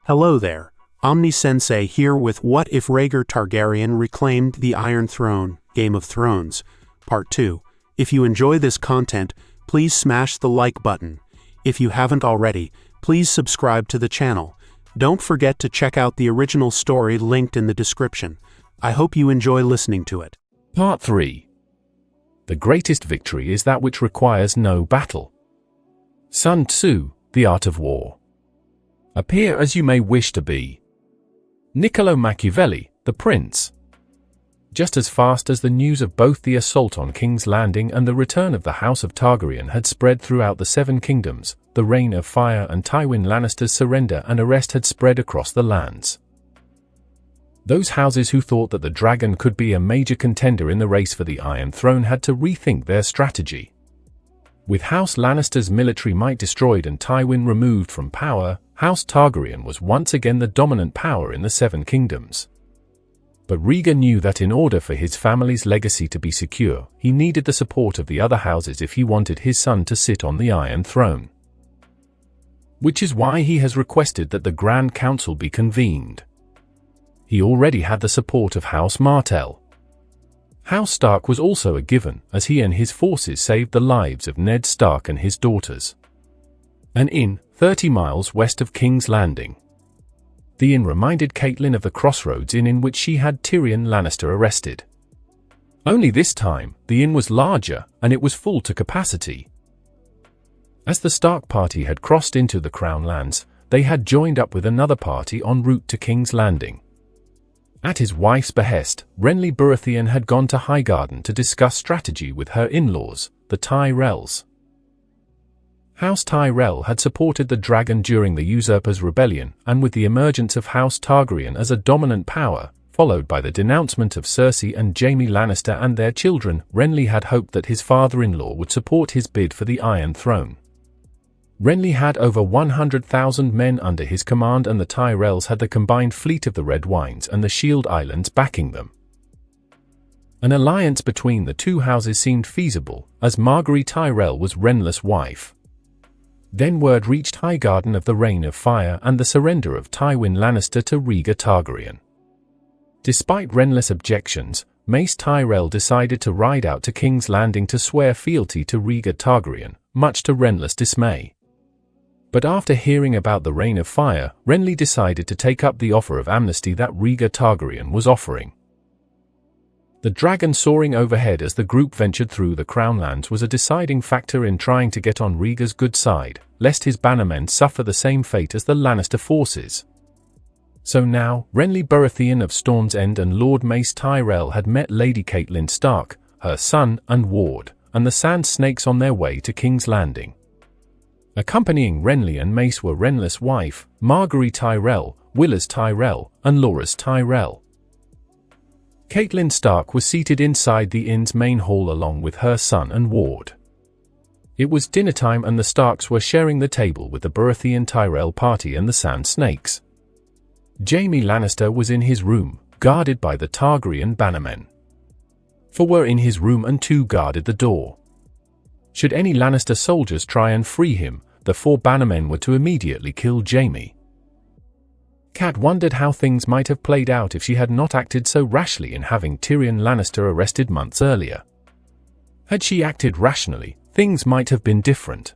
Hello there, Omni-sensei here with What If Rhaegar Targaryen Reclaimed the Iron Throne, Game of Thrones, Part 2. If you enjoy this content, please smash the like button. If you haven't already, please subscribe to the channel. Don't forget to check out the original story linked in the description. I hope you enjoy listening to it. Part 3. The greatest victory is that which requires no battle. Sun Tzu, The Art of War. Appear as you may wish to be. Niccolo Machiavelli, the Prince. Just as fast as the news of both the assault on King's Landing and the return of the House of Targaryen had spread throughout the Seven Kingdoms, the Reign of Fire and Tywin Lannister's surrender and arrest had spread across the lands. Those houses who thought that the dragon could be a major contender in the race for the Iron Throne had to rethink their strategy. With House Lannister's military might destroyed and Tywin removed from power, House Targaryen was once again the dominant power in the Seven Kingdoms. But Rhaegar knew that in order for his family's legacy to be secure, he needed the support of the other houses if he wanted his son to sit on the Iron Throne. Which is why he has requested that the Grand Council be convened. He already had the support of House Martell. House Stark was also a given, as he and his forces saved the lives of Ned Stark and his daughters. An inn, 30 miles west of King's Landing. The inn reminded Catelyn of the Crossroads Inn in which she had Tyrion Lannister arrested. Only this time, the inn was larger, and it was full to capacity. As the Stark party had crossed into the Crown Lands, they had joined up with another party en route to King's Landing. At his wife's behest, Renly Baratheon had gone to Highgarden to discuss strategy with her in-laws, the Tyrells. House Tyrell had supported the dragon during the Usurpers' Rebellion, and with the emergence of House Targaryen as a dominant power, followed by the denouncement of Cersei and Jaime Lannister and their children, Renly had hoped that his father-in-law would support his bid for the Iron Throne. Renly had over 100,000 men under his command, and the Tyrells had the combined fleet of the Red Wines and the Shield Islands backing them. An alliance between the two houses seemed feasible, as Margaery Tyrell was Renly's wife. Then word reached Highgarden of the Reign of Fire and the surrender of Tywin Lannister to Rhaegar Targaryen. Despite Renly's objections, Mace Tyrell decided to ride out to King's Landing to swear fealty to Rhaegar Targaryen, much to Renly's dismay. But after hearing about the Reign of Fire, Renly decided to take up the offer of amnesty that Rhaegar Targaryen was offering. The dragon soaring overhead as the group ventured through the Crown Lands was a deciding factor in trying to get on Rhaegar's good side, lest his bannermen suffer the same fate as the Lannister forces. So now, Renly Baratheon of Storm's End and Lord Mace Tyrell had met Lady Catelyn Stark, her son and ward, and the Sand Snakes on their way to King's Landing. Accompanying Renly and Mace were Renly's wife, Margaery Tyrell, Willas Tyrell, and Loras Tyrell. Catelyn Stark was seated inside the inn's main hall along with her son and ward. It was dinner time and the Starks were sharing the table with the Baratheon Tyrell party and the Sand Snakes. Jaime Lannister was in his room, guarded by the Targaryen bannermen. 4 were in his room and 2 guarded the door. Should any Lannister soldiers try and free him, the 4 bannermen were to immediately kill Jaime. Cat wondered how things might have played out if she had not acted so rashly in having Tyrion Lannister arrested months earlier. Had she acted rationally, things might have been different.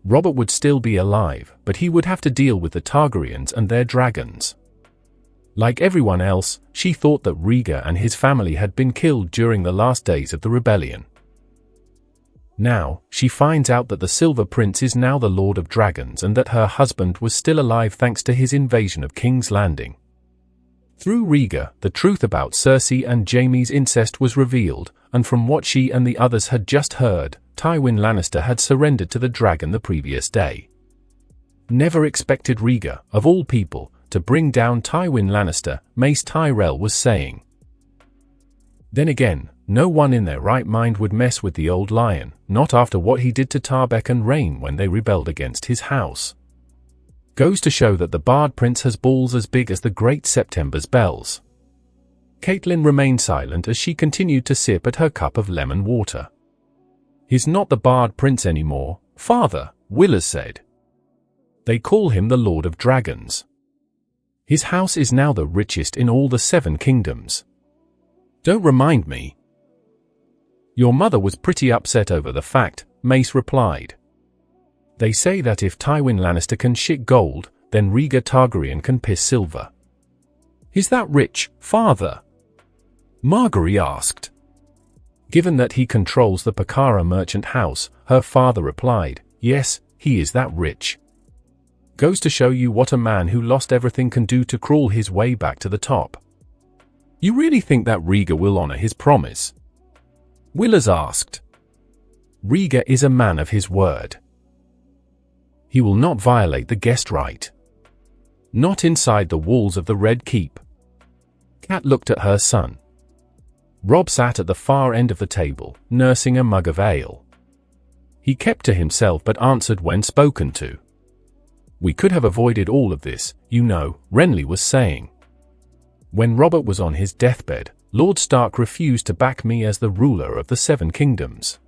Robert would still be alive, but he would have to deal with the Targaryens and their dragons. Like everyone else, she thought that Rhaegar and his family had been killed during the last days of the rebellion. Now, she finds out that the Silver Prince is now the Lord of Dragons and that her husband was still alive thanks to his invasion of King's Landing. Through Rhaegar, the truth about Cersei and Jaime's incest was revealed, and from what she and the others had just heard, Tywin Lannister had surrendered to the dragon the previous day. Never expected Rhaegar, of all people, to bring down Tywin Lannister, Mace Tyrell was saying. Then again, no one in their right mind would mess with the old lion, not after what he did to Tarbeck and Rhaen when they rebelled against his house. Goes to show that the Bard Prince has balls as big as the Great September's bells. Catelyn remained silent as she continued to sip at her cup of lemon water. He's not the Bard Prince anymore, Father, Willas said. They call him the Lord of Dragons. His house is now the richest in all the 7 kingdoms. Don't remind me. Your mother was pretty upset over the fact, Mace replied. They say that if Tywin Lannister can shit gold, then Rhaegar Targaryen can piss silver. Is that rich, father? Margaery asked. Given that he controls the Pakara merchant house, her father replied, yes, he is that rich. Goes to show you what a man who lost everything can do to crawl his way back to the top. You really think that Rhaegar will honor his promise? Willers asked. Rhaegar is a man of his word. He will not violate the guest right. Not inside the walls of the Red Keep. Kat looked at her son. Robb sat at the far end of the table, nursing a mug of ale. He kept to himself but answered when spoken to. We could have avoided all of this, you know, Renly was saying. When Robert was on his deathbed, Lord Stark refused to back me as the ruler of the 7 kingdoms.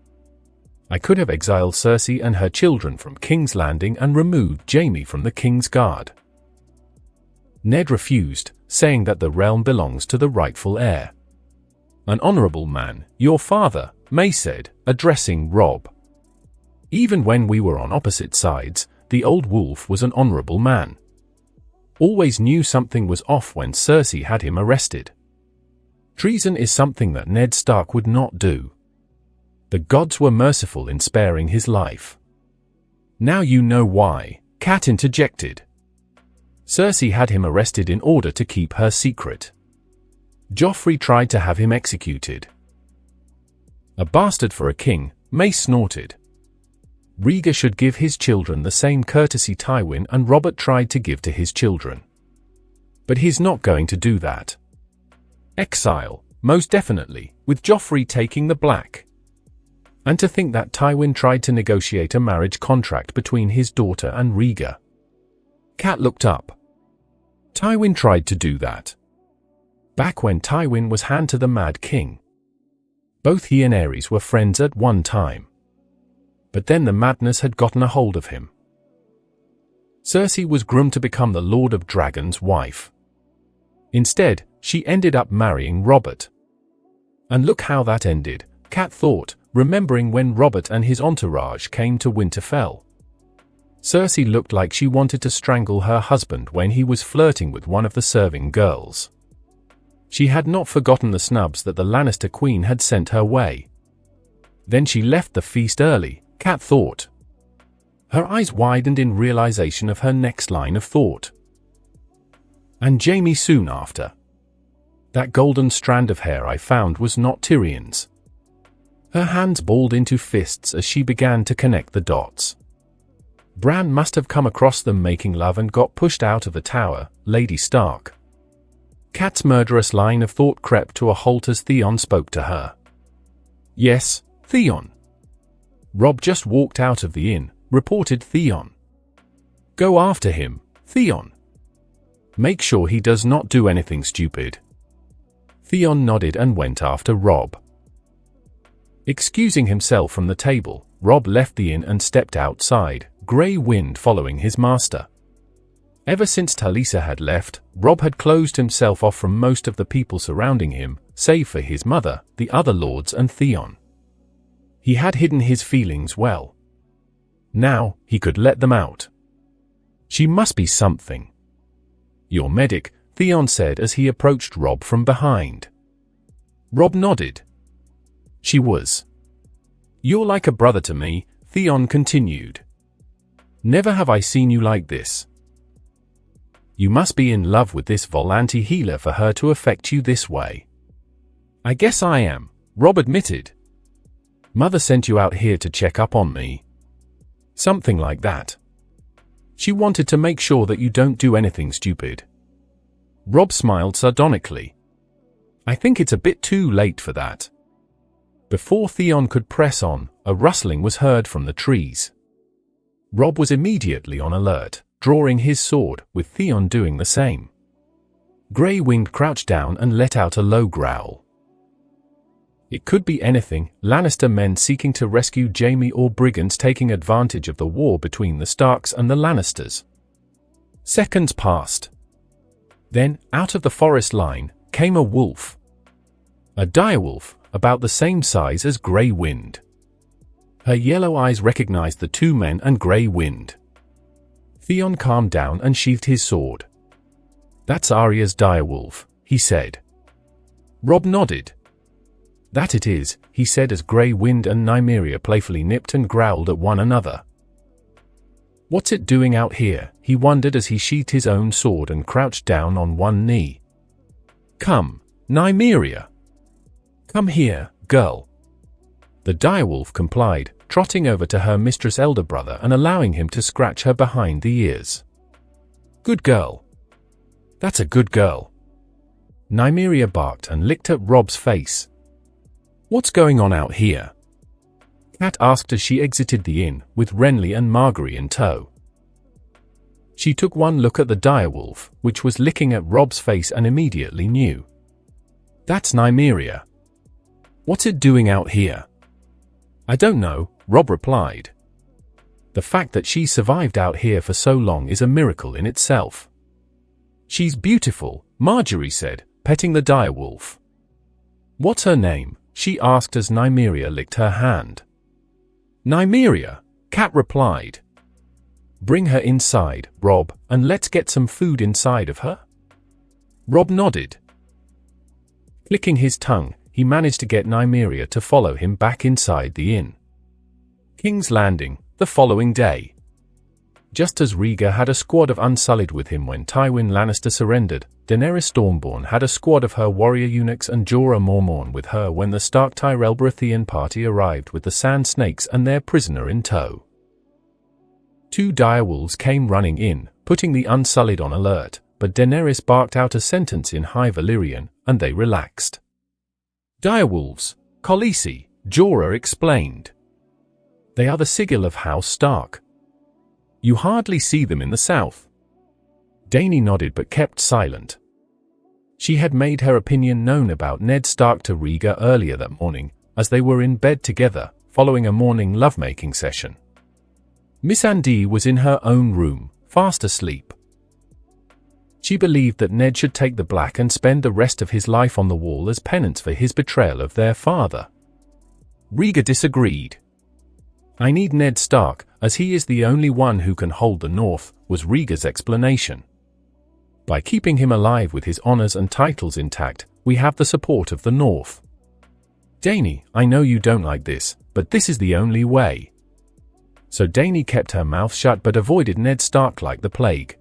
I could have exiled Cersei and her children from King's Landing and removed Jaime from the King's Guard. Ned refused, saying that the realm belongs to the rightful heir. An honorable man, your father, May said, addressing Robb. Even when we were on opposite sides, the old wolf was an honorable man. Always knew something was off when Cersei had him arrested. Treason is something that Ned Stark would not do. The gods were merciful in sparing his life. Now you know why, Kat interjected. Cersei had him arrested in order to keep her secret. Joffrey tried to have him executed. A bastard for a king, Mace snorted. Rhaegar should give his children the same courtesy Tywin and Robert tried to give to his children. But he's not going to do that. Exile, most definitely, with Joffrey taking the black. And to think that Tywin tried to negotiate a marriage contract between his daughter and Rhaegar. Kat looked up. Tywin tried to do that. Back when Tywin was hand to the Mad King. Both he and Aerys were friends at one time. But then the madness had gotten a hold of him. Cersei was groomed to become the Lord of Dragon's wife. Instead, she ended up marrying Robert. And look how that ended, Kat thought, remembering when Robert and his entourage came to Winterfell. Cersei looked like she wanted to strangle her husband when he was flirting with one of the serving girls. She had not forgotten the snubs that the Lannister queen had sent her way. Then she left the feast early, Kat thought. Her eyes widened in realization of her next line of thought. And Jaime soon after. That golden strand of hair I found was not Tyrion's. Her hands balled into fists as she began to connect the dots. Bran must have come across them making love and got pushed out of the tower, Lady Stark. Kat's murderous line of thought crept to a halt as Theon spoke to her. Yes, Theon. Robb just walked out of the inn, reported Theon. Go after him, Theon. Make sure he does not do anything stupid. Theon nodded and went after Robb. Excusing himself from the table, Robb left the inn and stepped outside, Grey Wind following his master. Ever since Talisa had left, Robb had closed himself off from most of the people surrounding him, save for his mother, the other lords and Theon. He had hidden his feelings well. Now, he could let them out. She must be something. Your medic, Theon said as he approached Robb from behind. Robb nodded. She was. You're like a brother to me, Theon continued. Never have I seen you like this. You must be in love with this Volante healer for her to affect you this way. I guess I am, Robb admitted. Mother sent you out here to check up on me. Something like that. She wanted to make sure that you don't do anything stupid. Robb smiled sardonically. I think it's a bit too late for that. Before Theon could press on, a rustling was heard from the trees. Robb was immediately on alert, drawing his sword, with Theon doing the same. Grey Wind crouched down and let out a low growl. It could be anything, Lannister men seeking to rescue Jaime or brigands taking advantage of the war between the Starks and the Lannisters. Seconds passed. Then, out of the forest line, came a wolf. A direwolf, about the same size as Grey Wind. Her yellow eyes recognized the two men and Grey Wind. Theon calmed down and sheathed his sword. "That's Arya's direwolf," he said. Robb nodded. "That it is," he said as Grey Wind and Nymeria playfully nipped and growled at one another. "What's it doing out here?" he wondered as he sheathed his own sword and crouched down on one knee. "Come, Nymeria. Come here, girl." The direwolf complied, trotting over to her mistress' elder brother and allowing him to scratch her behind the ears. "Good girl. That's a good girl." Nymeria barked and licked at Robb's face. "What's going on out here?" Kat asked as she exited the inn, with Renly and Margaery in tow. She took one look at the direwolf, which was licking at Robb's face, and immediately knew. "That's Nymeria. What's it doing out here?" "I don't know," Robb replied. "The fact that she survived out here for so long is a miracle in itself." "She's beautiful," Margaery said, petting the direwolf. "What's her name?" she asked as Nymeria licked her hand. "Nymeria," Kat replied. "Bring her inside, Robb, and let's get some food inside of her." Robb nodded. Clicking his tongue, he managed to get Nymeria to follow him back inside the inn. King's Landing, the following day. Just as Rhaegar had a squad of Unsullied with him when Tywin Lannister surrendered, Daenerys Stormborn had a squad of her warrior eunuchs and Jorah Mormont with her when the Stark Tyrell Baratheon party arrived with the Sand Snakes and their prisoner in tow. Two direwolves came running in, putting the Unsullied on alert, but Daenerys barked out a sentence in High Valyrian, and they relaxed. "Direwolves, Khaleesi," Jorah explained. "They are the sigil of House Stark. You hardly see them in the south." Dany nodded but kept silent. She had made her opinion known about Ned Stark to Rhaegar earlier that morning, as they were in bed together, following a morning lovemaking session. Missandei was in her own room, fast asleep. She believed that Ned should take the black and spend the rest of his life on the wall as penance for his betrayal of their father. Rhaegar disagreed. "I need Ned Stark, as he is the only one who can hold the North," was Rhaegar's explanation. "By keeping him alive with his honors and titles intact, we have the support of the North. Dany, I know you don't like this, but this is the only way." So Dany kept her mouth shut but avoided Ned Stark like the plague.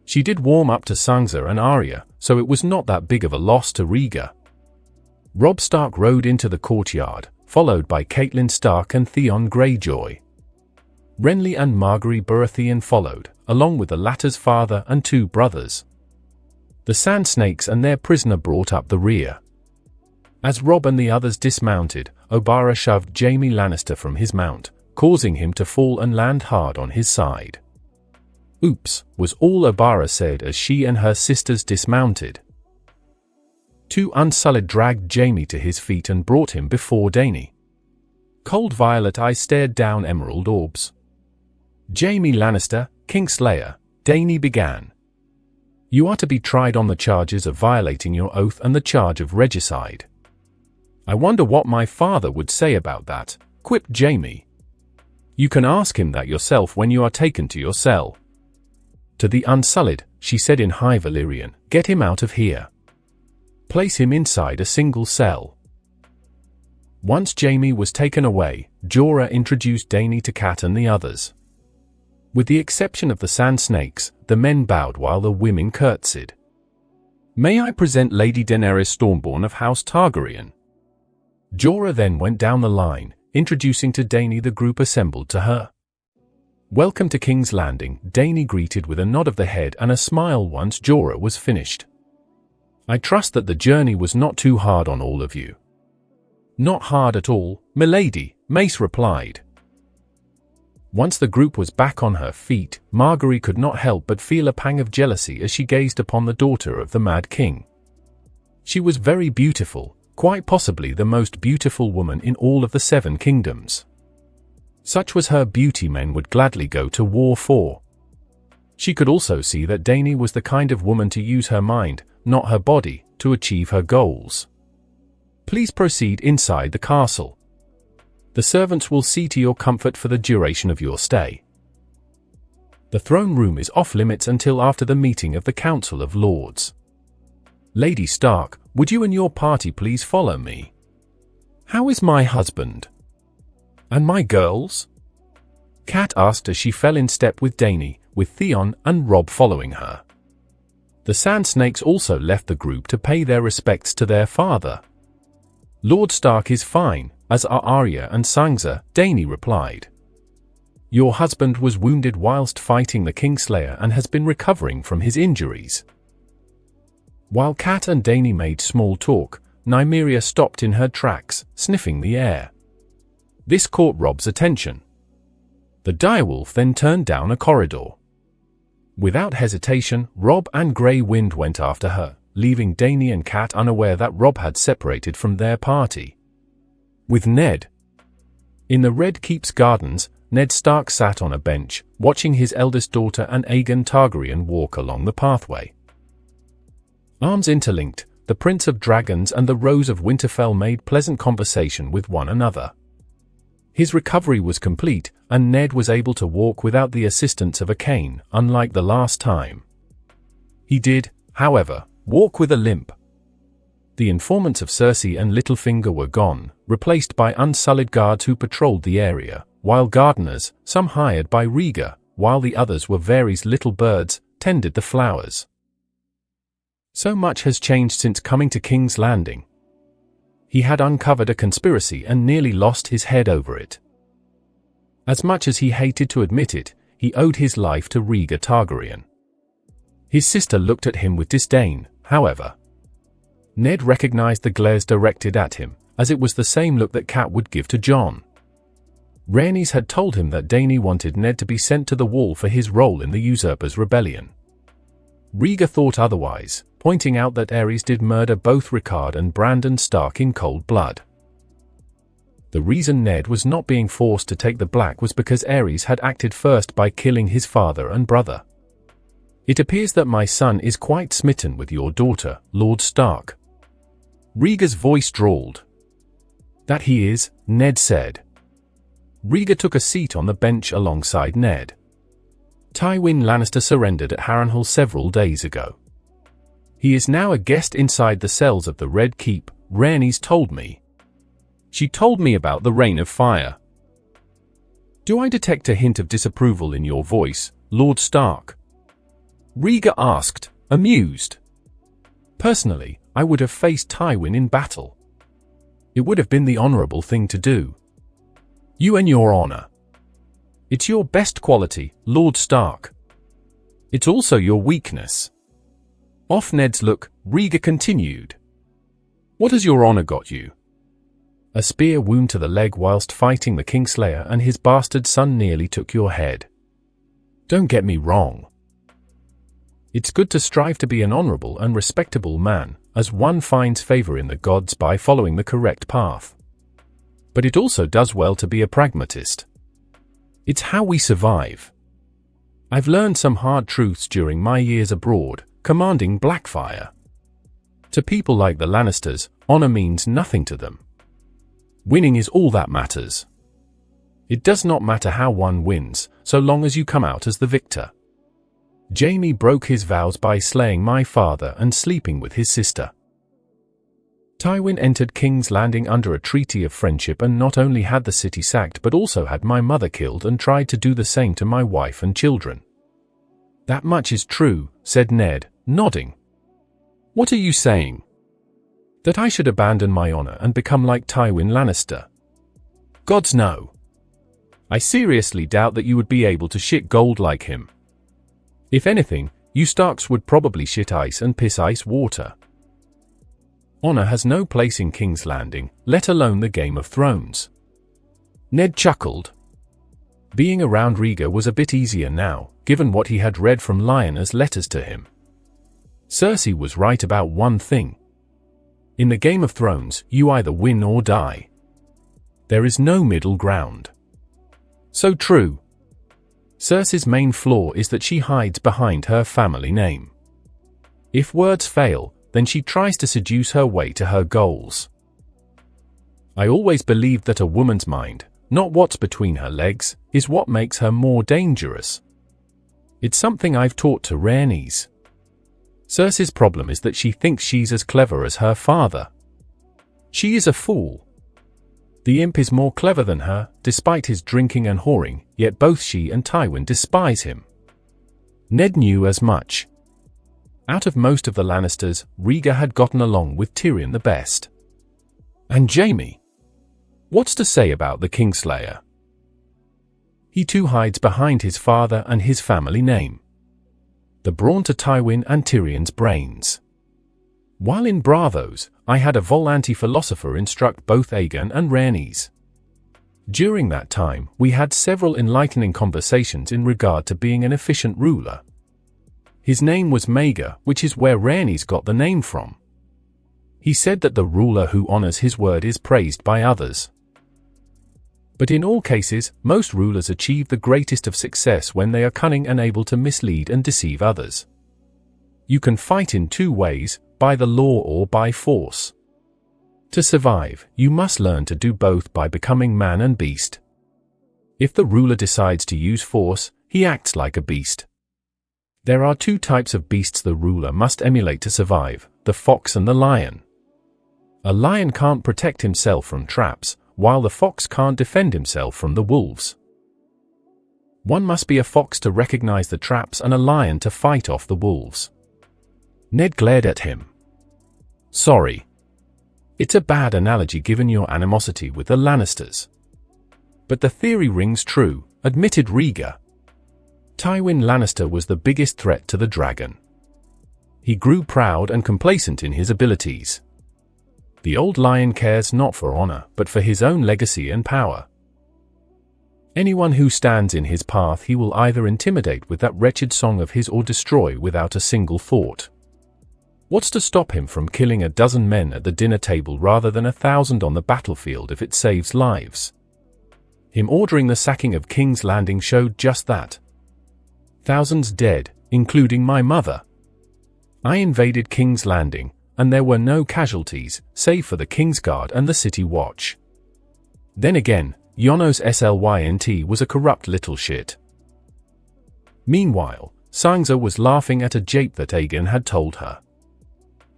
She did warm up to Sansa and Arya, so it was not that big of a loss to Rhaegar. Robb Stark rode into the courtyard, followed by Catelyn Stark and Theon Greyjoy. Renly and Margaery Baratheon followed, along with the latter's father and two brothers. The Sand Snakes and their prisoner brought up the rear. As Robb and the others dismounted, Obara shoved Jaime Lannister from his mount, causing him to fall and land hard on his side. "Oops," was all Obara said as she and her sisters dismounted. Two Unsullied dragged Jaime to his feet and brought him before Dany. Cold violet eyes stared down emerald orbs. "Jaime Lannister, Kingslayer," Dany began. "You are to be tried on the charges of violating your oath and the charge of regicide." "I wonder what my father would say about that," quipped Jaime. "You can ask him that yourself when you are taken to your cell." To the Unsullied, she said in High Valyrian, "Get him out of here. Place him inside a single cell." Once Jaime was taken away, Jorah introduced Dany to Kat and the others. With the exception of the Sand Snakes, the men bowed while the women curtsied. "May I present Lady Daenerys Stormborn of House Targaryen?" Jorah then went down the line, introducing to Dany the group assembled to her. "Welcome to King's Landing," Dany greeted with a nod of the head and a smile once Jorah was finished. "I trust that the journey was not too hard on all of you." "Not hard at all, milady," Mace replied. Once the group was back on her feet, Margaery could not help but feel a pang of jealousy as she gazed upon the daughter of the Mad King. She was very beautiful, quite possibly the most beautiful woman in all of the Seven Kingdoms. Such was her beauty men would gladly go to war for. She could also see that Dany was the kind of woman to use her mind, not her body, to achieve her goals. Please proceed inside the castle. The servants will see to your comfort for the duration of your stay. The throne room is off limits until after the meeting of the Council of Lords. Lady Stark, would you and your party please follow me? How is my husband? And my girls? Kat asked as she fell in step with Dany, with Theon and Robb following her. The Sand Snakes also left the group to pay their respects to their father. Lord Stark is fine, as are Arya and Sansa, Dany replied. Your husband was wounded whilst fighting the Kingslayer and has been recovering from his injuries. While Kat and Dany made small talk, Nymeria stopped in her tracks, sniffing the air. This caught Robb's attention. The direwolf then turned down a corridor. Without hesitation, Robb and Grey Wind went after her, leaving Dany and Kat unaware that Robb had separated from their party. With Ned. In the Red Keep's gardens, Ned Stark sat on a bench, watching his eldest daughter and Aegon Targaryen walk along the pathway. Arms interlinked, the Prince of Dragons and the Rose of Winterfell made pleasant conversation with one another. His recovery was complete, and Ned was able to walk without the assistance of a cane, unlike the last time. He did, however, walk with a limp. The informants of Cersei and Littlefinger were gone, replaced by unsullied guards who patrolled the area, while gardeners, some hired by Rhaegar, while the others were Varys' little birds, tended the flowers. So much has changed since coming to King's Landing. He had uncovered a conspiracy and nearly lost his head over it. As much as he hated to admit it, he owed his life to Rhaegar Targaryen. His sister looked at him with disdain, however. Ned recognized the glares directed at him, as it was the same look that Kat would give to Jon. Rhaenys had told him that Dany wanted Ned to be sent to the wall for his role in the Usurpers' Rebellion. Rhaegar thought otherwise, pointing out that Aerys did murder both Rickard and Brandon Stark in cold blood. The reason Ned was not being forced to take the black was because Aerys had acted first by killing his father and brother. It appears that my son is quite smitten with your daughter, Lord Stark. Rhaegar's voice drawled. That he is, Ned said. Rhaegar took a seat on the bench alongside Ned. Tywin Lannister surrendered at Harrenhal several days ago. He is now a guest inside the cells of the Red Keep, Rhaenys told me. She told me about the Reign of Fire. Do I detect a hint of disapproval in your voice, Lord Stark? Rhaegar asked, amused. Personally, I would have faced Tywin in battle. It would have been the honorable thing to do. You and your honor. It's your best quality, Lord Stark. It's also your weakness. Off Ned's look, Rhaegar continued. What has your honor got you? A spear wound to the leg whilst fighting the Kingslayer and his bastard son nearly took your head. Don't get me wrong. It's good to strive to be an honorable and respectable man, as one finds favor in the gods by following the correct path. But it also does well to be a pragmatist. It's how we survive. I've learned some hard truths during my years abroad, commanding Blackfire. To people like the Lannisters, honor means nothing to them. Winning is all that matters. It does not matter how one wins, so long as you come out as the victor. Jaime broke his vows by slaying my father and sleeping with his sister. Tywin entered King's Landing under a treaty of friendship and not only had the city sacked but also had my mother killed and tried to do the same to my wife and children. That much is true, said Ned, nodding. What are you saying? That I should abandon my honor and become like Tywin Lannister? Gods no. I seriously doubt that you would be able to shit gold like him. If anything, you Starks would probably shit ice and piss ice water. Honor has no place in King's Landing, let alone the Game of Thrones. Ned chuckled. Being around Rhaegar was a bit easier now, given what he had read from Lyanna's letters to him. Cersei was right about one thing. In the Game of Thrones, you either win or die. There is no middle ground. So true. Cersei's main flaw is that she hides behind her family name. If words fail, then she tries to seduce her way to her goals. I always believed that a woman's mind, not what's between her legs, is what makes her more dangerous. It's something I've taught to Rhaenys. Cersei's problem is that she thinks she's as clever as her father. She is a fool. The imp is more clever than her, despite his drinking and whoring, yet both she and Tywin despise him. Ned knew as much. Out of most of the Lannisters, Rhaegar had gotten along with Tyrion the best. And Jaime? What's to say about the Kingslayer? He too hides behind his father and his family name. The brawn to Tywin and Tyrion's brains. While in Bravos, I had a Volanti philosopher instruct both Aegon and Rhaenys. During that time, we had several enlightening conversations in regard to being an efficient ruler. His name was Maegor, which is where Rhaenys got the name from. He said that the ruler who honors his word is praised by others. But in all cases, most rulers achieve the greatest of success when they are cunning and able to mislead and deceive others. You can fight in two ways, by the law or by force. To survive, you must learn to do both by becoming man and beast. If the ruler decides to use force, he acts like a beast. There are two types of beasts the ruler must emulate to survive, the fox and the lion. A lion can't protect himself from traps, while the fox can't defend himself from the wolves. One must be a fox to recognize the traps and a lion to fight off the wolves. Ned glared at him. Sorry. It's a bad analogy given your animosity with the Lannisters. But the theory rings true, admitted Rhaegar. Tywin Lannister was the biggest threat to the dragon. He grew proud and complacent in his abilities. The old lion cares not for honor, but for his own legacy and power. Anyone who stands in his path he will either intimidate with that wretched song of his or destroy without a single thought. What's to stop him from killing a dozen men at the dinner table rather than 1,000 on the battlefield if it saves lives? Him ordering the sacking of King's Landing showed just that. Thousands dead, including my mother. I invaded King's Landing, and there were no casualties, save for the Kingsguard and the City Watch. Then again, Yonos Slynt was a corrupt little shit. Meanwhile, Sansa was laughing at a jape that Aegon had told her.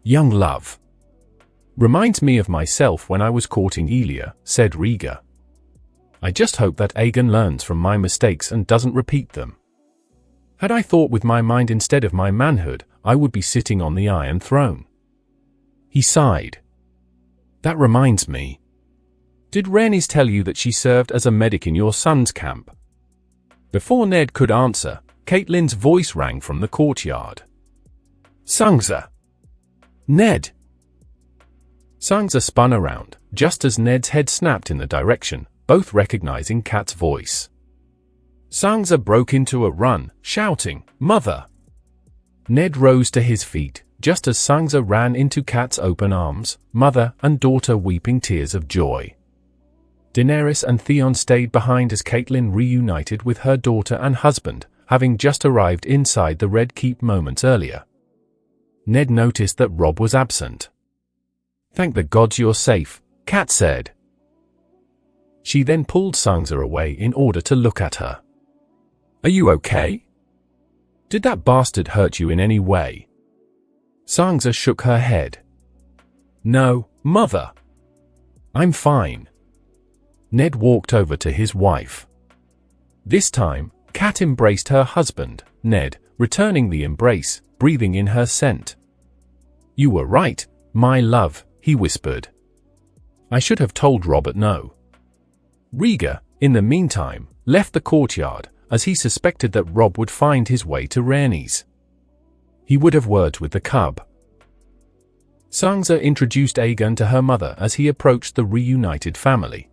Young love. Reminds me of myself when I was courting Elia, said Rhaegar. I just hope that Aegon learns from my mistakes and doesn't repeat them. Had I thought with my mind instead of my manhood, I would be sitting on the Iron Throne. He sighed. That reminds me. Did Rhaenys tell you that she served as a medic in your son's camp? Before Ned could answer, Catelyn's voice rang from the courtyard. Sansa! Ned! Sansa spun around, just as Ned's head snapped in the direction, both recognizing Kat's voice. Sansa broke into a run, shouting, Mother! Ned rose to his feet, just as Sansa ran into Kat's open arms, mother and daughter weeping tears of joy. Daenerys and Theon stayed behind as Catelyn reunited with her daughter and husband, having just arrived inside the Red Keep moments earlier. Ned noticed that Robb was absent. Thank the gods you're safe, Kat said. She then pulled Sansa away in order to look at her. Are you okay? Did that bastard hurt you in any way? Sansa shook her head. No, Mother. I'm fine. Ned walked over to his wife. This time, Kat embraced her husband, Ned, returning the embrace, breathing in her scent. You were right, my love, he whispered. I should have told Robert no. Rhaegar, in the meantime, left the courtyard, as he suspected that Robb would find his way to Rhaenys. He would have words with the cub. Sansa introduced Aegon to her mother as he approached the reunited family.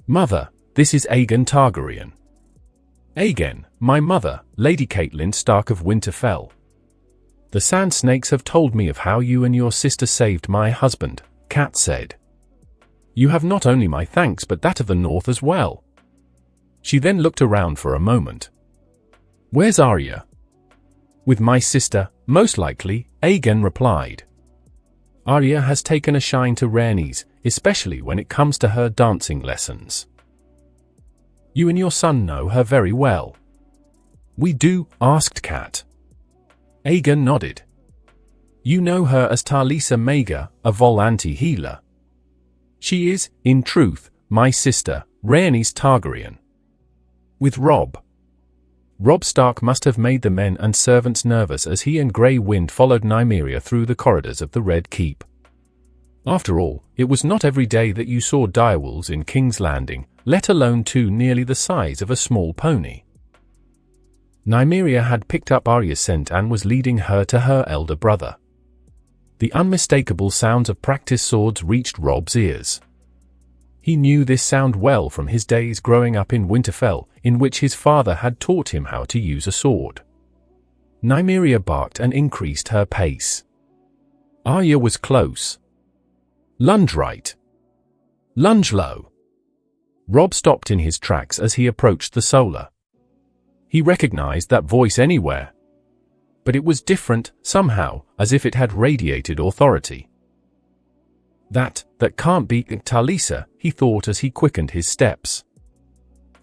Mother, this is Aegon Targaryen. Aegon, my mother, Lady Catelyn Stark of Winterfell. The Sand Snakes have told me of how you and your sister saved my husband, Kat said. You have not only my thanks but that of the North as well. She then looked around for a moment. "Where's Arya?" "With my sister, most likely," Aegon replied. "Arya has taken a shine to Rhaenys, especially when it comes to her dancing lessons." "You and your son know her very well." "We do?" asked Kat. Aegon nodded. "You know her as Talisa Rhaegar, a Volante healer. She is, in truth, my sister, Rhaenys Targaryen." "With Robb." Robb Stark must have made the men and servants nervous as he and Grey Wind followed Nymeria through the corridors of the Red Keep. After all, it was not every day that you saw direwolves in King's Landing, let alone two nearly the size of a small pony. Nymeria had picked up Arya's scent and was leading her to her elder brother. The unmistakable sounds of practice swords reached Robb's ears. He knew this sound well from his days growing up in Winterfell, in which his father had taught him how to use a sword. Nymeria barked and increased her pace. Arya was close. "Lunge right. Lunge low." Robb stopped in his tracks as he approached the solar. He recognized that voice anywhere. But it was different, somehow, as if it had radiated authority. That can't be Talisa, he thought as he quickened his steps.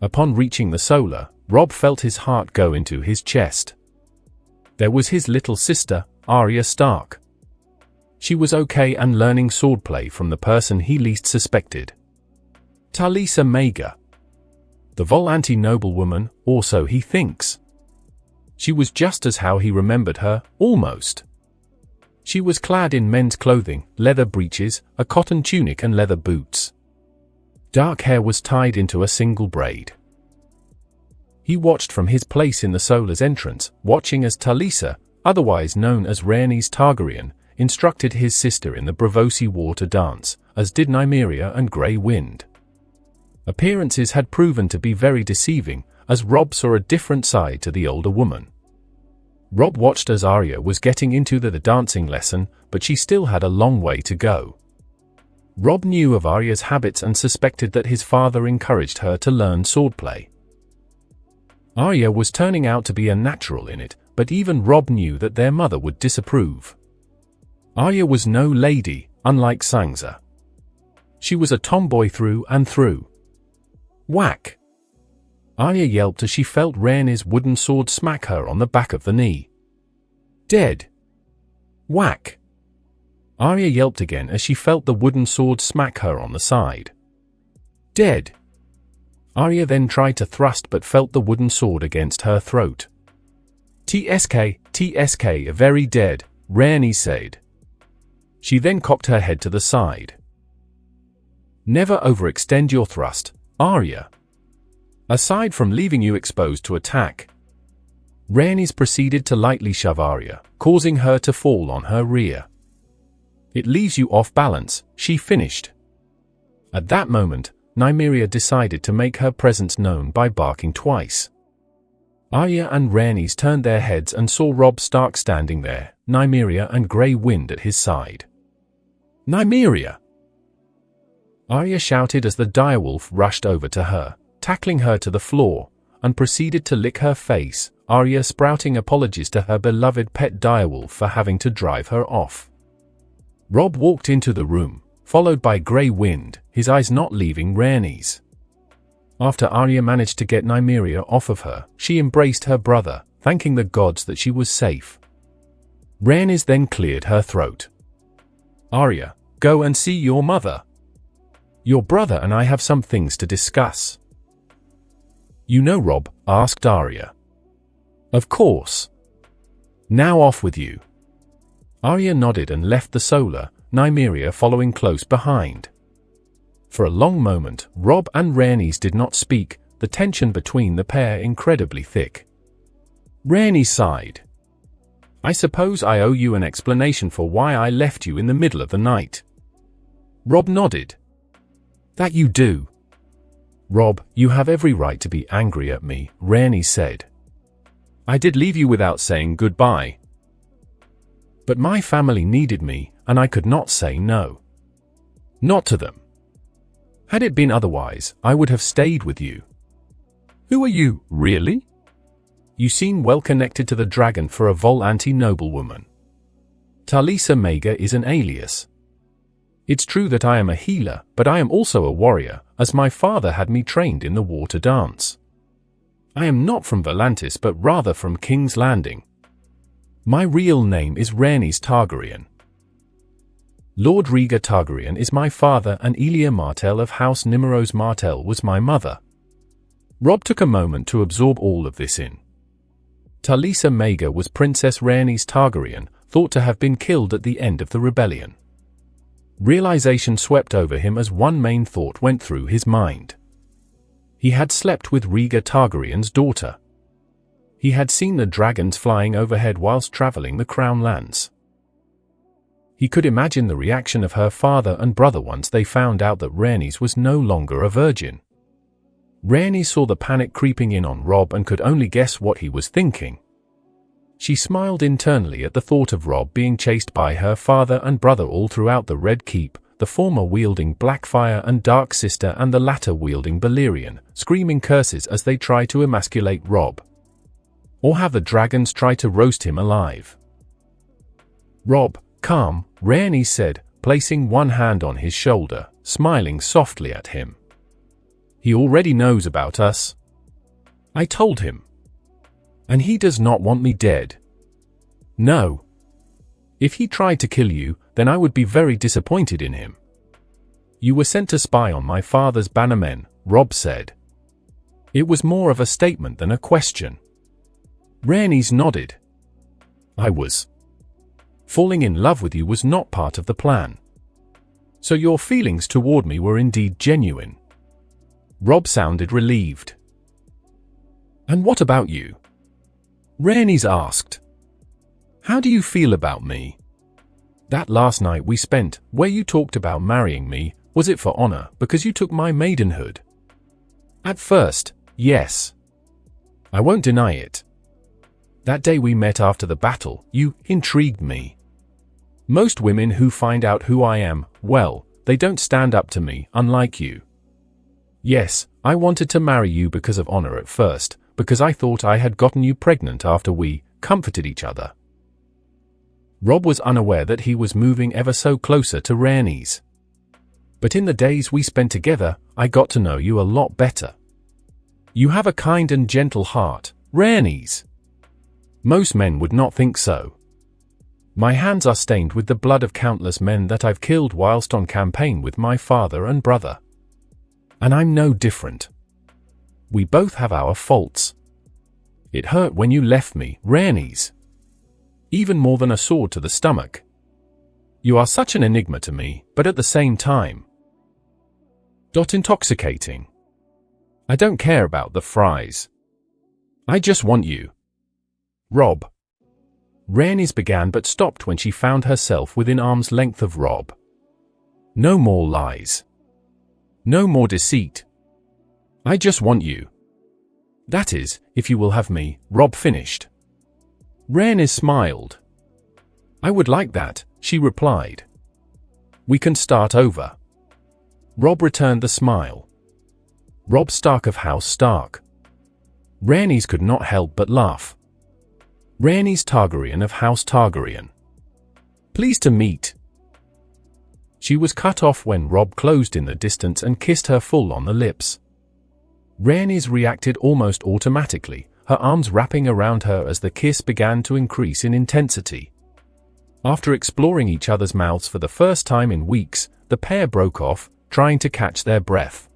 Upon reaching the solar, Robb felt his heart go into his chest. There was his little sister, Arya Stark. She was okay and learning swordplay from the person he least suspected. Talisa Rhaegar. The Volante noblewoman, or so he thinks. She was just as how he remembered her, almost. She was clad in men's clothing, leather breeches, a cotton tunic and leather boots. Dark hair was tied into a single braid. He watched from his place in the solar's entrance, watching as Talisa, otherwise known as Rhaenys Targaryen, instructed his sister in the Braavosi water dance, as did Nymeria and Grey Wind. Appearances had proven to be very deceiving, as Robb saw a different side to the older woman. Robb watched as Arya was getting into the dancing lesson, but she still had a long way to go. Robb knew of Arya's habits and suspected that his father encouraged her to learn swordplay. Arya was turning out to be a natural in it, but even Robb knew that their mother would disapprove. Arya was no lady, unlike Sansa. She was a tomboy through and through. Whack! Arya yelped as she felt Rhaenys' wooden sword smack her on the back of the knee. Dead! Whack! Arya yelped again as she felt the wooden sword smack her on the side. Dead! Arya then tried to thrust but felt the wooden sword against her throat. TSK, very dead, Rhaenys said. She then cocked her head to the side. Never overextend your thrust, Arya. Aside from leaving you exposed to attack. Rhaenys proceeded to lightly shove Arya, causing her to fall on her rear. It leaves you off balance, she finished. At that moment, Nymeria decided to make her presence known by barking twice. Arya and Rhaenys turned their heads and saw Robb Stark standing there, Nymeria and Grey Wind at his side. Nymeria! Arya shouted as the direwolf rushed over to her, tackling her to the floor, and proceeded to lick her face, Arya sprouting apologies to her beloved pet direwolf for having to drive her off. Robb walked into the room, followed by Grey Wind, his eyes not leaving Rhaenys. After Arya managed to get Nymeria off of her, she embraced her brother, thanking the gods that she was safe. Rhaenys then cleared her throat. Arya, go and see your mother. Your brother and I have some things to discuss. You know Robb? Asked Arya. Of course. Now off with you. Arya nodded and left the solar, Nymeria following close behind. For a long moment, Robb and Rhaenys did not speak, the tension between the pair incredibly thick. Rhaenys sighed. I suppose I owe you an explanation for why I left you in the middle of the night. Robb nodded. That you do. Robb, you have every right to be angry at me, Rhaenys said. I did leave you without saying goodbye. But my family needed me, and I could not say no. Not to them. Had it been otherwise, I would have stayed with you. Who are you, really? You seem well connected to the dragon for a Vol-Anti noblewoman. Talisa Rhaegar is an alias. It's true that I am a healer, but I am also a warrior, as my father had me trained in the water dance. I am not from Volantis but rather from King's Landing. My real name is Rhaenys Targaryen. Lord Rhaegar Targaryen is my father and Elia Martell of House Nymeros Martell was my mother. Robb took a moment to absorb all of this in. Talisa Rhaegar was Princess Rhaenys Targaryen, thought to have been killed at the end of the rebellion. Realization swept over him as one main thought went through his mind. He had slept with Rhaegar Targaryen's daughter. He had seen the dragons flying overhead whilst traveling the Crown Lands. He could imagine the reaction of her father and brother once they found out that Rhaenys was no longer a virgin. Rhaenys saw the panic creeping in on Robb and could only guess what he was thinking. She smiled internally at the thought of Robb being chased by her father and brother all throughout the Red Keep, the former wielding Blackfire and Dark Sister and the latter wielding Balerion, screaming curses as they try to emasculate Robb. Or have the dragons try to roast him alive. Robb, calm, Rhaenys said, placing one hand on his shoulder, smiling softly at him. He already knows about us. I told him. And he does not want me dead. No. If he tried to kill you, then I would be very disappointed in him. You were sent to spy on my father's bannermen, Robb said. It was more of a statement than a question. Rhaenys nodded. I was. Falling in love with you was not part of the plan. So your feelings toward me were indeed genuine. Robb sounded relieved. And what about you? Rhaenys asked. How do you feel about me? That last night we spent, where you talked about marrying me, was it for honor because you took my maidenhood? At first, yes. I won't deny it. That day we met after the battle, you intrigued me. Most women who find out who I am, well, they don't stand up to me, unlike you. Yes, I wanted to marry you because of honor at first, because I thought I had gotten you pregnant after we comforted each other. Robb was unaware that he was moving ever so closer to Rhaenys. But in the days we spent together, I got to know you a lot better. You have a kind and gentle heart, Rhaenys. Most men would not think so. My hands are stained with the blood of countless men that I've killed whilst on campaign with my father and brother. And I'm no different. We both have our faults. It hurt when you left me, Rhaenys. Even more than a sword to the stomach. You are such an enigma to me, but at the same time. Intoxicating. I don't care about the fries. I just want you. Robb. Rhaenys began but stopped when she found herself within arm's length of Robb. No more lies. No more deceit. I just want you. That is, if you will have me, Robb finished. Rhaenys smiled. I would like that, she replied. We can start over. Robb returned the smile. Robb Stark of House Stark. Rhaenys could not help but laugh. Rhaenys Targaryen of House Targaryen. Pleased to meet. She was cut off when Robb closed in the distance and kissed her full on the lips. Rhaenys reacted almost automatically, her arms wrapping around her as the kiss began to increase in intensity. After exploring each other's mouths for the first time in weeks, the pair broke off, trying to catch their breath.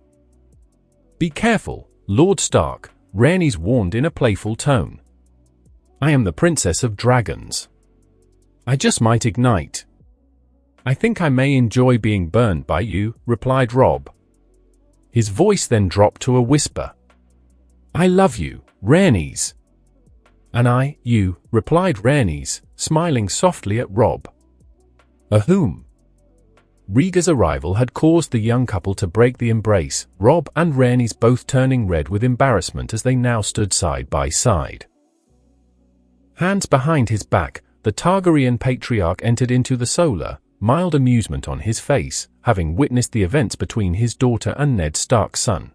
Be careful, Lord Stark, Rhaenys warned in a playful tone. I am the Princess of Dragons. I just might ignite. I think I may enjoy being burned by you, replied Robb. His voice then dropped to a whisper. I love you, Rhaenys. And I, you, replied Rhaenys, smiling softly at Robb. Whom? Rhaegar's arrival had caused the young couple to break the embrace, Robb and Rhaenys both turning red with embarrassment as they now stood side by side. Hands behind his back, the Targaryen patriarch entered into the solar, mild amusement on his face, having witnessed the events between his daughter and Ned Stark's son.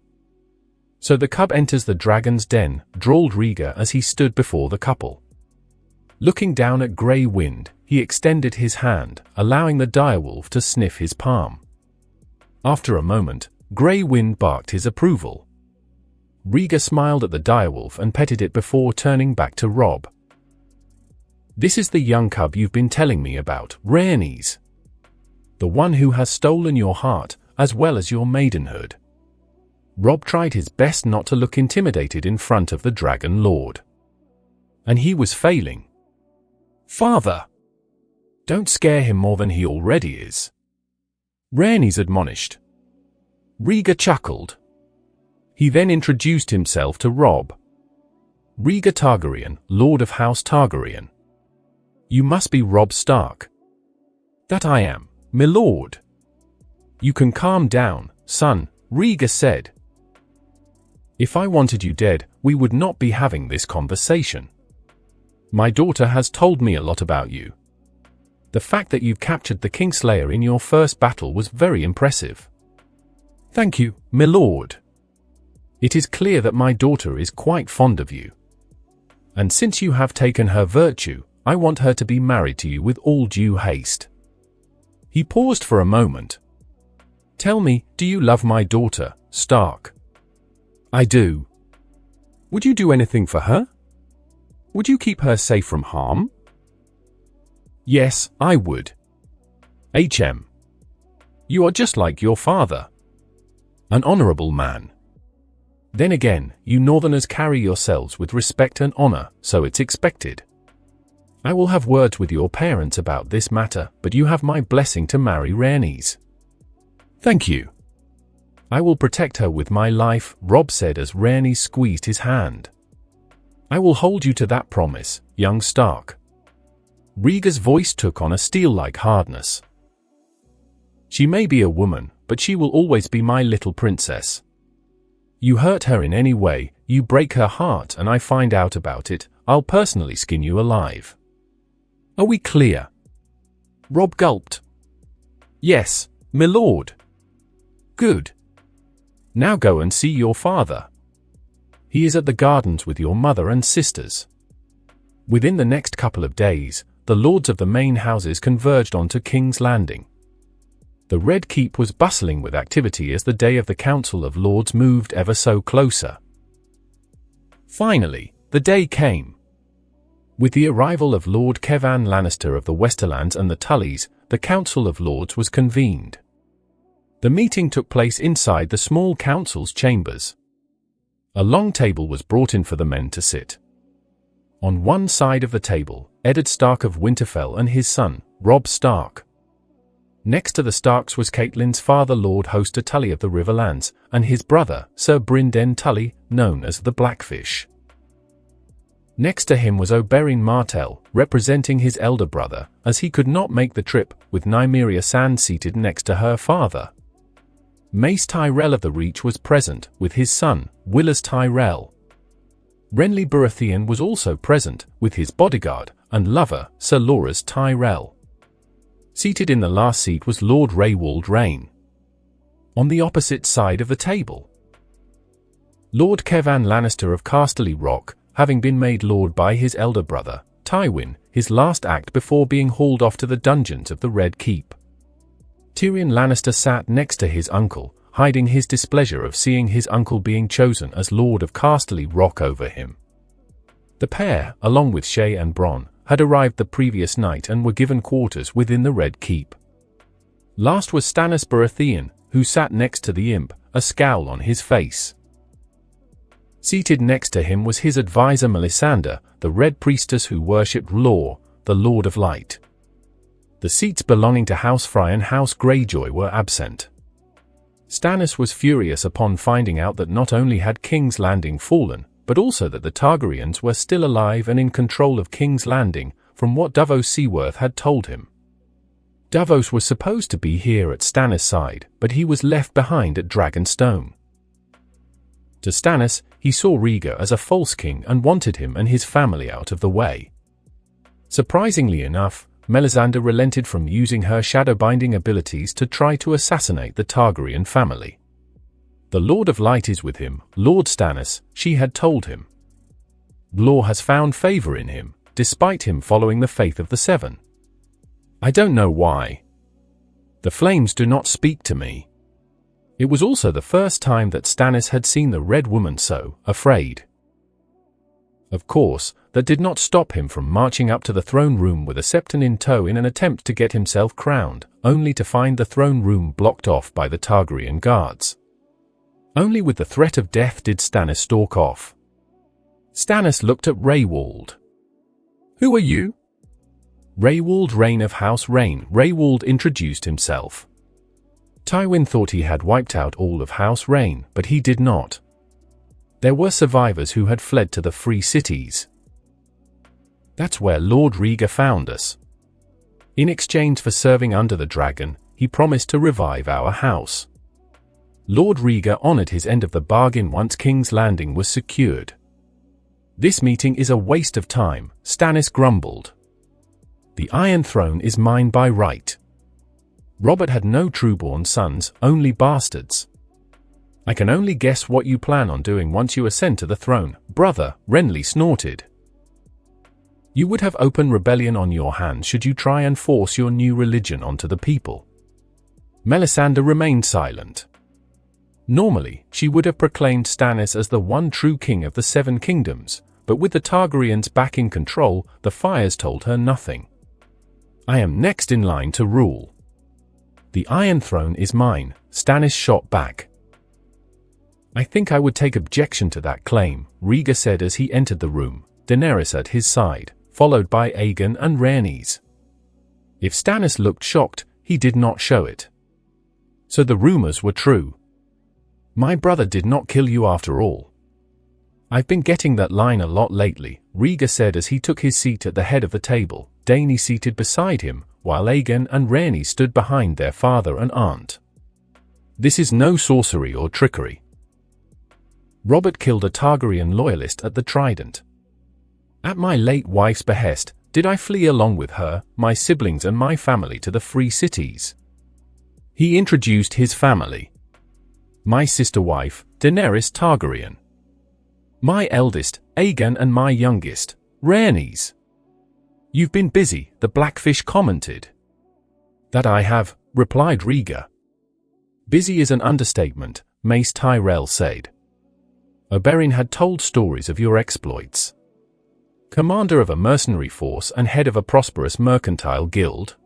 So the cub enters the dragon's den, drawled Rhaegar as he stood before the couple. Looking down at Grey Wind, he extended his hand, allowing the direwolf to sniff his palm. After a moment, Grey Wind barked his approval. Rhaegar smiled at the direwolf and petted it before turning back to Robb. "This is the young cub you've been telling me about, Rhaenys. The one who has stolen your heart, as well as your maidenhood." Robb tried his best not to look intimidated in front of the Dragon Lord. And he was failing. "Father! Don't scare him more than he already is," Rhaenys admonished. Rhaegar chuckled. He then introduced himself to Robb. "Rhaegar Targaryen, Lord of House Targaryen. You must be Robb Stark." "That I am, my lord." "You can calm down, son," Rhaegar said. "If I wanted you dead, we would not be having this conversation. My daughter has told me a lot about you. The fact that you've captured the Kingslayer in your first battle was very impressive." "Thank you, my lord. It is clear that my daughter is quite fond of you. And since you have taken her virtue, I want her to be married to you with all due haste." He paused for a moment. "Tell me, do you love my daughter, Stark?" "I do." "Would you do anything for her? Would you keep her safe from harm?" "Yes, I would." You are just like your father. An honorable man. Then again, you Northerners carry yourselves with respect and honor, so it's expected. I will have words with your parents about this matter, but you have my blessing to marry Rhaenys." "Thank you. I will protect her with my life," Robb said as Rhaenys squeezed his hand. "I will hold you to that promise, young Stark." Rhaegar's voice took on a steel-like hardness. "She may be a woman, but she will always be my little princess. You hurt her in any way, you break her heart, and I find out about it, I'll personally skin you alive. Are we clear?" Robb gulped. "Yes, my lord." "Good. Now go and see your father. He is at the gardens with your mother and sisters." Within the next couple of days, the lords of the main houses converged onto King's Landing. The Red Keep was bustling with activity as the day of the Council of Lords moved ever so closer. Finally, the day came. With the arrival of Lord Kevan Lannister of the Westerlands and the Tullys, the Council of Lords was convened. The meeting took place inside the small council's chambers. A long table was brought in for the men to sit. On one side of the table, Eddard Stark of Winterfell and his son, Robb Stark. Next to the Starks was Catelyn's father, Lord Hoster Tully of the Riverlands, and his brother, Sir Brynden Tully, known as the Blackfish. Next to him was Oberyn Martell, representing his elder brother, as he could not make the trip, with Nymeria Sand seated next to her father. Mace Tyrell of the Reach was present, with his son, Willas Tyrell. Renly Baratheon was also present, with his bodyguard and lover, Sir Loras Tyrell. Seated in the last seat was Lord Raywald Rain. On the opposite side of the table, Lord Kevan Lannister of Casterly Rock, having been made lord by his elder brother, Tywin, his last act before being hauled off to the dungeons of the Red Keep. Tyrion Lannister sat next to his uncle, hiding his displeasure of seeing his uncle being chosen as Lord of Casterly Rock over him. The pair, along with Shae and Bronn, had arrived the previous night and were given quarters within the Red Keep. Last was Stannis Baratheon, who sat next to the imp, a scowl on his face. Seated next to him was his advisor Melisandre, the Red Priestess who worshipped Lor, the Lord of Light. The seats belonging to House Frey and House Greyjoy were absent. Stannis was furious upon finding out that not only had King's Landing fallen, but also that the Targaryens were still alive and in control of King's Landing, from what Davos Seaworth had told him. Davos was supposed to be here at Stannis' side, but he was left behind at Dragonstone. To Stannis, he saw Rhaegar as a false king and wanted him and his family out of the way. Surprisingly enough, Melisandre relented from using her shadow-binding abilities to try to assassinate the Targaryen family. The Lord of Light is with him, Lord Stannis, she had told him. Law has found favor in him, despite him following the faith of the Seven. I don't know why. The flames do not speak to me. It was also the first time that Stannis had seen the Red Woman so afraid. Of course, that did not stop him from marching up to the throne room with a scepter in tow in an attempt to get himself crowned, only to find the throne room blocked off by the Targaryen guards. Only with the threat of death did Stannis stalk off. Stannis looked at Rhaegar. "Who are you?" "Rhaegar, Reign of House Rain," Rhaegar introduced himself. Tywin thought he had wiped out all of House Rain, but he did not. There were survivors who had fled to the free cities. "That's where Lord Rhaegar found us. In exchange for serving under the dragon, he promised to revive our house. Lord Rhaegar honored his end of the bargain once King's Landing was secured." "This meeting is a waste of time," Stannis grumbled. "The Iron Throne is mine by right. Robert had no true-born sons, only bastards. I can only guess what you plan on doing once you ascend to the throne, brother," Renly snorted. "You would have open rebellion on your hands should you try and force your new religion onto the people." Melisandre remained silent. Normally, she would have proclaimed Stannis as the one true king of the Seven Kingdoms, but with the Targaryens back in control, the fires told her nothing. "I am next in line to rule. The Iron Throne is mine," Stannis shot back. "I think I would take objection to that claim," Rhaegar said as he entered the room, Daenerys at his side, followed by Aegon and Rhaenys. If Stannis looked shocked, he did not show it. So the rumors were true. "My brother did not kill you after all." "I've been getting that line a lot lately," Rhaegar said as he took his seat at the head of the table, Dany seated beside him, while Aegon and Rhaenys stood behind their father and aunt. "This is no sorcery or trickery. Robert killed a Targaryen loyalist at the Trident. At my late wife's behest, did I flee along with her, my siblings and my family to the free cities. He introduced his family. My sister wife, Daenerys Targaryen. My eldest, Aegon, and my youngest, Rhaenys." "You've been busy," the Blackfish commented. "That I have," replied Rhaegar. "Busy is an understatement," Mace Tyrell said. "Oberyn had told stories of your exploits. Commander of a mercenary force and head of a prosperous mercantile guild.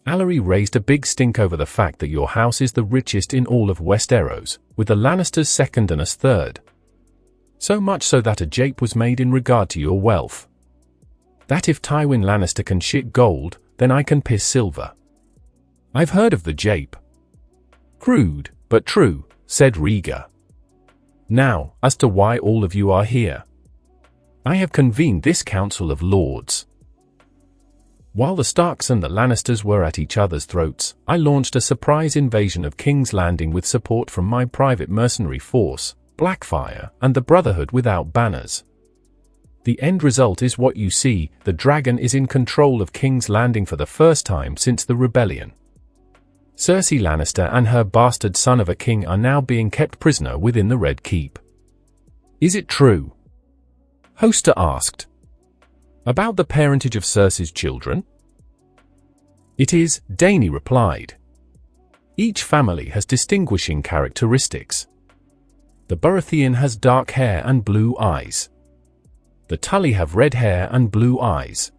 Allery raised a big stink over the fact that your house is the richest in all of Westeros, with the Lannisters second and us third. So much so that a jape was made in regard to your wealth. That if Tywin Lannister can shit gold, then I can piss silver. I've heard of the jape." "Crude, but true," said Rhaegar. "Now, as to why all of you are here. I have convened this Council of Lords. While the Starks and the Lannisters were at each other's throats, I launched a surprise invasion of King's Landing with support from my private mercenary force, Blackfire, and the Brotherhood without banners. The end result is what you see. The dragon is in control of King's Landing for the first time since the rebellion. Cersei Lannister and her bastard son of a king are now being kept prisoner within the Red Keep." "Is it true?" Hoster asked. "About the parentage of Cersei's children?" "It is," Dany replied. "Each family has distinguishing characteristics. The Baratheon has dark hair and blue eyes. The Tully have red hair and blue eyes.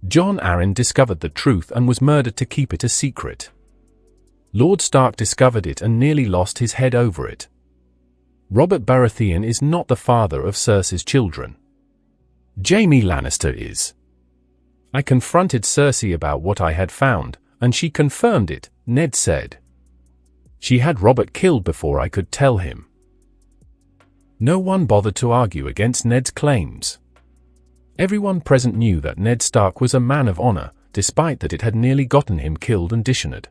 Jon Arryn discovered the truth and was murdered to keep it a secret. Lord Stark discovered it and nearly lost his head over it. Robert Baratheon is not the father of Cersei's children. Jaime Lannister is. I confronted Cersei about what I had found, and she confirmed it," Ned said. "She had Robert killed before I could tell him." No one bothered to argue against Ned's claims. Everyone present knew that Ned Stark was a man of honor, despite that it had nearly gotten him killed and dishonored.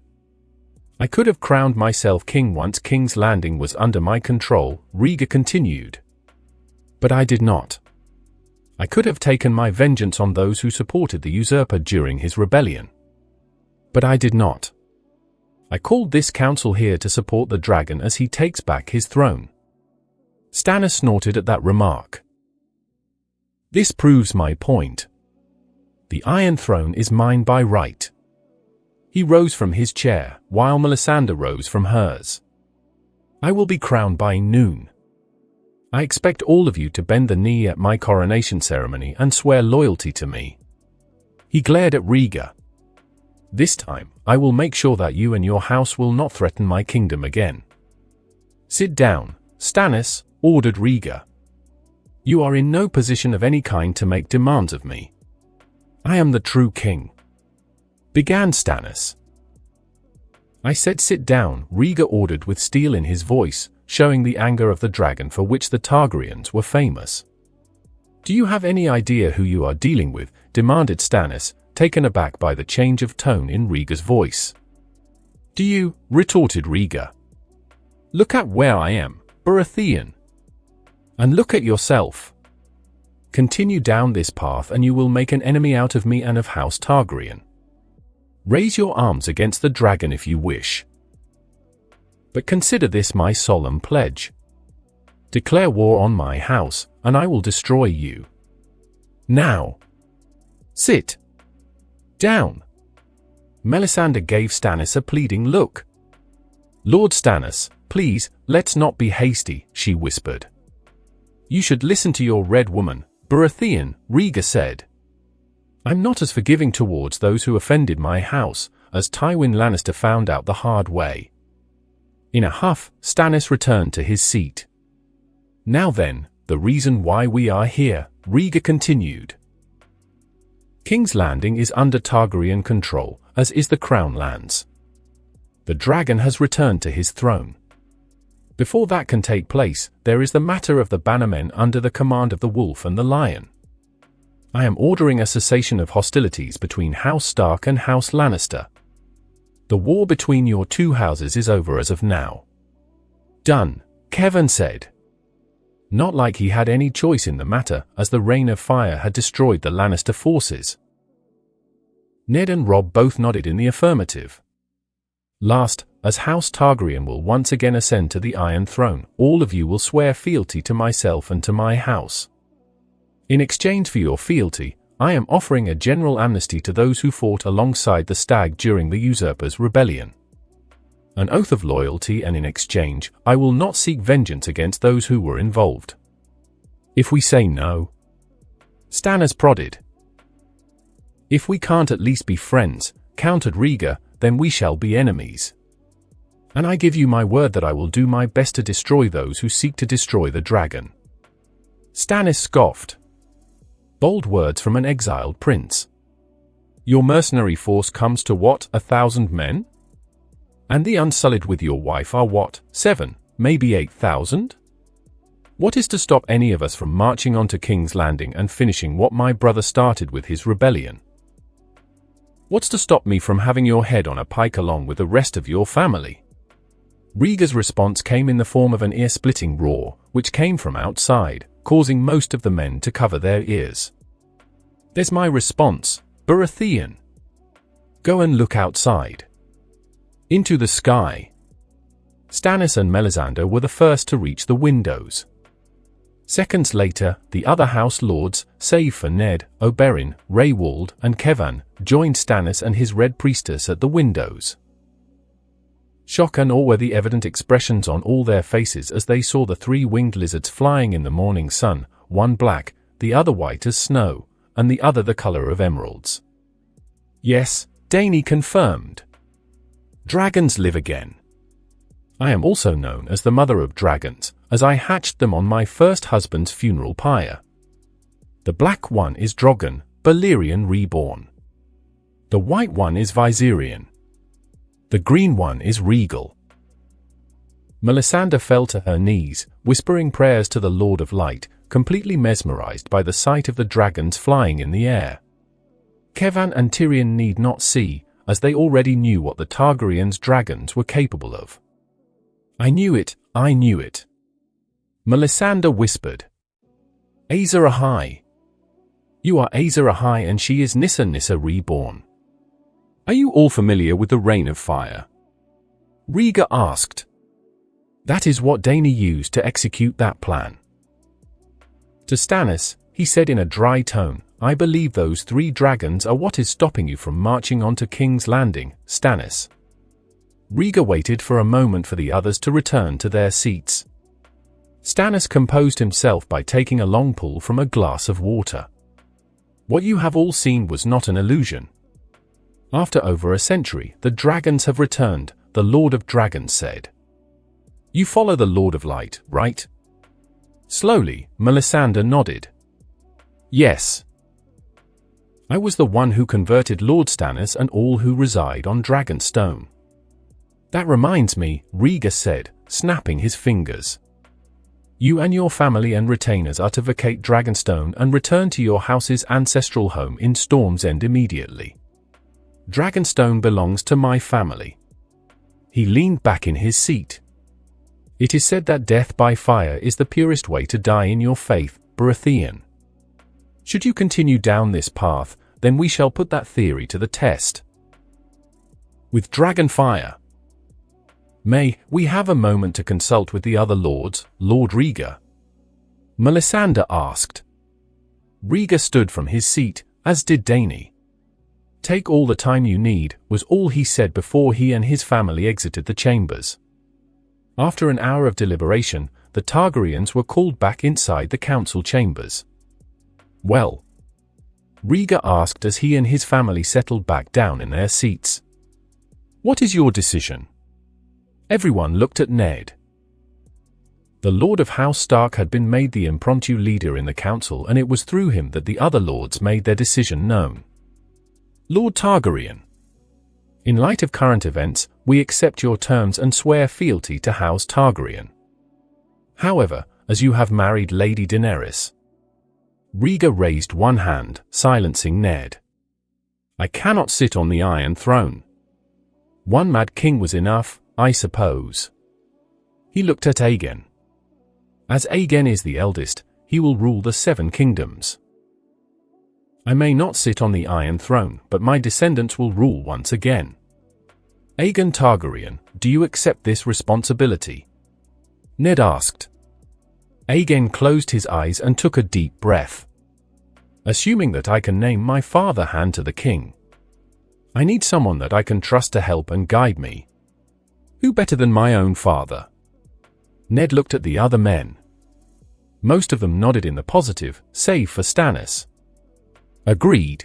"I could have crowned myself king once King's Landing was under my control," Rhaegar continued. "But I did not. I could have taken my vengeance on those who supported the usurper during his rebellion. But I did not. I called this council here to support the dragon as he takes back his throne. Stannis snorted at that remark. This proves my point. The Iron Throne is mine by right. He rose from his chair, while Melisandre rose from hers. I will be crowned by noon. I expect all of you to bend the knee at my coronation ceremony and swear loyalty to me. He glared at Rhaegar. This time, I will make sure that you and your house will not threaten my kingdom again. Sit down, Stannis, ordered Rhaegar. You are in no position of any kind to make demands of me. I am the true king. Began Stannis. I said sit down, Rhaegar ordered with steel in his voice, showing the anger of the dragon for which the Targaryens were famous. Do you have any idea who you are dealing with? Demanded Stannis, taken aback by the change of tone in Rhaegar's voice. Do you? Retorted Rhaegar. Look at where I am, Baratheon. And look at yourself. Continue down this path and you will make an enemy out of me and of House Targaryen. Raise your arms against the dragon if you wish. But consider this my solemn pledge. Declare war on my house, and I will destroy you. Now. Sit down. Melisandre gave Stannis a pleading look. Lord Stannis, please, let's not be hasty, she whispered. You should listen to your red woman, Baratheon, Rhaegar said. I'm not as forgiving towards those who offended my house, as Tywin Lannister found out the hard way. In a huff, Stannis returned to his seat. Now then, the reason why we are here, Rhaegar continued. King's Landing is under Targaryen control, as is the Crown Lands. The dragon has returned to his throne. Before that can take place, there is the matter of the bannermen under the command of the Wolf and the Lion. I am ordering a cessation of hostilities between House Stark and House Lannister. The war between your two houses is over as of now. Done, Kevan said. Not like he had any choice in the matter, as the Rain of Fire had destroyed the Lannister forces. Ned and Robb both nodded in the affirmative. Last, as House Targaryen will once again ascend to the Iron Throne, all of you will swear fealty to myself and to my house. In exchange for your fealty, I am offering a general amnesty to those who fought alongside the Stag during the Usurpers' Rebellion. An oath of loyalty, and in exchange, I will not seek vengeance against those who were involved. If we say no, Stannis prodded. If we can't at least be friends, countered Rhaegar, then we shall be enemies. And I give you my word that I will do my best to destroy those who seek to destroy the dragon. Stannis scoffed. Bold words from an exiled prince. Your mercenary force comes to what, 1,000 men? And the Unsullied with your wife are what, 7, maybe 8,000? What is to stop any of us from marching on to King's Landing and finishing what my brother started with his rebellion? What's to stop me from having your head on a pike along with the rest of your family? Rhaegar's response came in the form of an ear-splitting roar, which came from outside, causing most of the men to cover their ears. There's my response, Baratheon. Go and look outside. Into the sky. Stannis and Melisandre were the first to reach the windows. Seconds later, the other House Lords, save for Ned, Oberyn, Raywald, and Kevan, joined Stannis and his Red Priestess at the windows. Shock and awe were the evident expressions on all their faces as they saw the 3 winged lizards flying in the morning sun, one black, the other white as snow, and the other the color of emeralds. Yes, Dany confirmed. Dragons live again. I am also known as the mother of dragons, as I hatched them on my first husband's funeral pyre. The black one is Drogon, Balerion reborn. The white one is Viserion. The green one is Rhaegal. Melisandre fell to her knees, whispering prayers to the Lord of Light, completely mesmerized by the sight of the dragons flying in the air. Kevan and Tyrion need not see, as they already knew what the Targaryens' dragons were capable of. I knew it, I knew it. Melisandre whispered. Azer Ahai. You are Azer Ahai and she is Nissa reborn. Are you all familiar with the Rain of Fire? Rhaegar asked. That is what Dany used to execute that plan. To Stannis, he said in a dry tone, I believe those 3 dragons are what is stopping you from marching onto King's Landing, Stannis. Rhaegar waited for a moment for the others to return to their seats. Stannis composed himself by taking a long pull from a glass of water. What you have all seen was not an illusion. After over a century, the dragons have returned, the Lord of Dragons said. You follow the Lord of Light, right? Slowly, Melisandre nodded. Yes. I was the one who converted Lord Stannis and all who reside on Dragonstone. That reminds me, Rhaegar said, snapping his fingers. You and your family and retainers are to vacate Dragonstone and return to your house's ancestral home in Storm's End immediately. Dragonstone belongs to my family. He leaned back in his seat. It is said that death by fire is the purest way to die in your faith, Baratheon. Should you continue down this path, then we shall put that theory to the test. With Dragonfire. May we have a moment to consult with the other lords, Lord Rhaegar? Melisandre asked. Rhaegar stood from his seat, as did Dany. Take all the time you need, was all he said before he and his family exited the chambers. After an hour of deliberation, the Targaryens were called back inside the council chambers. Well? Rhaegar asked as he and his family settled back down in their seats. What is your decision? Everyone looked at Ned. The Lord of House Stark had been made the impromptu leader in the council, and it was through him that the other lords made their decision known. Lord Targaryen. In light of current events, we accept your terms and swear fealty to House Targaryen. However, as you have married Lady Daenerys. Rhaegar raised one hand, silencing Ned. I cannot sit on the Iron Throne. One mad king was enough, I suppose. He looked at Aegon. As Aegon is the eldest, he will rule the 7 kingdoms. I may not sit on the Iron Throne, but my descendants will rule once again. Aegon Targaryen, do you accept this responsibility? Ned asked. Aegon closed his eyes and took a deep breath. Assuming that I can name my father hand to the king. I need someone that I can trust to help and guide me. Who better than my own father? Ned looked at the other men. Most of them nodded in the positive, save for Stannis. Agreed.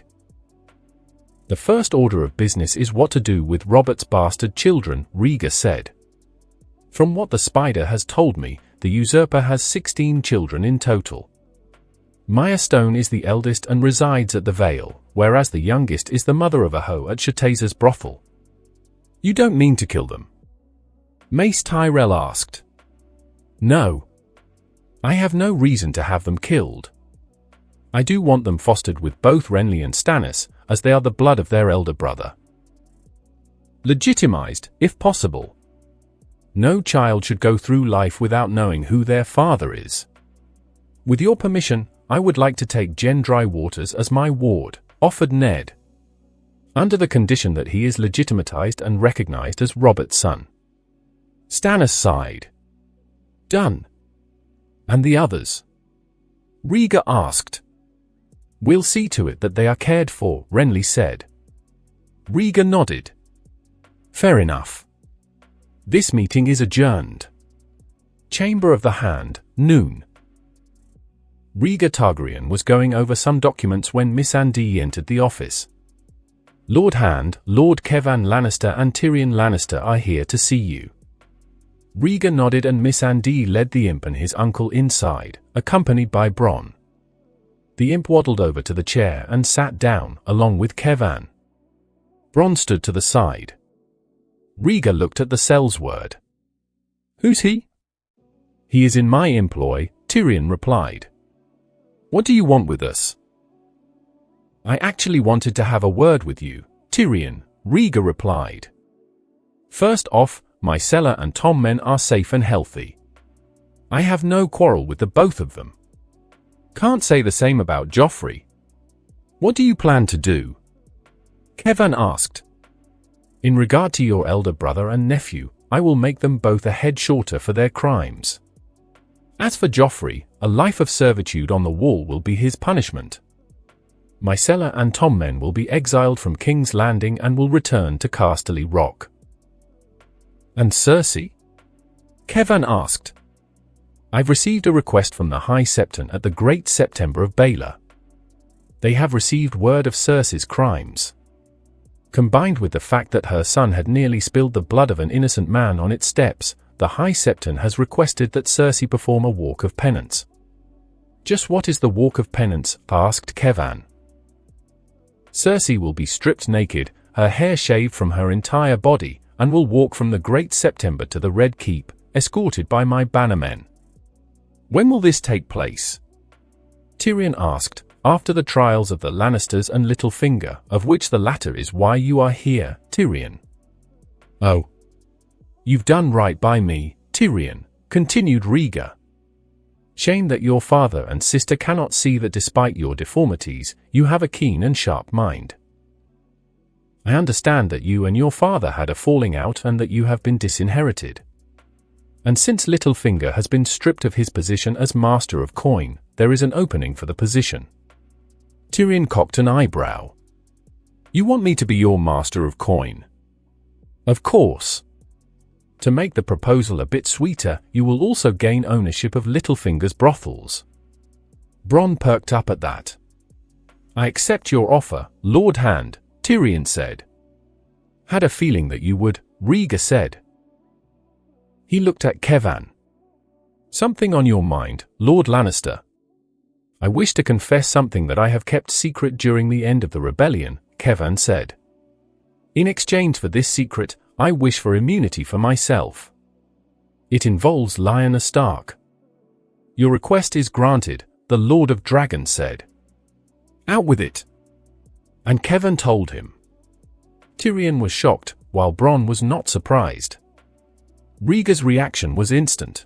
The first order of business is what to do with Robert's bastard children, Rhaegar said. From what the spider has told me, the usurper has 16 children in total. Maya Stone is the eldest and resides at the Vale, whereas the youngest is the mother of a hoe at Shateza's brothel. You don't mean to kill them? Mace Tyrell asked. No. I have no reason to have them killed. I do want them fostered with both Renly and Stannis, as they are the blood of their elder brother. Legitimized, if possible. No child should go through life without knowing who their father is. With your permission, I would like to take Gendry Waters as my ward, offered Ned. Under the condition that he is legitimatized and recognized as Robert's son. Stannis sighed. Done. And the others? Rhaegar asked. We'll see to it that they are cared for, Renly said. Rhaegar nodded. Fair enough. This meeting is adjourned. Chamber of the Hand, noon. Rhaegar Targaryen was going over some documents when Missandei entered the office. Lord Hand, Lord Kevan Lannister and Tyrion Lannister are here to see you. Rhaegar nodded and Missandei led the imp and his uncle inside, accompanied by Bronn. The imp waddled over to the chair and sat down, along with Kevan. Bronn stood to the side. Rhaegar looked at the sellsword. Who's he? He is in my employ, Tyrion replied. What do you want with us? I actually wanted to have a word with you, Tyrion, Rhaegar replied. First off, my cellar and Tommen are safe and healthy. I have no quarrel with the both of them. Can't say the same about Joffrey. What do you plan to do? Kevan asked. In regard to your elder brother and nephew, I will make them both a head shorter for their crimes. As for Joffrey, a life of servitude on the wall will be his punishment. Myrcella and Tommen will be exiled from King's Landing and will return to Casterly Rock. And Cersei? Kevan asked. I've received a request from the High Septon at the Great September of Baelor. They have received word of Cersei's crimes. Combined with the fact that her son had nearly spilled the blood of an innocent man on its steps, the High Septon has requested that Cersei perform a walk of penance. Just what is the walk of penance? Asked Kevan. Cersei will be stripped naked, her hair shaved from her entire body, and will walk from the Great September to the Red Keep, escorted by my bannermen. When will this take place? Tyrion asked. After the trials of the Lannisters and Littlefinger, of which the latter is why you are here, Tyrion. Oh. You've done right by me, Tyrion, continued Rhaegar. Shame that your father and sister cannot see that despite your deformities, you have a keen and sharp mind. I understand that you and your father had a falling out and that you have been disinherited. And since Littlefinger has been stripped of his position as Master of Coin, there is an opening for the position. Tyrion cocked an eyebrow. You want me to be your Master of Coin? Of course. To make the proposal a bit sweeter, you will also gain ownership of Littlefinger's brothels. Bronn perked up at that. I accept your offer, Lord Hand, Tyrion said. Had a feeling that you would, Rhaegar said. He looked at Kevan. Something on your mind, Lord Lannister? I wish to confess something that I have kept secret during the end of the rebellion, Kevan said. In exchange for this secret, I wish for immunity for myself. It involves Lyanna Stark. Your request is granted, the Lord of Dragons said. Out with it. And Kevan told him. Tyrion was shocked, while Bronn was not surprised. Rhaegar's reaction was instant.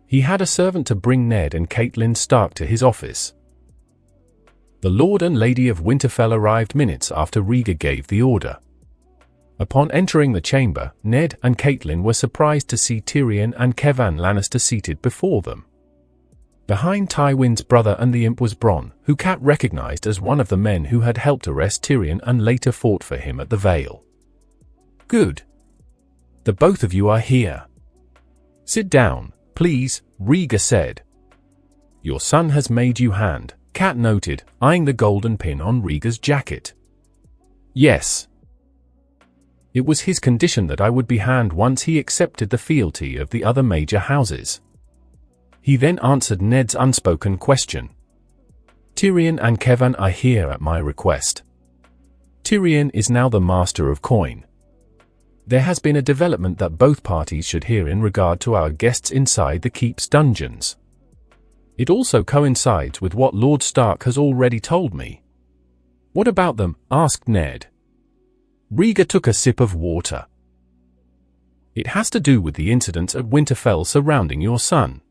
He had a servant to bring Ned and Catelyn Stark to his office. The Lord and Lady of Winterfell arrived minutes after Rhaegar gave the order. Upon entering the chamber, Ned and Catelyn were surprised to see Tyrion and Kevan Lannister seated before them. Behind Tywin's brother and the imp was Bronn, who Cat recognized as one of the men who had helped arrest Tyrion and later fought for him at the Vale. Good. The both of you are here. Sit down, please, Rhaegar said. Your son has made you hand, Cat noted, eyeing the golden pin on Rhaegar's jacket. Yes. It was his condition that I would be hand once he accepted the fealty of the other major houses. He then answered Ned's unspoken question. Tyrion and Kevan are here at my request. Tyrion is now the Master of Coin. There has been a development that both parties should hear in regard to our guests inside the Keep's dungeons. It also coincides with what Lord Stark has already told me. What about them? Asked Ned. Rhaegar took a sip of water. It has to do with the incidents at Winterfell surrounding your son.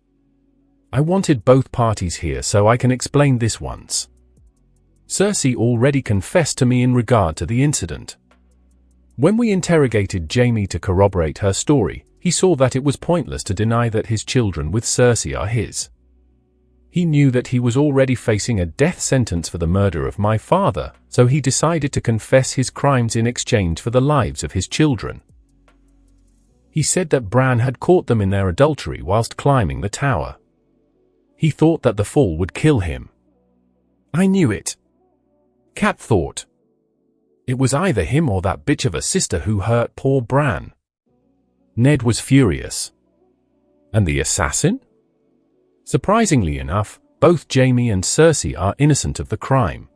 I wanted both parties here so I can explain this once. Cersei already confessed to me in regard to the incident. When we interrogated Jaime to corroborate her story, he saw that it was pointless to deny that his children with Cersei are his. He knew that he was already facing a death sentence for the murder of my father, so he decided to confess his crimes in exchange for the lives of his children. He said that Bran had caught them in their adultery whilst climbing the tower. He thought that the fall would kill him. I knew it. Cat thought. It was either him or that bitch of a sister who hurt poor Bran. Ned was furious. And the assassin? Surprisingly enough, both Jaime and Cersei are innocent of the crime.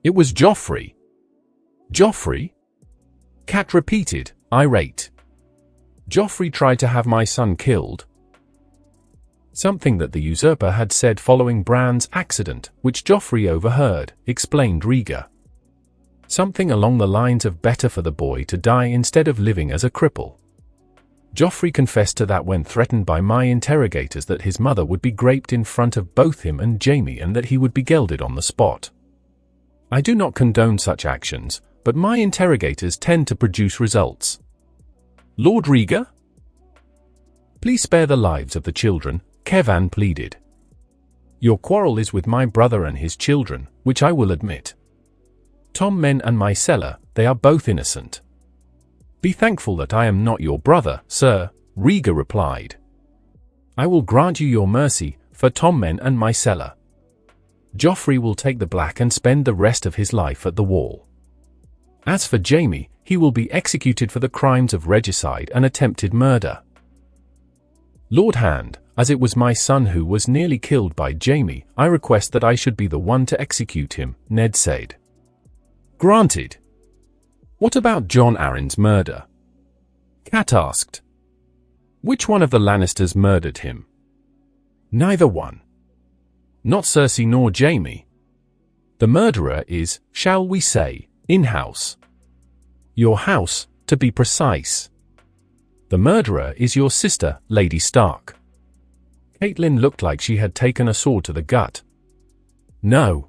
It was Joffrey. Joffrey? Cat repeated, irate. Joffrey tried to have my son killed. Something that the usurper had said following Bran's accident, which Joffrey overheard, explained Rhaegar. Something along the lines of better for the boy to die instead of living as a cripple. Joffrey confessed to that when threatened by my interrogators that his mother would be raped in front of both him and Jaime and that he would be gelded on the spot. I do not condone such actions, but my interrogators tend to produce results. Lord Rhaegar? Please spare the lives of the children, Kevan pleaded. Your quarrel is with my brother and his children, which I will admit. Tommen and Myrcella, they are both innocent. Be thankful that I am not your brother, sir, Rhaegar replied. I will grant you your mercy, for Tommen and Myrcella. Joffrey will take the black and spend the rest of his life at the wall. As for Jaime, he will be executed for the crimes of regicide and attempted murder. Lord Hand, as it was my son who was nearly killed by Jaime, I request that I should be the one to execute him, Ned said. Granted. What about Jon Arryn's murder? Cat asked. Which one of the Lannisters murdered him? Neither one. Not Cersei nor Jaime. The murderer is, shall we say, in-house. Your house, to be precise. The murderer is your sister, Lady Stark. Catelyn looked like she had taken a sword to the gut. No.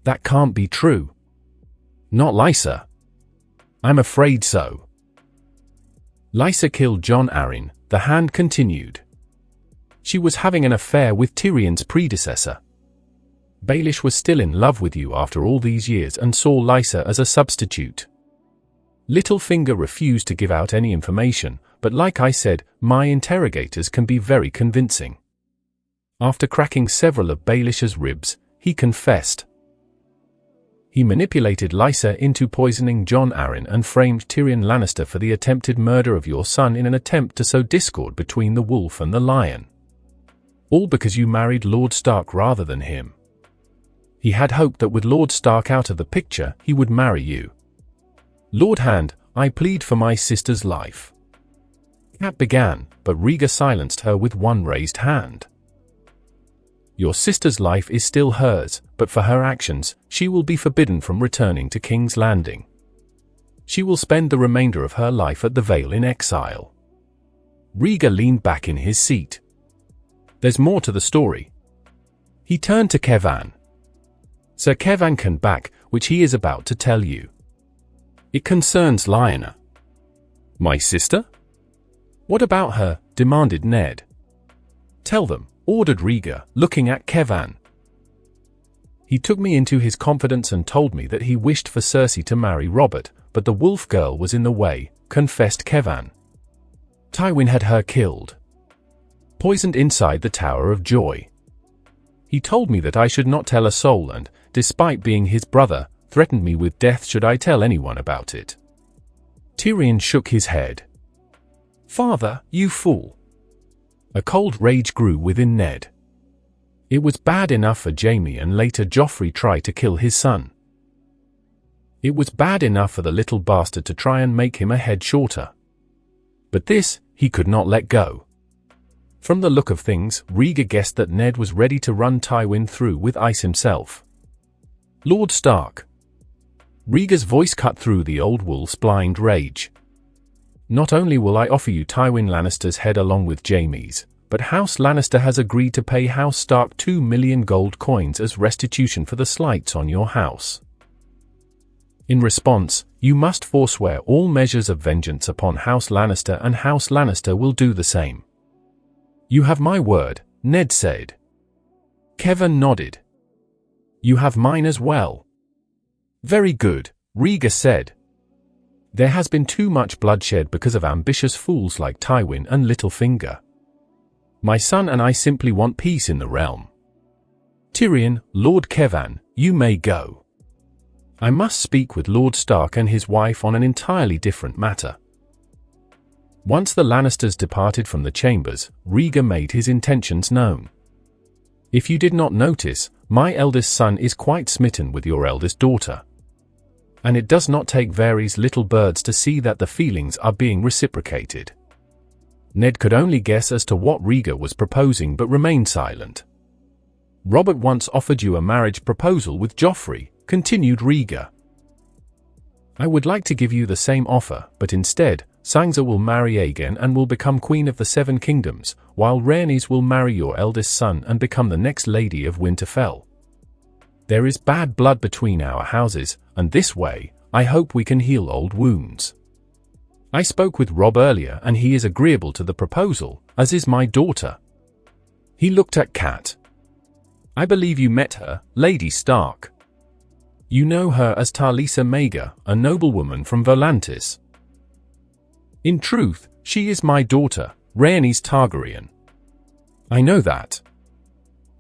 That can't be true. Not Lysa. I'm afraid so. Lysa killed Jon Arryn, the Hand continued. She was having an affair with Tyrion's predecessor. Baelish was still in love with you after all these years and saw Lysa as a substitute. Littlefinger refused to give out any information, but like I said, my interrogators can be very convincing. After cracking several of Baelish's ribs, he confessed. He manipulated Lysa into poisoning Jon Arryn and framed Tyrion Lannister for the attempted murder of your son in an attempt to sow discord between the wolf and the lion. All because you married Lord Stark rather than him. He had hoped that with Lord Stark out of the picture, he would marry you. Lord Hand, I plead for my sister's life. Cat began, but Rhaegar silenced her with one raised hand. Your sister's life is still hers, but for her actions, she will be forbidden from returning to King's Landing. She will spend the remainder of her life at the Vale in exile. Rhaegar leaned back in his seat. There's more to the story. He turned to Kevan. Sir Kevan can back, which he is about to tell you. It concerns Lyanna. My sister? What about her? Demanded Ned. Tell them, ordered Rhaegar, looking at Kevan. He took me into his confidence and told me that he wished for Cersei to marry Robert, but the wolf girl was in the way, confessed Kevan. Tywin had her killed. Poisoned inside the Tower of Joy. He told me that I should not tell a soul and, despite being his brother, threatened me with death should I tell anyone about it. Tyrion shook his head. Father, you fool. A cold rage grew within Ned. It was bad enough for Jaime and later Joffrey tried to kill his son. It was bad enough for the little bastard to try and make him a head shorter. But this, he could not let go. From the look of things, Rhaegar guessed that Ned was ready to run Tywin through with ice himself. Lord Stark. Rhaegar's voice cut through the old wolf's blind rage. Not only will I offer you Tywin Lannister's head along with Jaime's, but House Lannister has agreed to pay House Stark 2 million gold coins as restitution for the slights on your house. In response, you must forswear all measures of vengeance upon House Lannister and House Lannister will do the same. You have my word, Ned said. Kevan nodded. You have mine as well. Very good, Rhaegar said. There has been too much bloodshed because of ambitious fools like Tywin and Littlefinger. My son and I simply want peace in the realm. Tyrion, Lord Kevan, you may go. I must speak with Lord Stark and his wife on an entirely different matter. Once the Lannisters departed from the chambers, Rhaegar made his intentions known. If you did not notice, my eldest son is quite smitten with your eldest daughter. And it does not take Varys little birds to see that the feelings are being reciprocated. Ned could only guess as to what Rhaegar was proposing but remained silent. Robert once offered you a marriage proposal with Joffrey, continued Rhaegar. I would like to give you the same offer, but instead, Sansa will marry Aegon and will become Queen of the Seven Kingdoms, while Rhaenys will marry your eldest son and become the next Lady of Winterfell. There is bad blood between our houses, and this way, I hope we can heal old wounds. I spoke with Robb earlier and he is agreeable to the proposal, as is my daughter. He looked at Kat. I believe you met her, Lady Stark. You know her as Talisa Maega, a noblewoman from Volantis. In truth, she is my daughter, Rhaenys Targaryen. I know that.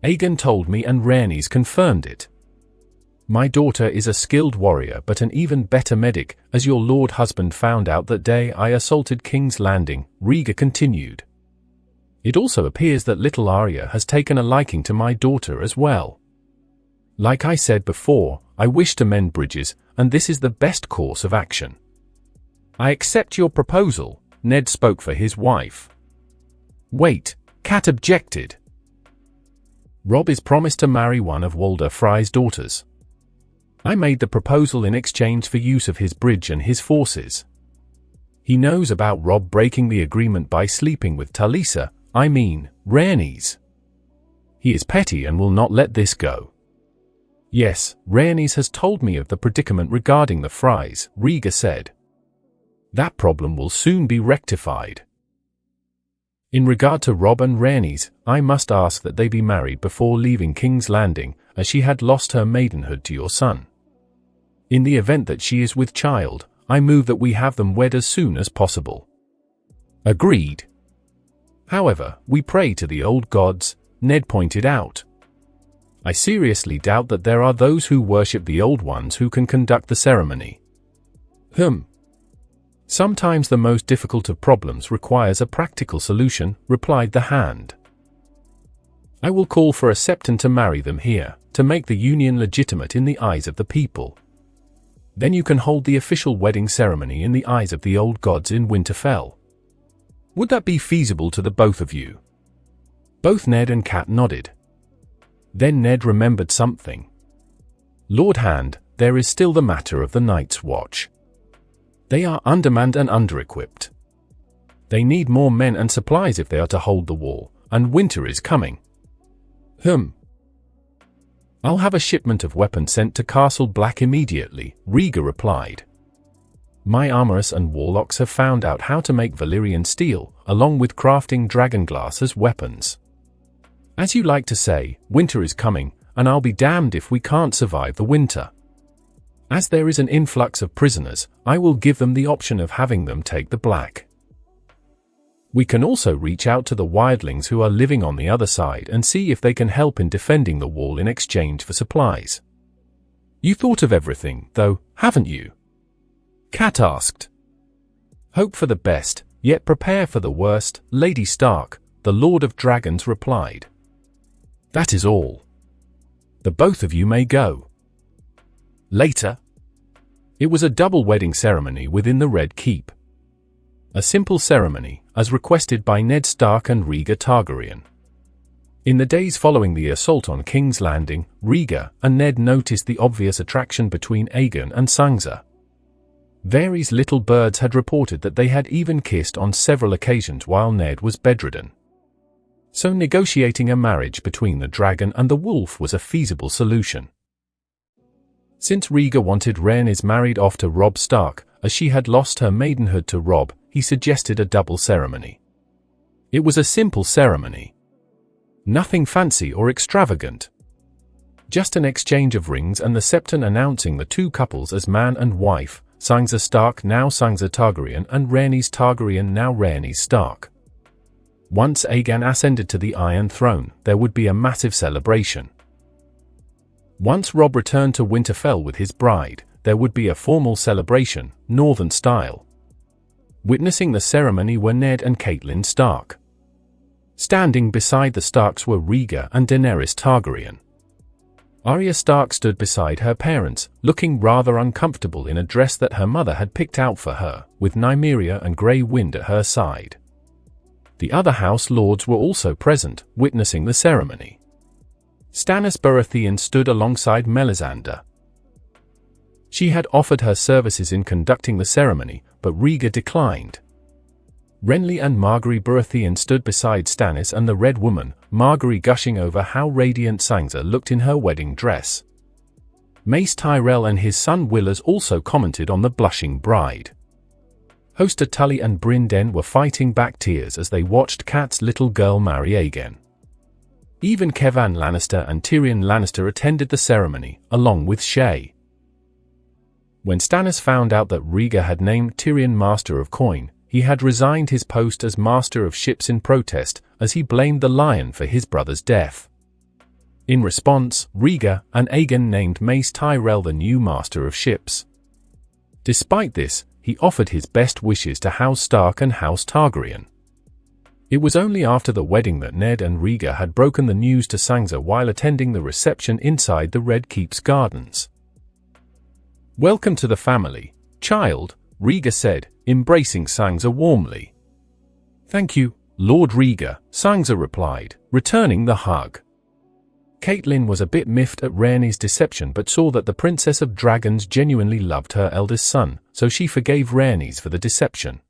Aegon told me and Rhaenys confirmed it. My daughter is a skilled warrior but an even better medic, as your lord husband found out that day I assaulted King's Landing, Rhaegar continued. It also appears that little Arya has taken a liking to my daughter as well. Like I said before, I wish to mend bridges, and this is the best course of action. I accept your proposal, Ned spoke for his wife. Wait, Kat objected. Robb is promised to marry one of Walder Frey's daughters. I made the proposal in exchange for use of his bridge and his forces. He knows about Robb breaking the agreement by sleeping with Talisa, Rhaenys. He is petty and will not let this go. Yes, Rhaenys has told me of the predicament regarding the Freys, Rhaegar said. That problem will soon be rectified. In regard to Robb and Rhaenys, I must ask that they be married before leaving King's Landing, as she had lost her maidenhood to your son. In the event that she is with child, I move that we have them wed as soon as possible. Agreed. However, we pray to the old gods, Ned pointed out. I seriously doubt that there are those who worship the old ones who can conduct the ceremony. Sometimes the most difficult of problems requires a practical solution, replied the Hand. I will call for a septon to marry them here, to make the union legitimate in the eyes of the people. Then you can hold the official wedding ceremony in the eyes of the old gods in Winterfell. Would that be feasible to the both of you? Both Ned and Kat nodded. Then Ned remembered something. Lord Hand, there is still the matter of the Night's Watch. They are undermanned and under-equipped. They need more men and supplies if they are to hold the wall, and winter is coming. I'll have a shipment of weapons sent to Castle Black immediately, Rhaegar replied. My armorers and warlocks have found out how to make Valyrian steel, along with crafting dragonglass as weapons. As you like to say, winter is coming, and I'll be damned if we can't survive the winter. As there is an influx of prisoners, I will give them the option of having them take the Black. We can also reach out to the wildlings who are living on the other side and see if they can help in defending the wall in exchange for supplies. You thought of everything, though, haven't you? Kat asked. Hope for the best, yet prepare for the worst, Lady Stark, the Lord of Dragons replied. That is all. The both of you may go. Later. It was a double wedding ceremony within the Red Keep. A simple ceremony, as requested by Ned Stark and Rhaegar Targaryen. In the days following the assault on King's Landing, Rhaegar and Ned noticed the obvious attraction between Aegon and Sansa. Various little birds had reported that they had even kissed on several occasions while Ned was bedridden. So negotiating a marriage between the dragon and the wolf was a feasible solution. Since Rhaegar wanted Rhaenys married off to Robb Stark, as she had lost her maidenhood to Robb, he suggested a double ceremony. It was a simple ceremony. Nothing fancy or extravagant. Just an exchange of rings and the septon announcing the two couples as man and wife, Sansa Stark now Sansa Targaryen and Rhaenys Targaryen now Rhaenys Stark. Once Aegon ascended to the Iron Throne, there would be a massive celebration. Once Robb returned to Winterfell with his bride, there would be a formal celebration, Northern style. Witnessing the ceremony were Ned and Catelyn Stark. Standing beside the Starks were Rhaegar and Daenerys Targaryen. Arya Stark stood beside her parents, looking rather uncomfortable in a dress that her mother had picked out for her, with Nymeria and Grey Wind at her side. The other House Lords were also present, witnessing the ceremony. Stannis Baratheon stood alongside Melisandre. She had offered her services in conducting the ceremony, but Rhaegar declined. Renly and Margaery Baratheon stood beside Stannis and the Red Woman, Margaery gushing over how radiant Sansa looked in her wedding dress. Mace Tyrell and his son Willers also commented on the blushing bride. Hoster Tully and Brynden were fighting back tears as they watched Kat's little girl marry Aegon. Even Kevan Lannister and Tyrion Lannister attended the ceremony, along with Shae. When Stannis found out that Rhaegar had named Tyrion Master of Coin, he had resigned his post as Master of Ships in protest, as he blamed the Lion for his brother's death. In response, Rhaegar and Aegon named Mace Tyrell the new Master of Ships. Despite this, he offered his best wishes to House Stark and House Targaryen. It was only after the wedding that Ned and Rhaegar had broken the news to Sansa while attending the reception inside the Red Keep's gardens. "Welcome to the family, child," Rhaegar said, embracing Sansa warmly. "Thank you, Lord Rhaegar," Sansa replied, returning the hug. Catelyn was a bit miffed at Rhaenys' deception but saw that the Princess of Dragons genuinely loved her eldest son, so she forgave Rhaenys for the deception.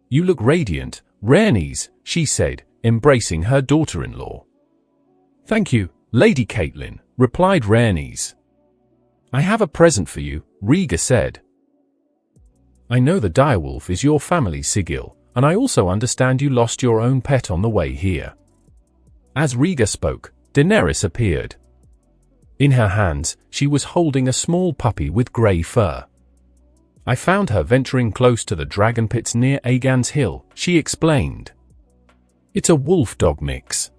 "You look radiant, Rhaenys," she said, embracing her daughter-in-law. "Thank you, Lady Catelyn," replied Rhaenys. "I have a present for you," Rhaegar said. "I know the direwolf is your family's sigil, and I also understand you lost your own pet on the way here." As Rhaegar spoke, Daenerys appeared. In her hands, she was holding a small puppy with grey fur. "I found her venturing close to the dragon pits near Aegon's Hill," she explained. "It's a wolf-dog mix.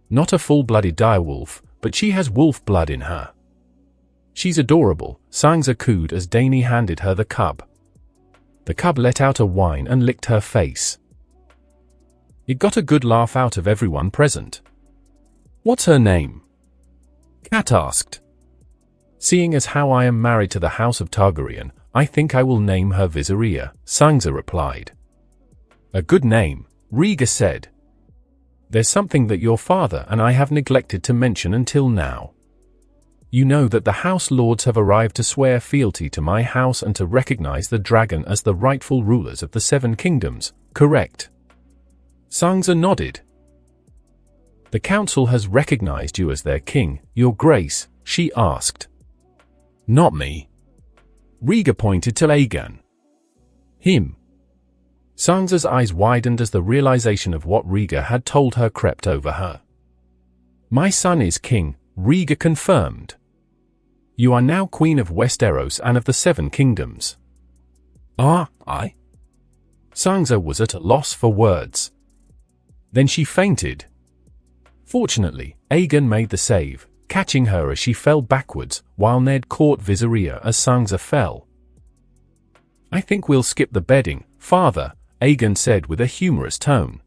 Not a full-blooded direwolf, but she has wolf blood in her. She's adorable," Sansa cooed as Dany handed her the cub. The cub let out a whine and licked her face. It got a good laugh out of everyone present. "What's her name?" Cat asked. "Seeing as how I am married to the House of Targaryen, I think I will name her Viserys," Sansa replied. "A good name," Rhaegar said. "There's something that your father and I have neglected to mention until now. You know that the House Lords have arrived to swear fealty to my house and to recognize the dragon as the rightful rulers of the Seven Kingdoms, correct?" Sansa nodded. "The council has recognized you as their king, your grace," she asked. "Not me." Rhaegar pointed to Aegon. "Him." Sansa's eyes widened as the realization of what Rhaegar had told her crept over her. "My son is king," Rhaegar confirmed. "You are now Queen of Westeros and of the Seven Kingdoms." "Ah, I?" Sansa was at a loss for words. Then she fainted. Fortunately, Aegon made the save, catching her as she fell backwards, while Ned caught Viserys as Sansa fell. "I think we'll skip the bedding, father," Aegon said with a humorous tone.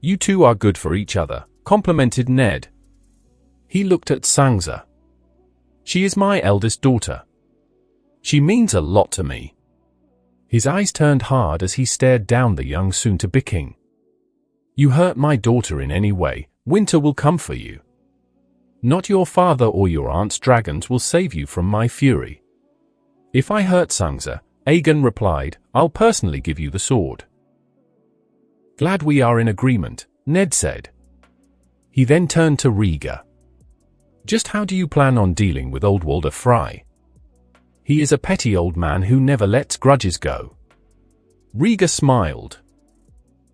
"You two are good for each other," complimented Ned. He looked at Sansa. "She is my eldest daughter. She means a lot to me." His eyes turned hard as he stared down the young soon-to-be king. "You hurt my daughter in any way, winter will come for you. Not your father or your aunt's dragons will save you from my fury." "If I hurt Sansa," Aegon replied, "I'll personally give you the sword." "Glad we are in agreement," Ned said. He then turned to Rhaegar. "Just how do you plan on dealing with old Walder Frey? He is a petty old man who never lets grudges go." Rhaegar smiled.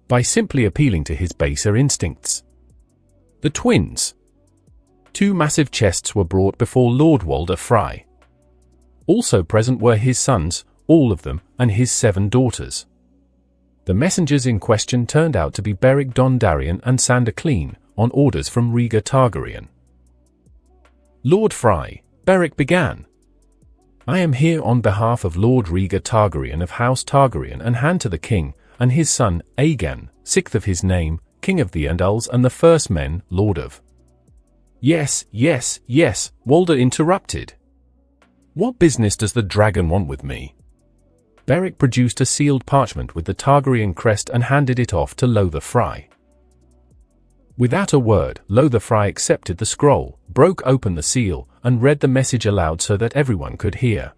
"By simply appealing to his baser instincts." The twins. 2 massive chests were brought before Lord Walder Frey. Also present were his sons, all of them, and his 7 daughters. The messengers in question turned out to be Beric Dondarrion and Sandor Clegane, on orders from Rhaegar Targaryen. "Lord Frey," Beric began. "I am here on behalf of Lord Rhaegar Targaryen of House Targaryen and hand to the king, and his son, Aegon, 6th of his name, King of the Andals and the First Men, Lord of—" Yes, Walder interrupted. "What business does the dragon want with me?" Beric produced a sealed parchment with the Targaryen crest and handed it off to Lothar Frey. Without a word, Lothar Frey accepted the scroll, broke open the seal, and read the message aloud so that everyone could hear.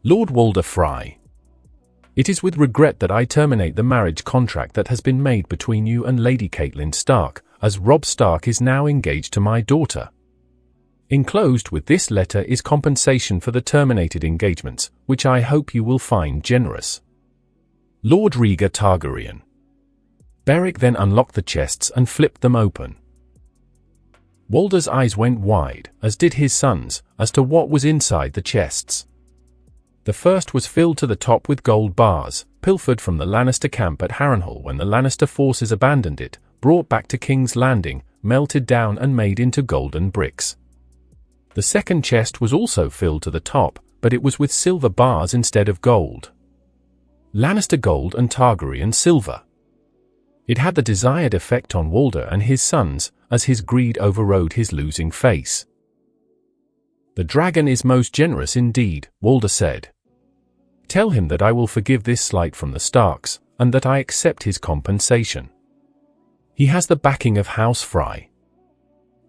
"Lord Walder Frey, it is with regret that I terminate the marriage contract that has been made between you and Lady Catelyn Stark, as Robb Stark is now engaged to my daughter. Enclosed with this letter is compensation for the terminated engagements, which I hope you will find generous. Lord Rhaegar Targaryen. Beric then unlocked the chests and flipped them open. Walder's eyes went wide, as did his son's, as to what was inside the chests. The first was filled to the top with gold bars, pilfered from the Lannister camp at Harrenhal when the Lannister forces abandoned it, brought back to King's Landing, melted down and made into golden bricks. The second chest was also filled to the top, but it was with silver bars instead of gold. Lannister gold and Targaryen silver. It had the desired effect on Walder and his sons, as his greed overrode his losing face. "The dragon is most generous indeed," Walder said. "Tell him that I will forgive this slight from the Starks, and that I accept his compensation. He has the backing of House Frey."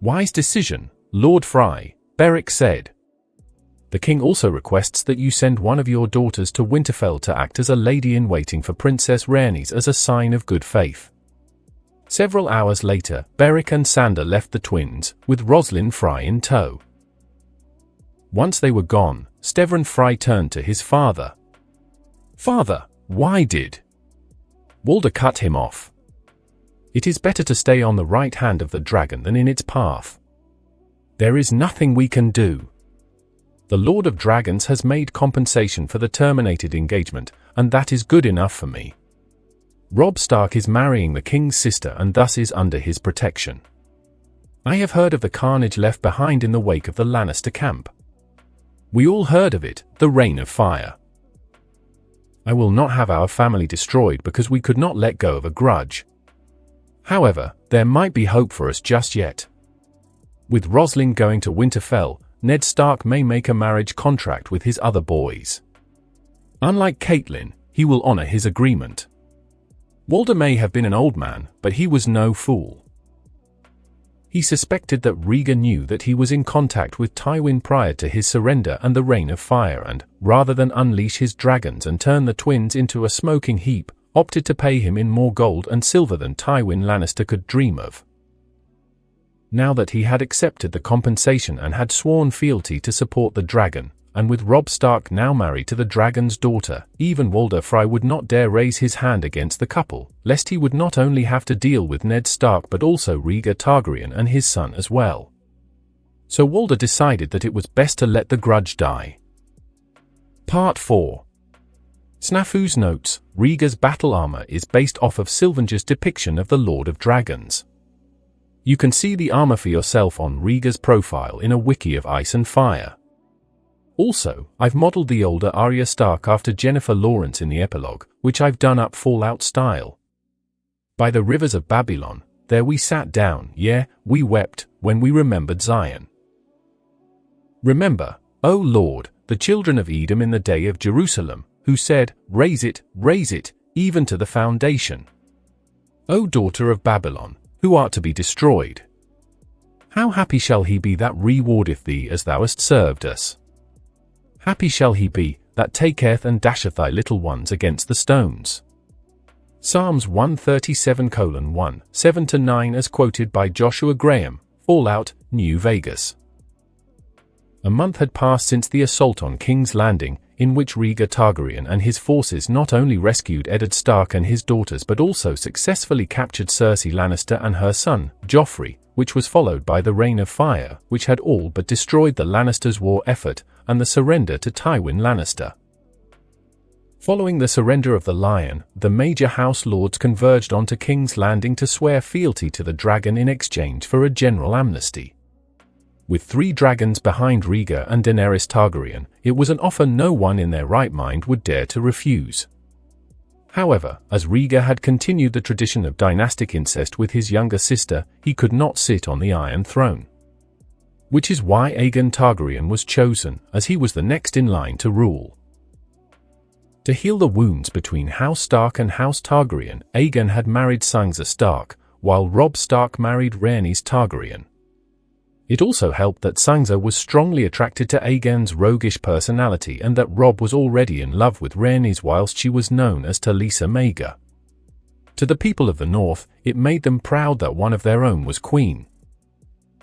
"Wise decision, Lord Frey," Beric said. "The king also requests that you send one of your daughters to Winterfell to act as a lady-in-waiting for Princess Rhaenys as a sign of good faith." Several hours later, Beric and Sandor left the twins, with Roslyn Frey in tow. Once they were gone, Stevron Frey turned to his father. "Father, why did?" Walder cut him off. "It is better to stay on the right hand of the dragon than in its path. There is nothing we can do. The Lord of Dragons has made compensation for the terminated engagement, and that is good enough for me. Robb Stark is marrying the king's sister and thus is under his protection. I have heard of the carnage left behind in the wake of the Lannister camp. We all heard of it, the Reign of Fire. I will not have our family destroyed because we could not let go of a grudge. However, there might be hope for us just yet. With Roslyn going to Winterfell, Ned Stark may make a marriage contract with his other boys. Unlike Catelyn, he will honor his agreement. Walder may have been an old man, but he was no fool. He suspected that Rhaegar knew that he was in contact with Tywin prior to his surrender and the Reign of Fire and, rather than unleash his dragons and turn the twins into a smoking heap, opted to pay him in more gold and silver than Tywin Lannister could dream of. Now that he had accepted the compensation and had sworn fealty to support the dragon, and with Robb Stark now married to the dragon's daughter, even Walder Frey would not dare raise his hand against the couple, lest he would not only have to deal with Ned Stark but also Rhaegar Targaryen and his son as well. So Walder decided that it was best to let the grudge die. Part 4. Snafu's notes. Rhaegar's battle armor is based off of Sylvanger's depiction of the Lord of Dragons. You can see the armor for yourself on Rhaegar's profile in a wiki of Ice and Fire. Also, I've modeled the older Arya Stark after Jennifer Lawrence in the epilogue, which I've done up Fallout style. By the rivers of Babylon, there we sat down, yeah, we wept, when we remembered Zion. Remember, O Lord, the children of Edom in the day of Jerusalem, who said, raise it, even to the foundation. O daughter of Babylon, who art to be destroyed. How happy shall he be that rewardeth thee as thou hast served us. Happy shall he be, that taketh and dasheth thy little ones against the stones. Psalms 137:1, 7-9 as quoted by Joshua Graham, Fallout, New Vegas. A month had passed since the assault on King's Landing, in which Rhaegar Targaryen and his forces not only rescued Eddard Stark and his daughters but also successfully captured Cersei Lannister and her son, Joffrey, which was followed by the Reign of Fire, which had all but destroyed the Lannisters' war effort, and the surrender to Tywin Lannister. Following the surrender of the Lion, the major House Lords converged onto King's Landing to swear fealty to the dragon in exchange for a general amnesty. With 3 dragons behind Rhaegar and Daenerys Targaryen, it was an offer no one in their right mind would dare to refuse. However, as Rhaegar had continued the tradition of dynastic incest with his younger sister, he could not sit on the Iron Throne. Which is why Aegon Targaryen was chosen, as he was the next in line to rule. To heal the wounds between House Stark and House Targaryen, Aegon had married Sansa Stark, while Robb Stark married Rhaenys Targaryen. It also helped that Sansa was strongly attracted to Aegon's roguish personality and that Robb was already in love with Rhaenys whilst she was known as Talisa Maega. To the people of the North, it made them proud that one of their own was queen.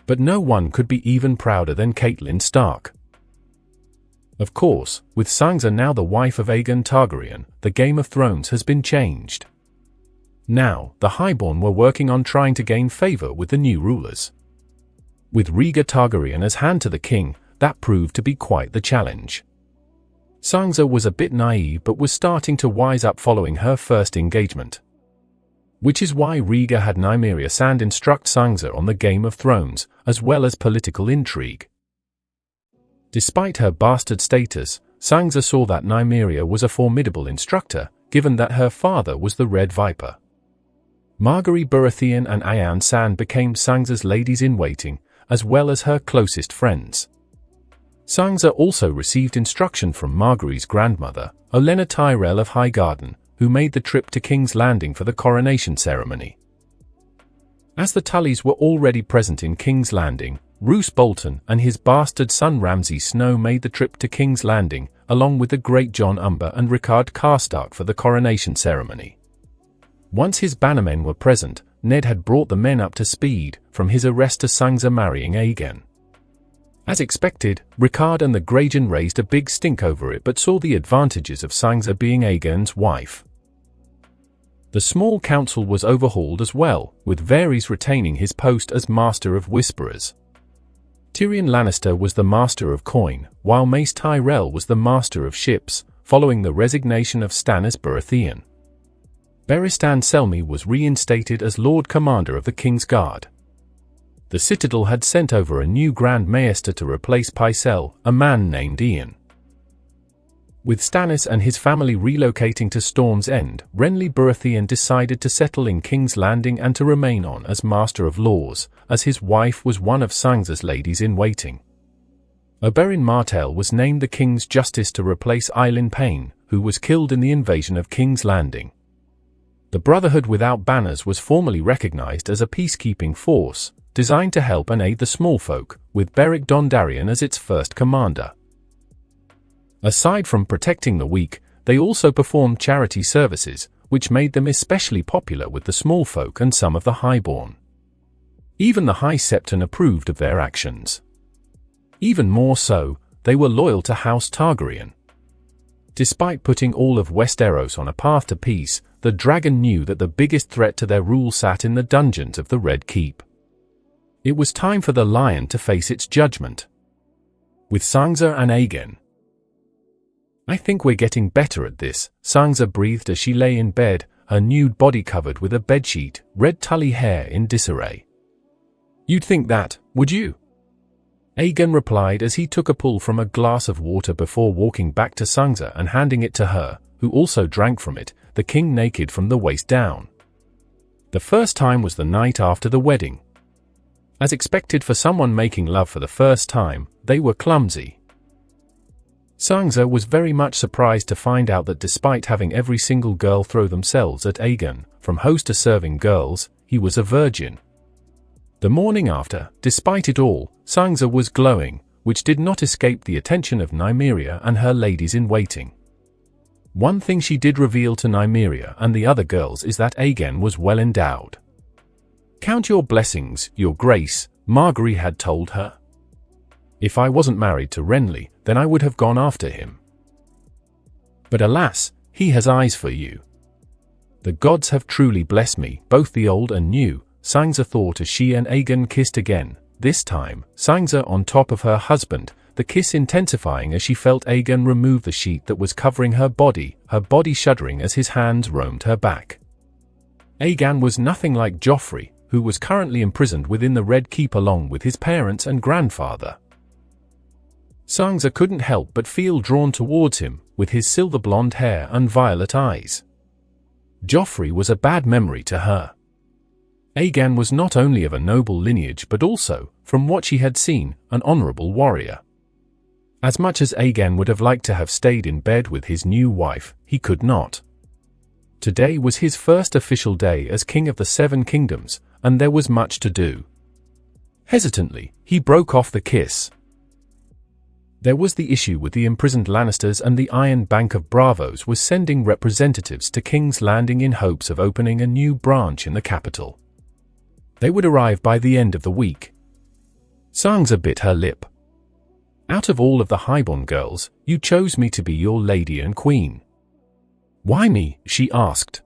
But no one could be even prouder than Catelyn Stark. Of course, with Sansa now the wife of Aegon Targaryen, the Game of Thrones has been changed. Now, the Highborn were working on trying to gain favor with the new rulers. With Rhaegar Targaryen as hand to the king, that proved to be quite the challenge. Sansa was a bit naive but was starting to wise up following her first engagement. Which is why Rhaegar had Nymeria Sand instruct Sansa on the Game of Thrones, as well as political intrigue. Despite her bastard status, Sansa saw that Nymeria was a formidable instructor, given that her father was the Red Viper. Margaery Baratheon and Ayan Sand became Sansa's ladies-in-waiting, as well as her closest friends. Sansa also received instruction from Margaery's grandmother, Olenna Tyrell of Highgarden, who made the trip to King's Landing for the coronation ceremony. As the Tullys were already present in King's Landing, Roose Bolton and his bastard son Ramsay Snow made the trip to King's Landing, along with the great Jon Umber and Rickard Karstark for the coronation ceremony. Once his bannermen were present, Ned had brought the men up to speed, from his arrest to Sansa marrying Aegon. As expected, Rickard and the Greyjohn raised a big stink over it but saw the advantages of Sansa being Aegon's wife. The small council was overhauled as well, with Varys retaining his post as Master of Whisperers. Tyrion Lannister was the Master of Coin, while Mace Tyrell was the Master of Ships, following the resignation of Stannis Baratheon. Barristan Selmy was reinstated as Lord Commander of the King's Guard. The Citadel had sent over a new Grand Maester to replace Pycelle, a man named Ian. With Stannis and his family relocating to Storm's End, Renly Baratheon decided to settle in King's Landing and to remain on as Master of Laws, as his wife was one of Sansa's ladies-in-waiting. Oberyn Martell was named the King's Justice to replace Eileen Payne, who was killed in the invasion of King's Landing. The Brotherhood Without Banners was formally recognized as a peacekeeping force, designed to help and aid the small folk, with Beric Dondarrion as its first commander. Aside from protecting the weak, they also performed charity services, which made them especially popular with the small folk and some of the highborn. Even the High Septon approved of their actions. Even more so, they were loyal to House Targaryen. Despite putting all of Westeros on a path to peace, the dragon knew that the biggest threat to their rule sat in the dungeons of the Red Keep. It was time for the lion to face its judgment. With Sansa and Aegon. "I think we're getting better at this," Sansa breathed as she lay in bed, her nude body covered with a bedsheet, red Tully hair in disarray. "You'd think that, would you?" Aegon replied as he took a pull from a glass of water before walking back to Sansa and handing it to her, who also drank from it, the king naked from the waist down. The first time was the night after the wedding. As expected for someone making love for the first time, they were clumsy. Sansa was very much surprised to find out that despite having every single girl throw themselves at Aegon, from host to serving girls, he was a virgin. The morning after, despite it all, Sansa was glowing, which did not escape the attention of Nymeria and her ladies-in-waiting. One thing she did reveal to Nymeria and the other girls is that Aegon was well endowed. "Count your blessings, your grace," Margaery had told her. "If I wasn't married to Renly, then I would have gone after him. But alas, he has eyes for you. The gods have truly blessed me, both the old and new," Sansa thought as she and Aegon kissed again, this time, Sansa on top of her husband, the kiss intensifying as she felt Aegon remove the sheet that was covering her body shuddering as his hands roamed her back. Aegon was nothing like Joffrey, who was currently imprisoned within the Red Keep along with his parents and grandfather. Sansa couldn't help but feel drawn towards him, with his silver blonde hair and violet eyes. Joffrey was a bad memory to her. Aegon was not only of a noble lineage but also, from what she had seen, an honorable warrior. As much as Aegon would have liked to have stayed in bed with his new wife, he could not. Today was his first official day as King of the Seven Kingdoms, and there was much to do. Hesitantly, he broke off the kiss. There was the issue with the imprisoned Lannisters, and the Iron Bank of Bravos was sending representatives to King's Landing in hopes of opening a new branch in the capital. They would arrive by the end of the week. Sansa bit her lip. Out of all of the highborn girls, you chose me to be your lady and queen. Why me? She asked.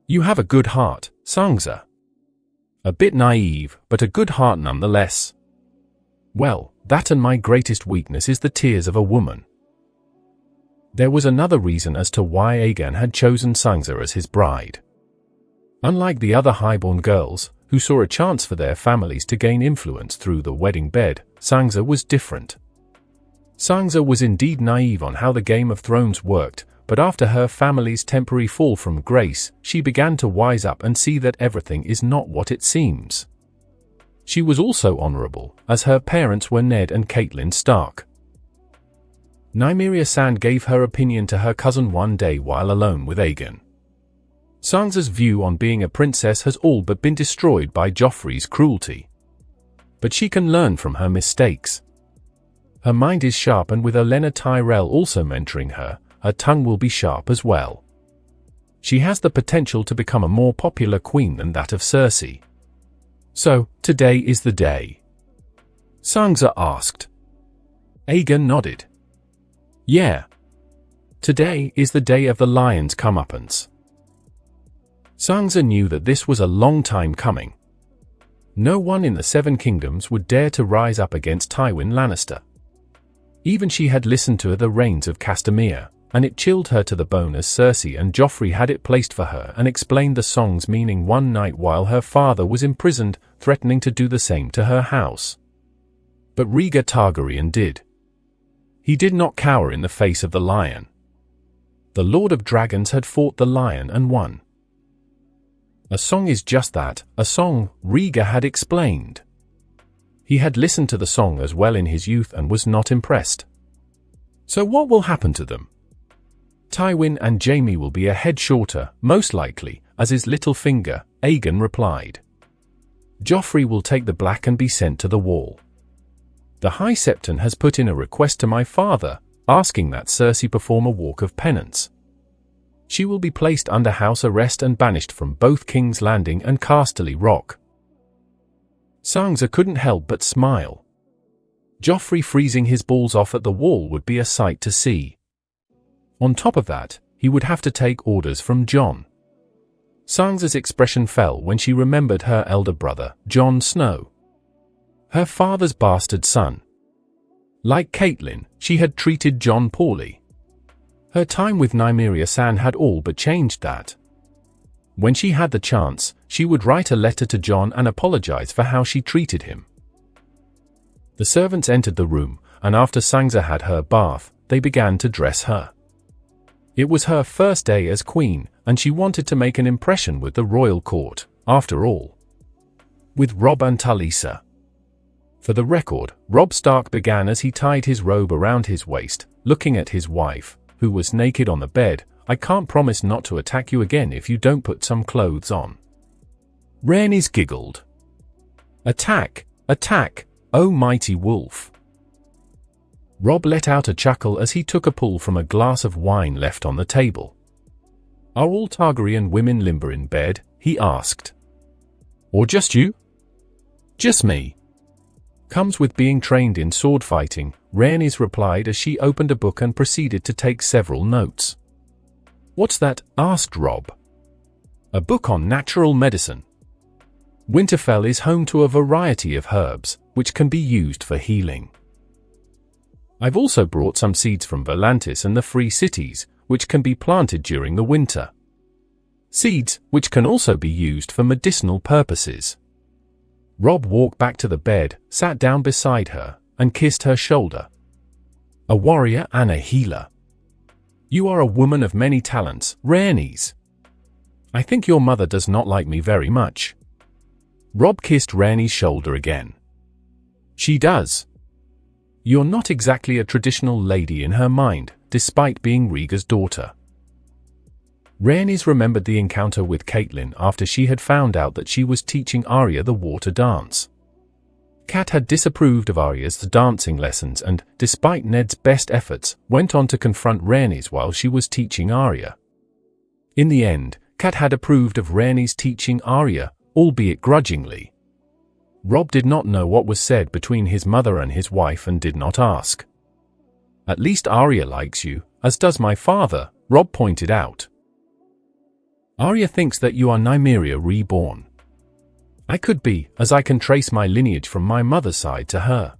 You have a good heart, Sansa. A bit naive, but a good heart nonetheless. Well, that and my greatest weakness is the tears of a woman. There was another reason as to why Aegon had chosen Sansa as his bride. Unlike the other highborn girls, who saw a chance for their families to gain influence through the wedding bed, Sansa was different. Sansa was indeed naive on how the Game of Thrones worked, but after her family's temporary fall from grace, she began to wise up and see that everything is not what it seems. She was also honorable, as her parents were Ned and Catelyn Stark. Nymeria Sand gave her opinion to her cousin one day while alone with Aegon. Sansa's view on being a princess has all but been destroyed by Joffrey's cruelty. But she can learn from her mistakes. Her mind is sharp, and with Olenna Tyrell also mentoring her, her tongue will be sharp as well. She has the potential to become a more popular queen than that of Cersei. So, today is the day? Sansa asked. Aegon nodded. Yeah. Today is the day of the lion's comeuppance. Sansa knew that this was a long time coming. No one in the Seven Kingdoms would dare to rise up against Tywin Lannister. Even she had listened to the Rains of Castamere, and it chilled her to the bone as Cersei and Joffrey had it placed for her and explained the song's meaning one night while her father was imprisoned, threatening to do the same to her house. But Rhaegar Targaryen did. He did not cower in the face of the lion. The Lord of Dragons had fought the lion and won. A song is just that, a song, Rhaegar had explained. He had listened to the song as well in his youth and was not impressed. So what will happen to them? Tywin and Jaime will be a head shorter, most likely, as is Littlefinger, Aegon replied. Joffrey will take the black and be sent to the wall. The High Septon has put in a request to my father, asking that Cersei perform a walk of penance. She will be placed under house arrest and banished from both King's Landing and Casterly Rock. Sansa couldn't help but smile. Joffrey freezing his balls off at the wall would be a sight to see. On top of that, he would have to take orders from Jon. Sansa's expression fell when she remembered her elder brother, Jon Snow. Her father's bastard son. Like Catelyn, she had treated Jon poorly. Her time with Nymeria Sand had all but changed that. When she had the chance, she would write a letter to Jon and apologize for how she treated him. The servants entered the room, and after Sansa had her bath, they began to dress her. It was her first day as queen, and she wanted to make an impression with the royal court, after all. With Robb and Talisa. For the record, Robb Stark began as he tied his robe around his waist, looking at his wife, who was naked on the bed. I can't promise not to attack you again if you don't put some clothes on. Rhaenys giggled. Attack, attack, oh mighty wolf. Robb let out a chuckle as he took a pull from a glass of wine left on the table. Are all Targaryen women limber in bed? He asked. Or just you? Just me. Comes with being trained in sword fighting, Rhaenys replied as she opened a book and proceeded to take several notes. What's that? Asked Robb. A book on natural medicine. Winterfell is home to a variety of herbs, which can be used for healing. I've also brought some seeds from Volantis and the Free Cities, which can be planted during the winter. Seeds, which can also be used for medicinal purposes. Robb walked back to the bed, sat down beside her, and kissed her shoulder. A warrior and a healer. You are a woman of many talents, Rhaenys. I think your mother does not like me very much. Robb kissed Rhaenys' shoulder again. She does. You're not exactly a traditional lady in her mind, despite being Rhaegar's daughter. Rhaenys remembered the encounter with Catelyn after she had found out that she was teaching Arya the water dance. Cat had disapproved of Arya's dancing lessons and, despite Ned's best efforts, went on to confront Rhaenys while she was teaching Arya. In the end, Cat had approved of Rhaenys teaching Arya, albeit grudgingly. Robb did not know what was said between his mother and his wife and did not ask. At least Arya likes you, as does my father, Robb pointed out. Arya thinks that you are Nymeria reborn. I could be, as I can trace my lineage from my mother's side to her.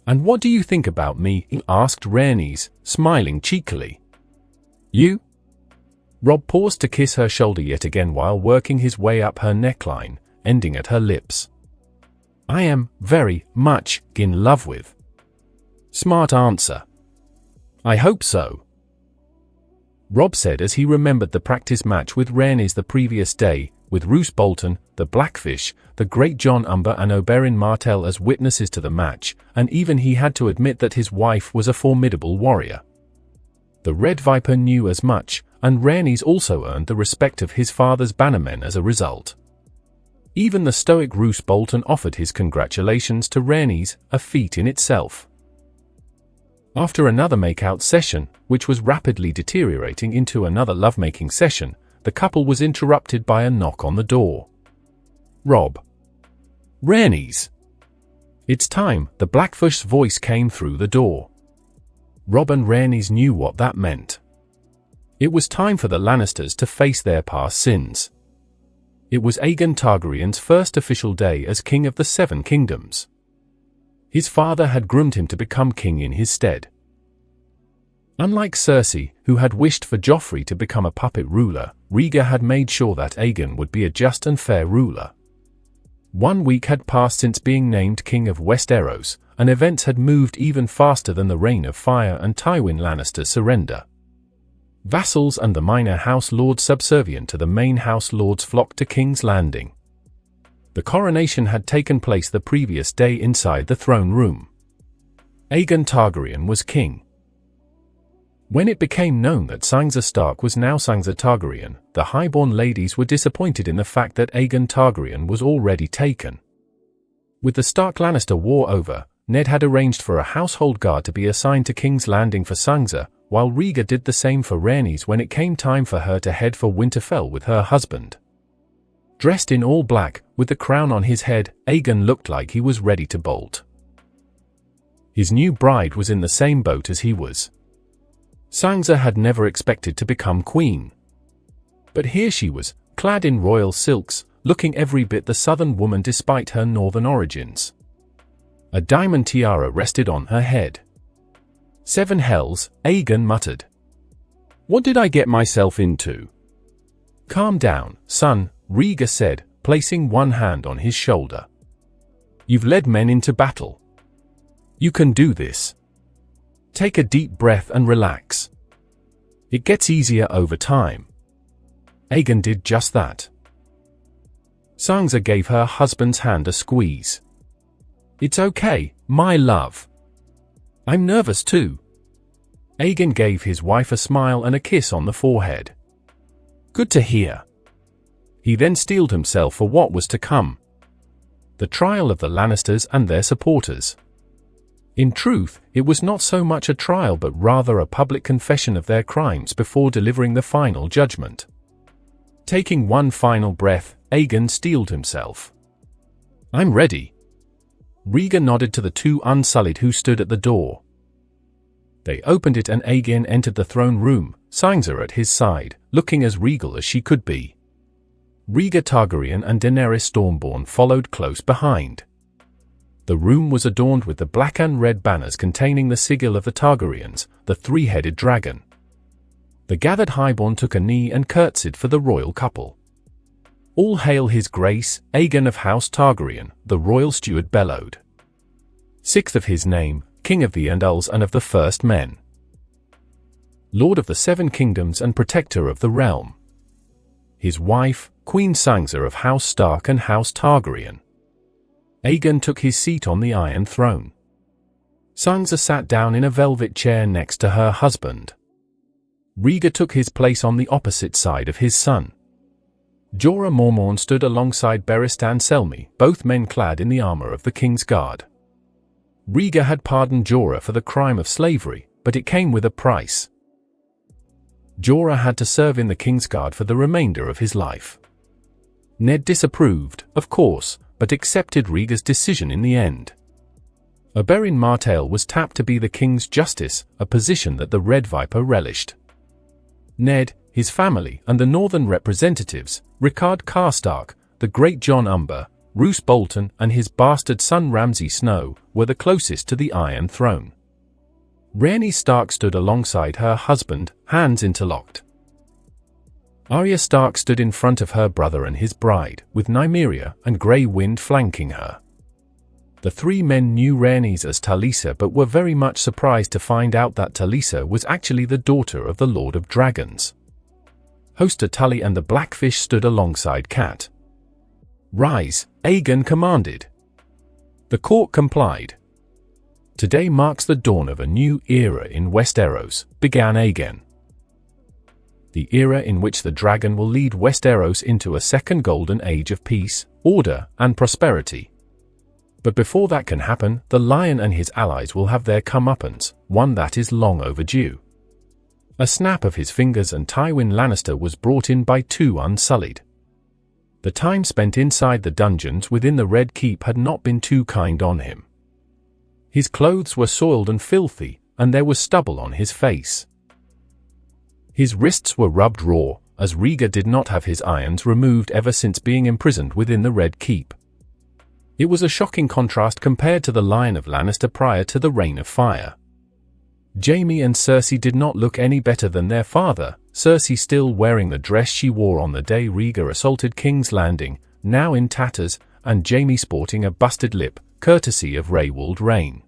And what do you think about me? Asked Rhaenys, smiling cheekily. You? Robb paused to kiss her shoulder yet again while working his way up her neckline, ending at her lips. I am very much in love with. Smart answer. I hope so. Robb said as he remembered the practice match with Rhaenys the previous day, with Roose Bolton, the Blackfish, the great Jon Umber and Oberyn Martell as witnesses to the match, and even he had to admit that his wife was a formidable warrior. The Red Viper knew as much, and Rhaenys also earned the respect of his father's bannermen as a result. Even the stoic Roose Bolton offered his congratulations to Rhaenys, a feat in itself. After another make-out session, which was rapidly deteriorating into another lovemaking session, the couple was interrupted by a knock on the door. Robb. Rhaenys. It's time, the Blackfish's voice came through the door. Robb and Rhaenys knew what that meant. It was time for the Lannisters to face their past sins. It was Aegon Targaryen's first official day as King of the Seven Kingdoms. His father had groomed him to become king in his stead. Unlike Cersei, who had wished for Joffrey to become a puppet ruler, Rhaegar had made sure that Aegon would be a just and fair ruler. 1 week had passed since being named King of Westeros, and events had moved even faster than the Reign of Fire and Tywin Lannister's surrender. Vassals and the minor house lords subservient to the main house lords flocked to King's Landing. The coronation had taken place the previous day inside the throne room. Aegon Targaryen was king. When it became known that Sansa Stark was now Sansa Targaryen, the highborn ladies were disappointed in the fact that Aegon Targaryen was already taken. With the Stark Lannister war over, Ned had arranged for a household guard to be assigned to King's Landing for Sansa, while Rhaegar did the same for Rhaenys when it came time for her to head for Winterfell with her husband. Dressed in all black, with the crown on his head, Aegon looked like he was ready to bolt. His new bride was in the same boat as he was. Sansa had never expected to become queen. But here she was, clad in royal silks, looking every bit the southern woman despite her northern origins. A diamond tiara rested on her head. Seven hells, Aegon muttered. What did I get myself into? Calm down, son, Rhaegar said, placing one hand on his shoulder. You've led men into battle. You can do this. Take a deep breath and relax. It gets easier over time. Aegon did just that. Sansa gave her husband's hand a squeeze. It's okay, my love. I'm nervous too. Aegon gave his wife a smile and a kiss on the forehead. Good to hear. He then steeled himself for what was to come. The trial of the Lannisters and their supporters. In truth, it was not so much a trial but rather a public confession of their crimes before delivering the final judgment. Taking one final breath, Aegon steeled himself. I'm ready. Rhaegar nodded to the two Unsullied who stood at the door. They opened it and Aegon entered the throne room, Sansa at his side, looking as regal as she could be. Rhaegar Targaryen and Daenerys Stormborn followed close behind. The room was adorned with the black and red banners containing the sigil of the Targaryens, the three-headed dragon. The gathered highborn took a knee and curtsied for the royal couple. All hail his grace, Aegon of House Targaryen, the royal steward bellowed. Sixth of his name, King of the Andals and of the First Men. Lord of the Seven Kingdoms and Protector of the Realm. His wife, Queen Sansa of House Stark and House Targaryen. Aegon took his seat on the Iron Throne. Sansa sat down in a velvet chair next to her husband. Rhaegar took his place on the opposite side of his son. Jorah Mormont stood alongside Barristan Selmy, both men clad in the armor of the King's Guard. Rhaegar had pardoned Jorah for the crime of slavery, but it came with a price. Jorah had to serve in the King's Guard for the remainder of his life. Ned disapproved, of course, but accepted Rhaegar's decision in the end. Oberyn Martell was tapped to be the king's justice, a position that the Red Viper relished. Ned, his family, and the northern representatives, Rickard Karstark, the great Jon Umber, Roose Bolton, and his bastard son Ramsay Snow, were the closest to the Iron Throne. Rhaenys Stark stood alongside her husband, hands interlocked. Arya Stark stood in front of her brother and his bride, with Nymeria and Grey Wind flanking her. The three men knew Rhaenys as Talisa, but were very much surprised to find out that Talisa was actually the daughter of the Lord of Dragons. Hoster Tully and the Blackfish stood alongside Cat. "Rise," Aegon commanded. The court complied. "Today marks the dawn of a new era in Westeros," began Aegon. "The era in which the dragon will lead Westeros into a second golden age of peace, order, and prosperity. But before that can happen, the lion and his allies will have their comeuppance, one that is long overdue." A snap of his fingers and Tywin Lannister was brought in by two Unsullied. The time spent inside the dungeons within the Red Keep had not been too kind on him. His clothes were soiled and filthy, and there was stubble on his face. His wrists were rubbed raw, as Rhaegar did not have his irons removed ever since being imprisoned within the Red Keep. It was a shocking contrast compared to the Lion of Lannister prior to the Reign of Fire. Jaime and Cersei did not look any better than their father, Cersei still wearing the dress she wore on the day Rhaegar assaulted King's Landing, now in tatters, and Jaime sporting a busted lip, courtesy of Rhaewald Rain.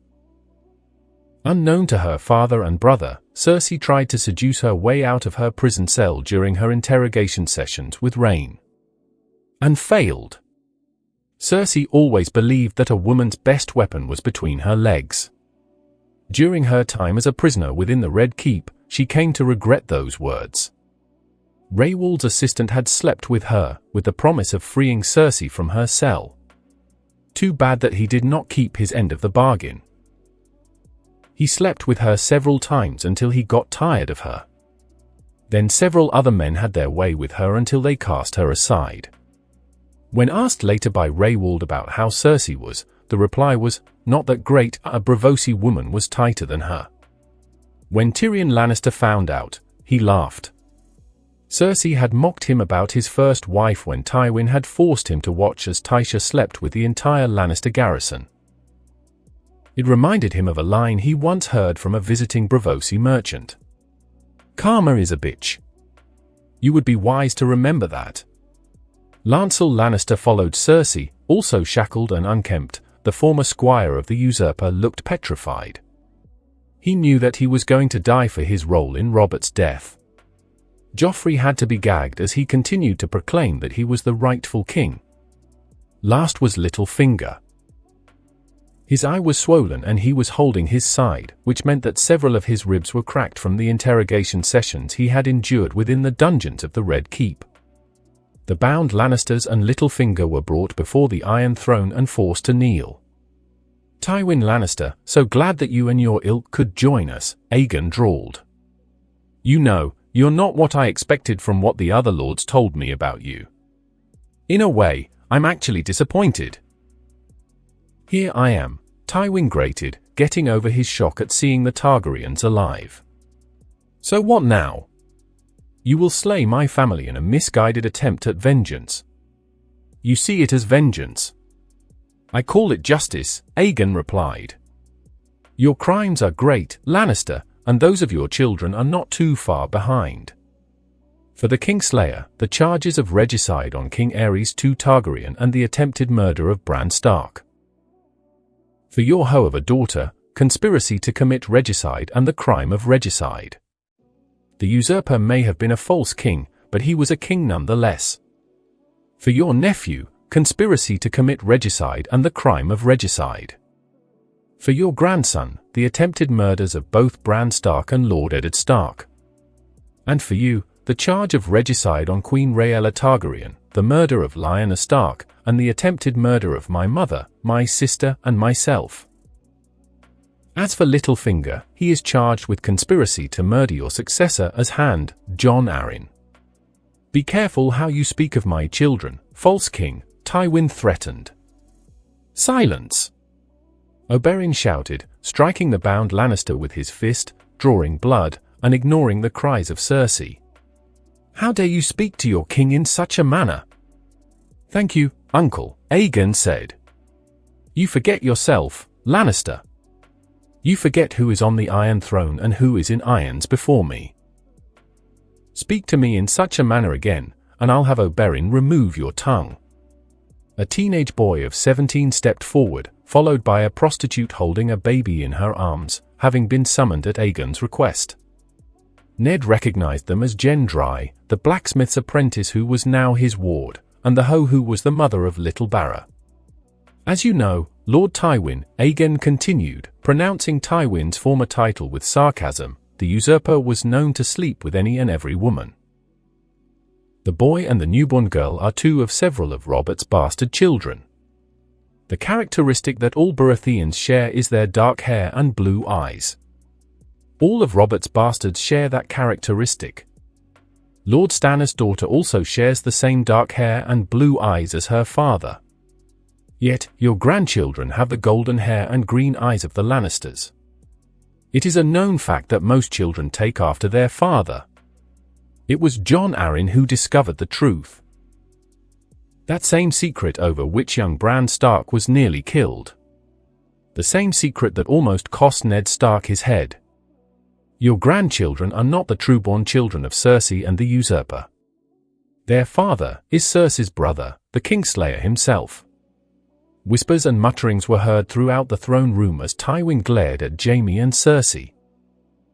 Unknown to her father and brother, Cersei tried to seduce her way out of her prison cell during her interrogation sessions with Rain. And failed. Cersei always believed that a woman's best weapon was between her legs. During her time as a prisoner within the Red Keep, she came to regret those words. Rhaewald's assistant had slept with her, with the promise of freeing Cersei from her cell. Too bad that he did not keep his end of the bargain. He slept with her several times until he got tired of her. Then several other men had their way with her until they cast her aside. When asked later by Rhaewald about how Cersei was, the reply was, "Not that great, a Braavosi woman was tighter than her." When Tyrion Lannister found out, he laughed. Cersei had mocked him about his first wife when Tywin had forced him to watch as Tysha slept with the entire Lannister garrison. It reminded him of a line he once heard from a visiting Braavosi merchant. "Karma is a bitch." You would be wise to remember that. Lancel Lannister followed Cersei, also shackled and unkempt. The former squire of the usurper looked petrified. He knew that he was going to die for his role in Robert's death. Joffrey had to be gagged as he continued to proclaim that he was the rightful king. Last was Littlefinger. His eye was swollen and he was holding his side, which meant that several of his ribs were cracked from the interrogation sessions he had endured within the dungeons of the Red Keep. The bound Lannisters and Littlefinger were brought before the Iron Throne and forced to kneel. "Tywin Lannister, so glad that you and your ilk could join us," Aegon drawled. "You know, you're not what I expected from what the other lords told me about you. In a way, I'm actually disappointed." "Here I am," Tywin grated, getting over his shock at seeing the Targaryens alive. "So what now? You will slay my family in a misguided attempt at vengeance. You see it as vengeance. I call it justice," Aegon replied. "Your crimes are great, Lannister, and those of your children are not too far behind. For the Kingslayer, the charges of regicide on King Aerys II Targaryen and the attempted murder of Bran Stark. For your hoe of a daughter, conspiracy to commit regicide and the crime of regicide. The usurper may have been a false king, but he was a king nonetheless. For your nephew, conspiracy to commit regicide and the crime of regicide. For your grandson, the attempted murders of both Bran Stark and Lord Eddard Stark. And for you, the charge of regicide on Queen Rhaella Targaryen, the murder of Lyanna Stark, and the attempted murder of my mother, my sister, and myself. As for Littlefinger, he is charged with conspiracy to murder your successor as Hand, Jon Arryn. Be careful how you speak of my children, false king," Tywin threatened. Silence! Oberyn shouted, striking the bound Lannister with his fist, drawing blood, and ignoring the cries of Cersei. How dare you speak to your king in such a manner? Thank you, uncle, Aegon said. You forget yourself, Lannister. You forget who is on the Iron Throne and who is in irons before me. Speak to me in such a manner again, and I'll have Oberyn remove your tongue. A teenage boy of 17 stepped forward, followed by a prostitute holding a baby in her arms, having been summoned at Aegon's request. Ned recognized them as Gendry, the blacksmith's apprentice who was now his ward, and the hoe who was the mother of little Barra. As you know, Lord Tywin, Aegon continued, pronouncing Tywin's former title with sarcasm, the usurper was known to sleep with any and every woman. The boy and the newborn girl are two of several of Robert's bastard children. The characteristic that all Baratheons share is their dark hair and blue eyes. All of Robert's bastards share that characteristic. Lord Stannis' daughter also shares the same dark hair and blue eyes as her father. Yet, your grandchildren have the golden hair and green eyes of the Lannisters. It is a known fact that most children take after their father. It was Jon Arryn who discovered the truth. That same secret over which young Bran Stark was nearly killed. The same secret that almost cost Ned Stark his head. Your grandchildren are not the true-born children of Cersei and the usurper. Their father is Cersei's brother, the Kingslayer himself. Whispers and mutterings were heard throughout the throne room as Tywin glared at Jaime and Cersei.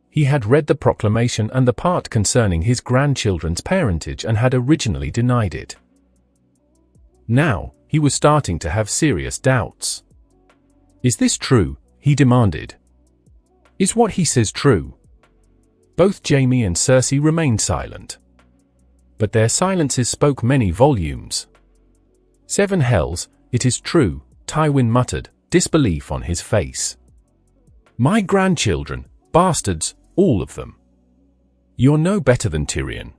He had read the proclamation and the part concerning his grandchildren's parentage and had originally denied it. Now, he was starting to have serious doubts. Is this true? He demanded. Is what he says true? Both Jaime and Cersei remained silent. But their silences spoke many volumes. Seven hells, it is true, Tywin muttered, disbelief on his face. My grandchildren, bastards, all of them. You're no better than Tyrion.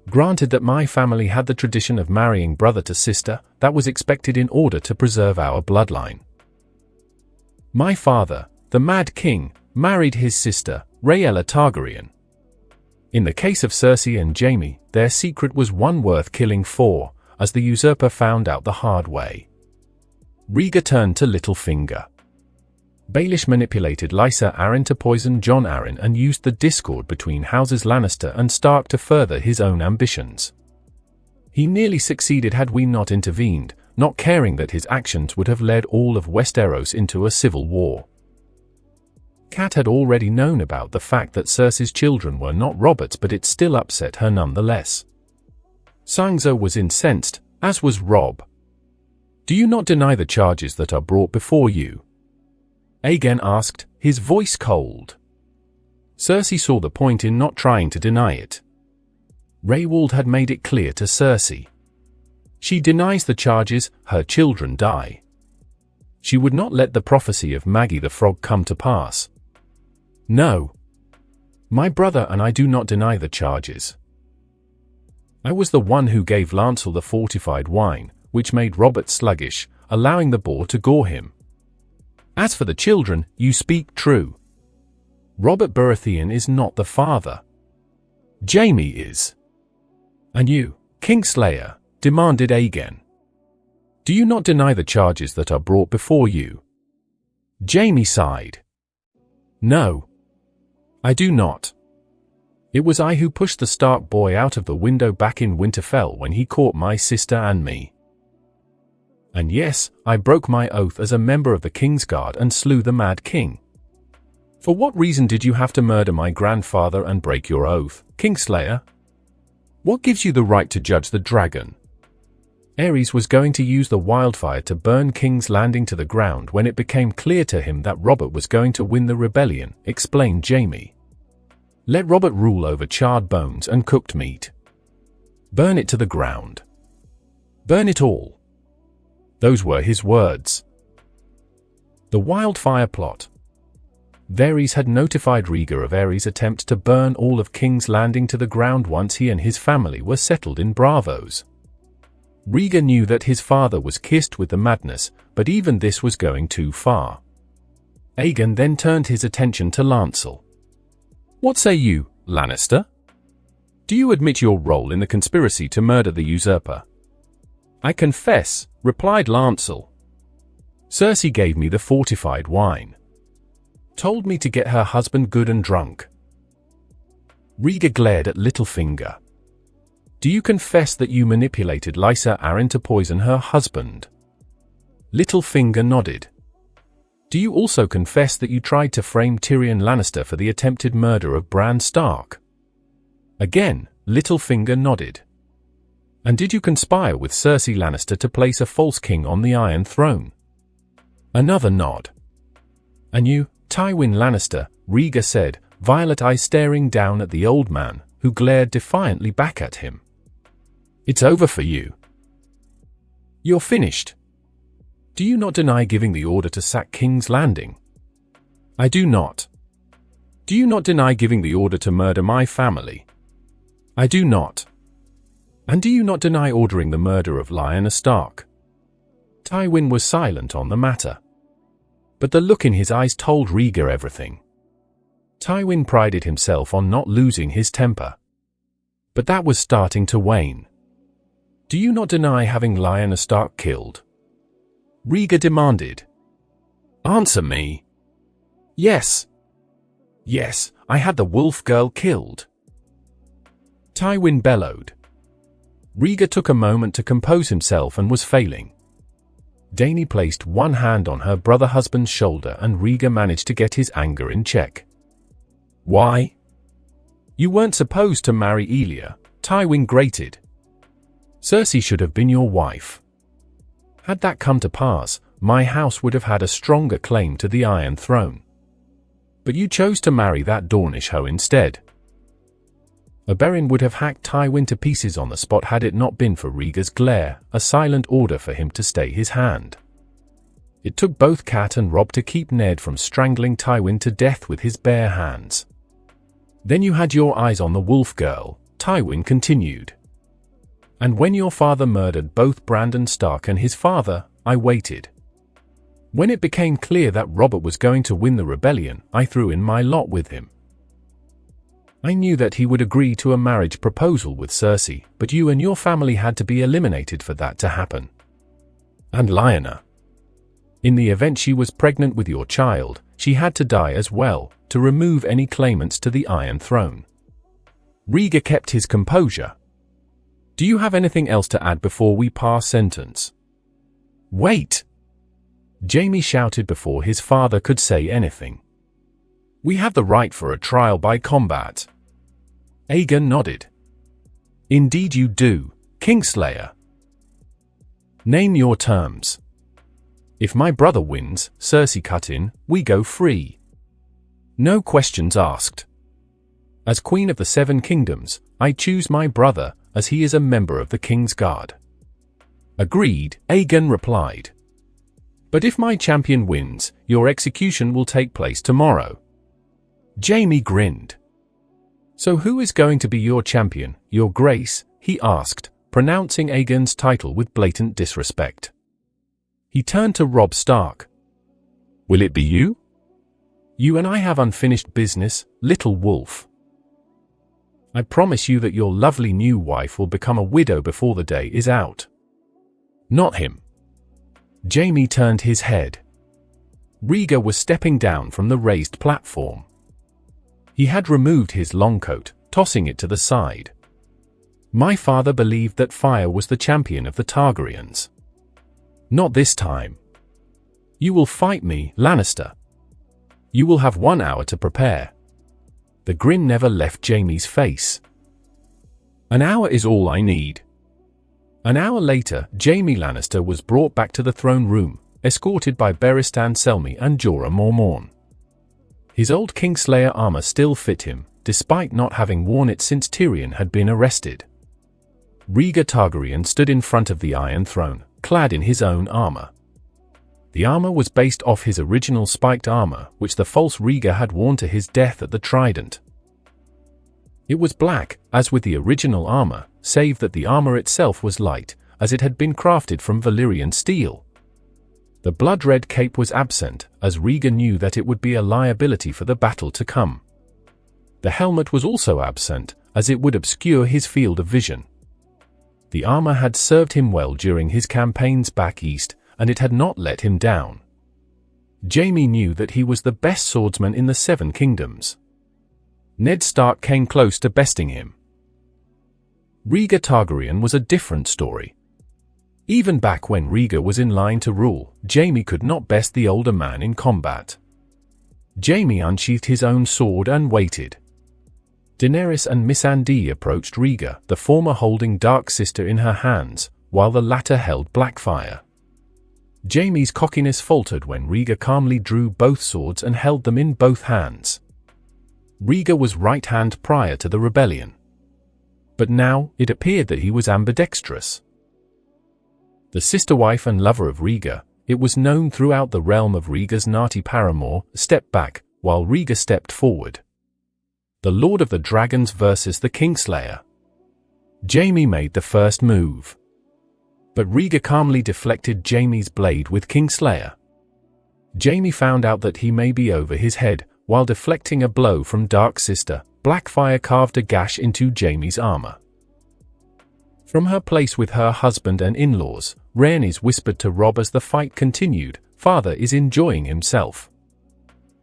Granted that my family had the tradition of marrying brother to sister, that was expected in order to preserve our bloodline. My father, the Mad King, married his sister, Rhaegar Targaryen. In the case of Cersei and Jaime, their secret was one worth killing for, as the usurper found out the hard way. Rhaegar turned to Littlefinger. Baelish manipulated Lysa Arryn to poison Jon Arryn and used the discord between houses Lannister and Stark to further his own ambitions. He nearly succeeded had we not intervened, not caring that his actions would have led all of Westeros into a civil war. Cat had already known about the fact that Cersei's children were not Robert's, but it still upset her nonetheless. Sansa was incensed, as was Robb. Do you not deny the charges that are brought before you? Aegon asked, his voice cold. Cersei saw the point in not trying to deny it. Rhaewald had made it clear to Cersei. She denies the charges, her children die. She would not let the prophecy of Maggie the Frog come to pass. No. My brother and I do not deny the charges. I was the one who gave Lancel the fortified wine, which made Robert sluggish, allowing the boar to gore him. As for the children, you speak true. Robert Baratheon is not the father. Jaime is. And you, Kingslayer, demanded Aegon. Do you not deny the charges that are brought before you? Jaime sighed. No. I do not. It was I who pushed the Stark boy out of the window back in Winterfell when he caught my sister and me. And yes, I broke my oath as a member of the Kingsguard and slew the Mad King. For what reason did you have to murder my grandfather and break your oath, Kingslayer? What gives you the right to judge the dragon? Aerys was going to use the wildfire to burn King's Landing to the ground when it became clear to him that Robert was going to win the rebellion, explained Jaime. Let Robert rule over charred bones and cooked meat. Burn it to the ground. Burn it all. Those were his words. The wildfire plot. Varys had notified Rhaegar of Aerys' attempt to burn all of King's Landing to the ground once he and his family were settled in Braavos. Rhaegar knew that his father was kissed with the madness, but even this was going too far. Aegon then turned his attention to Lancel. "What say you, Lannister? Do you admit your role in the conspiracy to murder the usurper?" "I confess," replied Lancel. "Cersei gave me the fortified wine. Told me to get her husband good and drunk." Rhaegar glared at Littlefinger. "Do you confess that you manipulated Lysa Arryn to poison her husband?" Littlefinger nodded. "Do you also confess that you tried to frame Tyrion Lannister for the attempted murder of Bran Stark?" Again, Littlefinger nodded. "And did you conspire with Cersei Lannister to place a false king on the Iron Throne?" Another nod. "And you, Tywin Lannister," Rhaegar said, violet eyes staring down at the old man, who glared defiantly back at him. "It's over for you. You're finished. Do you not deny giving the order to sack King's Landing?" "I do not." "Do you not deny giving the order to murder my family?" "I do not." "And do you not deny ordering the murder of Lyanna Stark?" Tywin was silent on the matter. But the look in his eyes told Rhaegar everything. Tywin prided himself on not losing his temper. But that was starting to wane. "Do you not deny having Lyanna Stark killed?" Rhaegar demanded. "Answer me." "Yes. Yes, I had the wolf girl killed." Tywin bellowed. Rhaegar took a moment to compose himself and was failing. Dany placed one hand on her brother-husband's shoulder and Rhaegar managed to get his anger in check. "Why?" "You weren't supposed to marry Elia," Tywin grated. "Cersei should have been your wife. Had that come to pass, my house would have had a stronger claim to the Iron Throne. But you chose to marry that Dornish hoe instead." Oberyn would have hacked Tywin to pieces on the spot had it not been for Rhaegar's glare, a silent order for him to stay his hand. It took both Cat and Robb to keep Ned from strangling Tywin to death with his bare hands. "Then you had your eyes on the wolf girl," Tywin continued. "And when your father murdered both Brandon Stark and his father, I waited. When it became clear that Robert was going to win the rebellion, I threw in my lot with him. I knew that he would agree to a marriage proposal with Cersei, but you and your family had to be eliminated for that to happen. And Lyanna. In the event she was pregnant with your child, she had to die as well, to remove any claimants to the Iron Throne." Rhaegar kept his composure. "Do you have anything else to add before we pass sentence?" "Wait!" Jaime shouted before his father could say anything. "We have the right for a trial by combat." Aegon nodded. "Indeed you do, Kingslayer. Name your terms." "If my brother wins," Cersei cut in, "we go free. No questions asked. As Queen of the Seven Kingdoms, I choose my brother, as he is a member of the King's Guard." "Agreed," Aegon replied. "But if my champion wins, your execution will take place tomorrow." Jaime grinned. "So who is going to be your champion, Your Grace?" he asked, pronouncing Aegon's title with blatant disrespect. He turned to Robb Stark. "Will it be you?" "You and I have unfinished business, little wolf. I promise you that your lovely new wife will become a widow before the day is out." "Not him." Jaime turned his head. Rhaegar was stepping down from the raised platform. He had removed his long coat, tossing it to the side. "My father believed that fire was the champion of the Targaryens. Not this time. You will fight me, Lannister. You will have 1 hour to prepare." The grin never left Jaime's face. "An hour is all I need." An hour later, Jaime Lannister was brought back to the throne room, escorted by Barristan Selmy and Jorah Mormont. His old Kingslayer armor still fit him, despite not having worn it since Tyrion had been arrested. Rhaegar Targaryen stood in front of the Iron Throne, clad in his own armor. The armor was based off his original spiked armor, which the false Rhaegar had worn to his death at the Trident. It was black, as with the original armor, save that the armor itself was light, as it had been crafted from Valyrian steel. The blood-red cape was absent, as Rhaegar knew that it would be a liability for the battle to come. The helmet was also absent, as it would obscure his field of vision. The armor had served him well during his campaigns back east, and it had not let him down. Jaime knew that he was the best swordsman in the Seven Kingdoms. Ned Stark came close to besting him. Rhaegar Targaryen was a different story. Even back when Rhaegar was in line to rule, Jaime could not best the older man in combat. Jaime unsheathed his own sword and waited. Daenerys and Missandei approached Rhaegar, the former holding Dark Sister in her hands, while the latter held Blackfire. Jaime's cockiness faltered when Rhaegar calmly drew both swords and held them in both hands. Rhaegar was right-hand prior to the rebellion. But now, it appeared that he was ambidextrous. The sister-wife and lover of Rhaegar, it was known throughout the realm of Rhaegar's naughty paramour, stepped back, while Rhaegar stepped forward. The Lord of the Dragons versus the Kingslayer. Jaime made the first move. But Rhaegar calmly deflected Jaime's blade with Kingslayer. Jaime found out that he may be over his head, while deflecting a blow from Dark Sister, Blackfire carved a gash into Jaime's armor. From her place with her husband and in-laws, Rhaenys whispered to Robb as the fight continued, "Father is enjoying himself."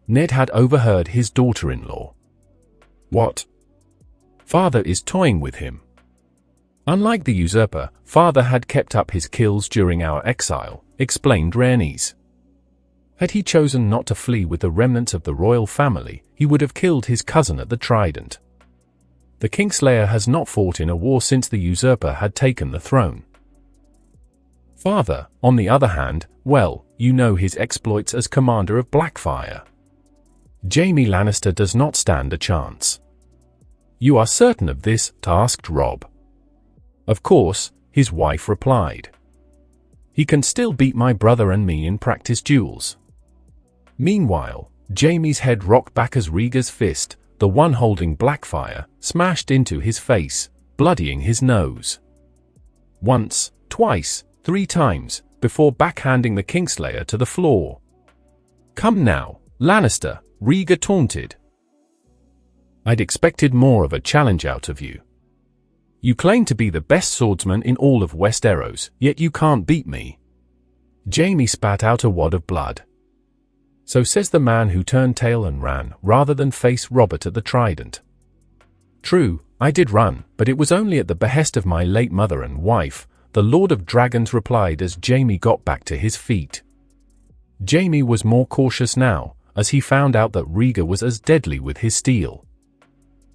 Ned had overheard his daughter-in-law. "What? Father is toying with him." Unlike the usurper, Father had kept up his kills during our exile, explained Rhaenys. Had he chosen not to flee with the remnants of the royal family, he would have killed his cousin at the Trident. The Kingslayer has not fought in a war since the usurper had taken the throne. Father, on the other hand, well, you know his exploits as commander of Blackfire. Jaime Lannister does not stand a chance. "You are certain of this?" asked Robb. "Of course," his wife replied. "He can still beat my brother and me in practice duels." Meanwhile, Jaime's head rocked back as Rhaegar's fist, the one holding Blackfire, smashed into his face, bloodying his nose. Once, twice, 3 times, before backhanding the Kingslayer to the floor. "Come now, Lannister," Rhaegar taunted. "I'd expected more of a challenge out of you. You claim to be the best swordsman in all of Westeros, yet you can't beat me." Jaime spat out a wad of blood. So says the man who turned tail and ran, rather than face Robert at the Trident. "True, I did run, but it was only at the behest of my late mother and wife," the Lord of Dragons replied as Jaime got back to his feet. Jaime was more cautious now, as he found out that Rhaegar was as deadly with his steel.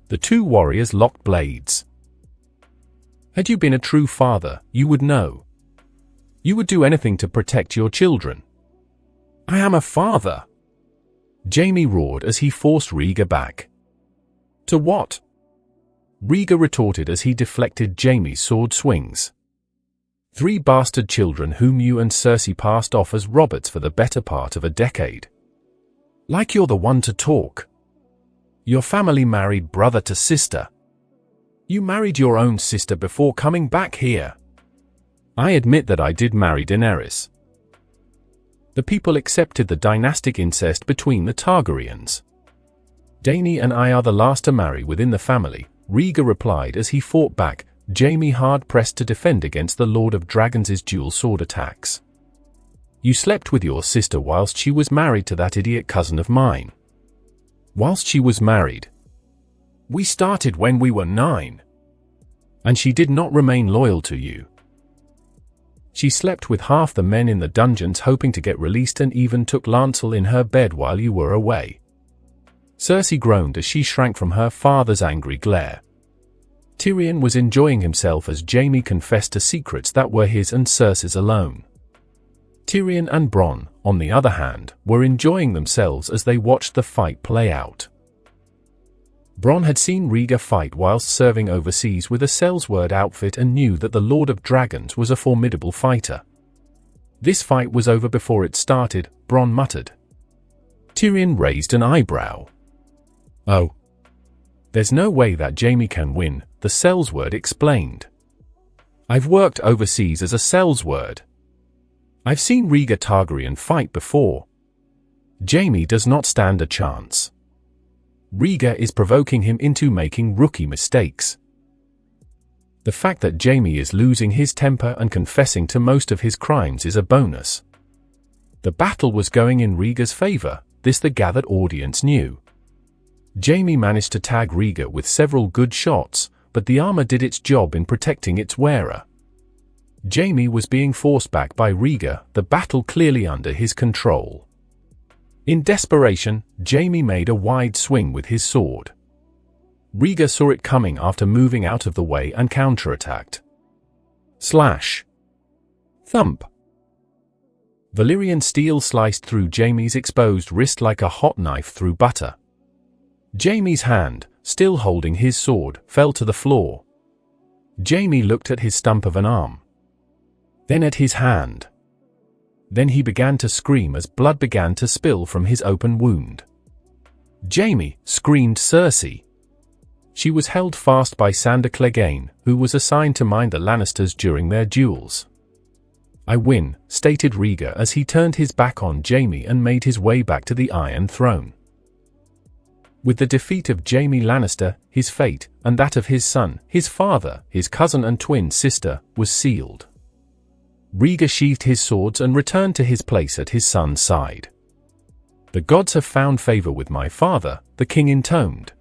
The two warriors locked blades. "Had you been a true father, you would know. You would do anything to protect your children." "I am a father!" Jaime roared as he forced Rhaegar back. "To what?" Rhaegar retorted as he deflected Jaime's sword swings. "3 bastard children whom you and Cersei passed off as Roberts for the better part of a decade. Like you're the one to talk. Your family married brother to sister. You married your own sister before coming back here." "I admit that I did marry Daenerys. The people accepted the dynastic incest between the Targaryens. Dany and I are the last to marry within the family," Rhaegar replied as he fought back, Jaime hard-pressed to defend against the Lord of Dragons' dual sword attacks. "You slept with your sister whilst she was married to that idiot cousin of mine." "Whilst she was married? We started when we were 9. And she did not remain loyal to you. She slept with half the men in the dungeons hoping to get released and even took Lancel in her bed while you were away." Cersei groaned as she shrank from her father's angry glare. Tyrion was enjoying himself as Jaime confessed to secrets that were his and Cersei's alone. Tyrion and Bronn, on the other hand, were enjoying themselves as they watched the fight play out. Bronn had seen Rhaegar fight whilst serving overseas with a Sellsword outfit and knew that the Lord of Dragons was a formidable fighter. "This fight was over before it started," Bronn muttered. Tyrion raised an eyebrow. "Oh. There's no way that Jaime can win," the Sellsword explained. I've worked overseas as a salesword. I've seen Rhaegar Targaryen fight before. Jaime does not stand a chance. Rhaegar is provoking him into making rookie mistakes. The fact that Jaime is losing his temper and confessing to most of his crimes is a bonus. The battle was going in Rhaegar's favor, this the gathered audience knew. Jaime managed to tag Rhaegar with several good shots, but the armor did its job in protecting its wearer. Jaime was being forced back by Rhaegar, the battle clearly under his control. In desperation, Jaime made a wide swing with his sword. Rhaegar saw it coming after moving out of the way and counterattacked. Slash. Thump. Valyrian steel sliced through Jaime's exposed wrist like a hot knife through butter. Jaime's hand, still holding his sword, fell to the floor. Jaime looked at his stump of an arm. Then at his hand. Then he began to scream as blood began to spill from his open wound. Jaime, screamed Cersei. She was held fast by Sandor Clegane, who was assigned to mind the Lannisters during their duels. I win, stated Rhaegar as he turned his back on Jaime and made his way back to the Iron Throne. With the defeat of Jaime Lannister, his fate, and that of his son, his father, his cousin and twin sister, was sealed. Rhaegar sheathed his swords and returned to his place at his son's side. The gods have found favor with my father, the king intoned.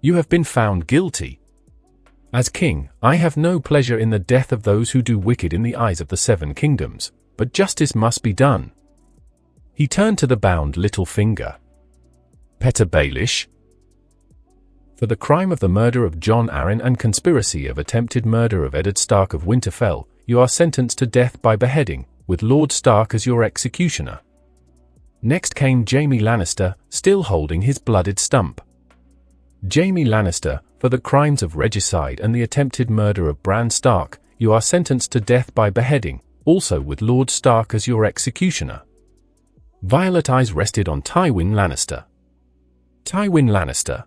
You have been found guilty. As king, I have no pleasure in the death of those who do wicked in the eyes of the Seven Kingdoms, but justice must be done. He turned to the bound little finger. Petter Baelish. For the crime of the murder of Jon Arryn and conspiracy of attempted murder of Eddard Stark of Winterfell, you are sentenced to death by beheading, with Lord Stark as your executioner. Next came Jaime Lannister, still holding his blooded stump. Jaime Lannister, for the crimes of regicide and the attempted murder of Bran Stark, you are sentenced to death by beheading, also with Lord Stark as your executioner. Violet eyes rested on Tywin Lannister. Tywin Lannister.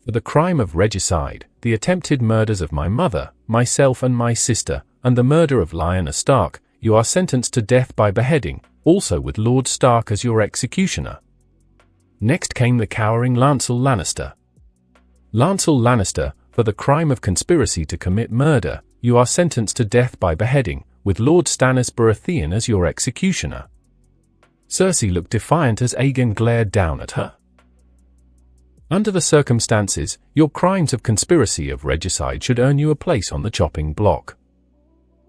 For the crime of regicide, the attempted murders of my mother, myself and my sister, and the murder of Lyanna Stark, you are sentenced to death by beheading, also with Lord Stark as your executioner. Next came the cowering Lancel Lannister. Lancel Lannister, for the crime of conspiracy to commit murder, you are sentenced to death by beheading, with Lord Stannis Baratheon as your executioner. Cersei looked defiant as Aegon glared down at her. Under the circumstances, your crimes of conspiracy of regicide should earn you a place on the chopping block.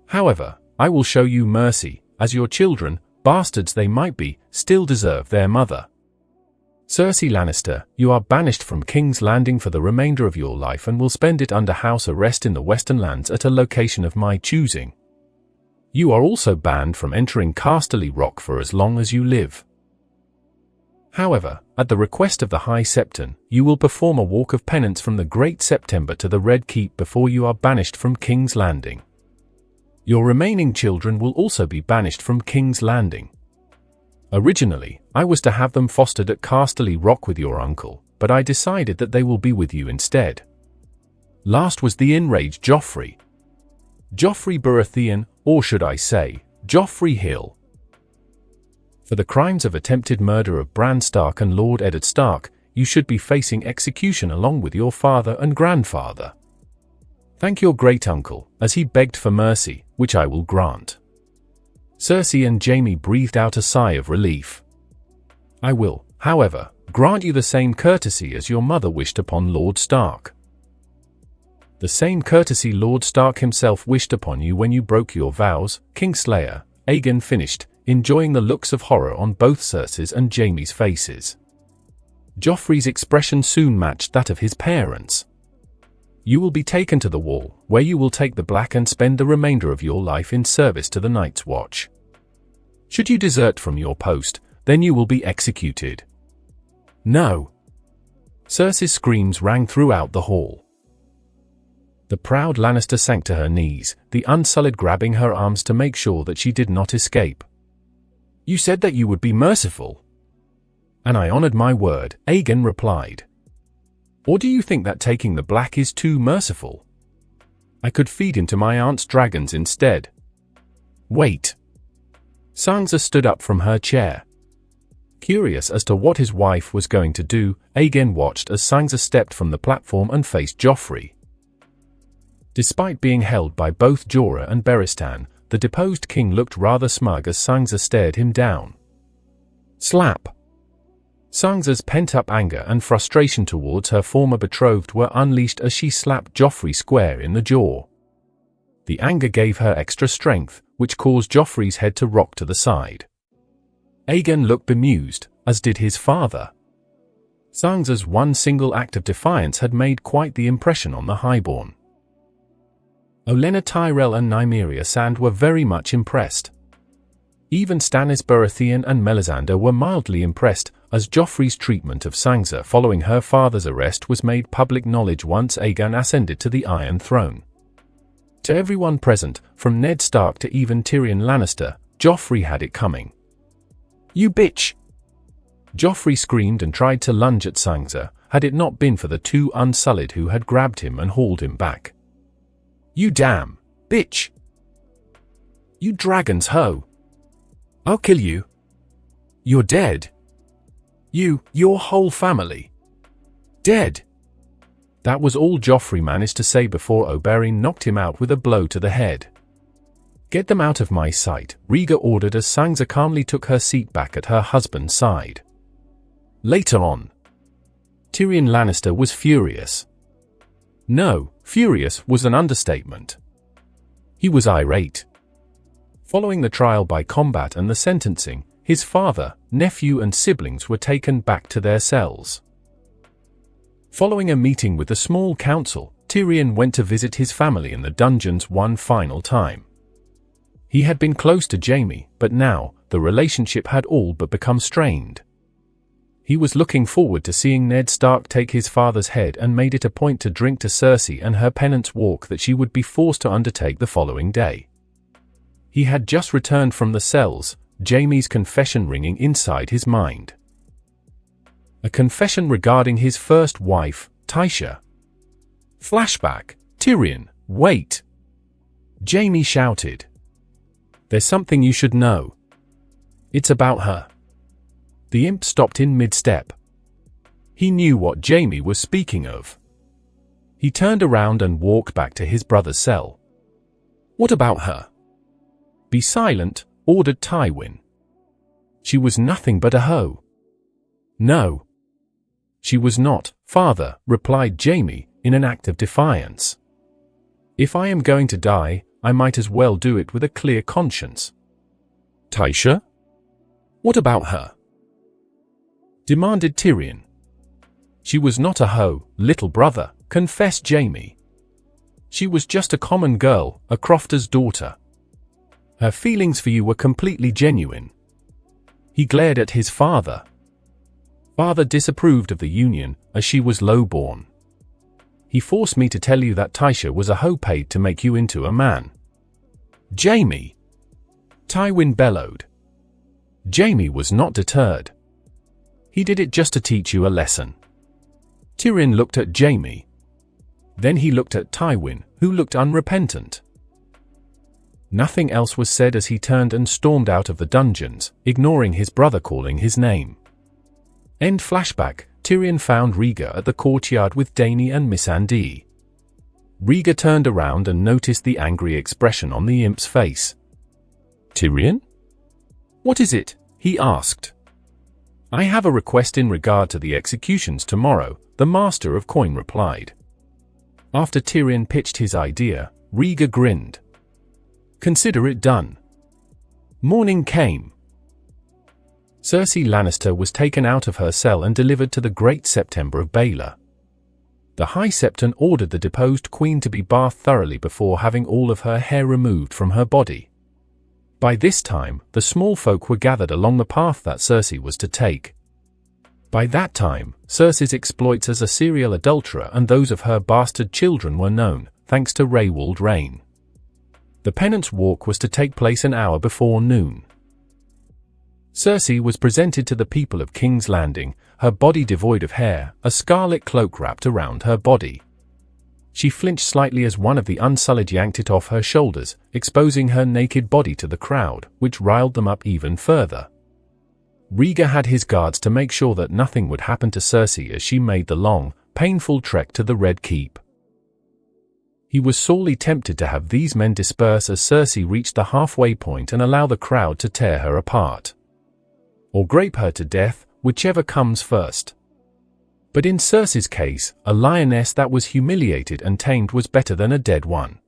However, I will show you mercy, as your children, bastards they might be, still deserve their mother. Cersei Lannister, you are banished from King's Landing for the remainder of your life and will spend it under house arrest in the Western Lands at a location of my choosing. You are also banned from entering Casterly Rock for as long as you live. However, at the request of the High Septon, you will perform a walk of penance from the Great September to the Red Keep before you are banished from King's Landing. Your remaining children will also be banished from King's Landing. Originally, I was to have them fostered at Casterly Rock with your uncle, but I decided that they will be with you instead. Last was the enraged Joffrey. Joffrey Baratheon, or should I say, Joffrey Hill. For the crimes of attempted murder of Bran Stark and Lord Eddard Stark, you should be facing execution along with your father and grandfather. Thank your great-uncle, as he begged for mercy, which I will grant. Cersei and Jaime breathed out a sigh of relief. I will, however, grant you the same courtesy as your mother wished upon Lord Stark. The same courtesy Lord Stark himself wished upon you when you broke your vows, Kingslayer, Aegon finished, enjoying the looks of horror on both Cersei's and Jaime's faces. Joffrey's expression soon matched that of his parents. You will be taken to the Wall, where you will take the black and spend the remainder of your life in service to the Night's Watch. Should you desert from your post, then you will be executed. No. Cersei's screams rang throughout the hall. The proud Lannister sank to her knees, the Unsullied grabbing her arms to make sure that she did not escape. You said that you would be merciful. And I honored my word, Aegon replied. Or do you think that taking the black is too merciful? I could feed him to my aunt's dragons instead. Wait. Sansa stood up from her chair. Curious as to what his wife was going to do, Aegon watched as Sansa stepped from the platform and faced Joffrey. Despite being held by both Jorah and Barristan, the deposed king looked rather smug as Sansa stared him down. Slap. Sansa's pent-up anger and frustration towards her former betrothed were unleashed as she slapped Joffrey square in the jaw. The anger gave her extra strength, which caused Joffrey's head to rock to the side. Aegon looked bemused, as did his father. Sansa's one single act of defiance had made quite the impression on the highborn. Olenna Tyrell and Nymeria Sand were very much impressed. Even Stannis Baratheon and Melisandre were mildly impressed, as Joffrey's treatment of Sansa following her father's arrest was made public knowledge once Aegon ascended to the Iron Throne. To everyone present, from Ned Stark to even Tyrion Lannister, Joffrey had it coming. "You bitch!" Joffrey screamed and tried to lunge at Sansa, had it not been for the two Unsullied who had grabbed him and hauled him back. "You damn bitch! You dragon's hoe! I'll kill you! You're dead! Your whole family! Dead!" That was all Joffrey managed to say before Oberyn knocked him out with a blow to the head. "Get them out of my sight," Rhaegar ordered as Sansa calmly took her seat back at her husband's side. Later on, Tyrion Lannister was furious. No, furious was an understatement. He was irate. Following the trial by combat and the sentencing, his father, nephew and siblings were taken back to their cells. Following a meeting with the small council, Tyrion went to visit his family in the dungeons one final time. He had been close to Jaime, but now, the relationship had all but become strained. He was looking forward to seeing Ned Stark take his father's head and made it a point to drink to Cersei and her penance walk that she would be forced to undertake the following day. He had just returned from the cells, Jaime's confession ringing inside his mind. A confession regarding his first wife, Tysha. Flashback. Tyrion, wait! Jaime shouted. "There's something you should know. It's about her." The imp stopped in mid-step. He knew what Jaime was speaking of. He turned around and walked back to his brother's cell. "What about her?" "Be silent," ordered Tywin. "She was nothing but a hoe." "No. She was not, father," replied Jaime, in an act of defiance. "If I am going to die, I might as well do it with a clear conscience." "Tysha? What about her?" demanded Tyrion. "She was not a hoe, little brother," confessed Jaime. "She was just a common girl, a crofter's daughter. Her feelings for you were completely genuine." He glared at his father. Father disapproved of the union, as she was low-born. "He forced me to tell you that Tysha was a hoe paid to make you into a man." "Jaime!" Tywin bellowed. Jaime was not deterred. "He did it just to teach you a lesson." Tyrion looked at Jaime. Then he looked at Tywin, who looked unrepentant. Nothing else was said as he turned and stormed out of the dungeons, ignoring his brother calling his name. End flashback. Tyrion found Rhaegar at the courtyard with Dany and Missandei. Rhaegar turned around and noticed the angry expression on the imp's face. "Tyrion? What is it?" he asked. "I have a request in regard to the executions tomorrow," the Master of Coin replied. After Tyrion pitched his idea, Rhaegar grinned. "Consider it done." Morning came. Cersei Lannister was taken out of her cell and delivered to the Great September of Baelor. The High Septon ordered the deposed queen to be bathed thoroughly before having all of her hair removed from her body. By this time, the small folk were gathered along the path that Cersei was to take. By that time, Cersei's exploits as a serial adulterer and those of her bastard children were known, thanks to Raywald Rain. The penance walk was to take place an hour before noon. Cersei was presented to the people of King's Landing, her body devoid of hair, a scarlet cloak wrapped around her body. she flinched slightly as one of the Unsullied yanked it off her shoulders, exposing her naked body to the crowd, which riled them up even further. Rhaegar had his guards to make sure that nothing would happen to Cersei as she made the long, painful trek to the Red Keep. He was sorely tempted to have these men disperse as Cersei reached the halfway point and allow the crowd to tear her apart. Or grape her to death, whichever comes first. But in Cersei's case, a lioness that was humiliated and tamed was better than a dead one.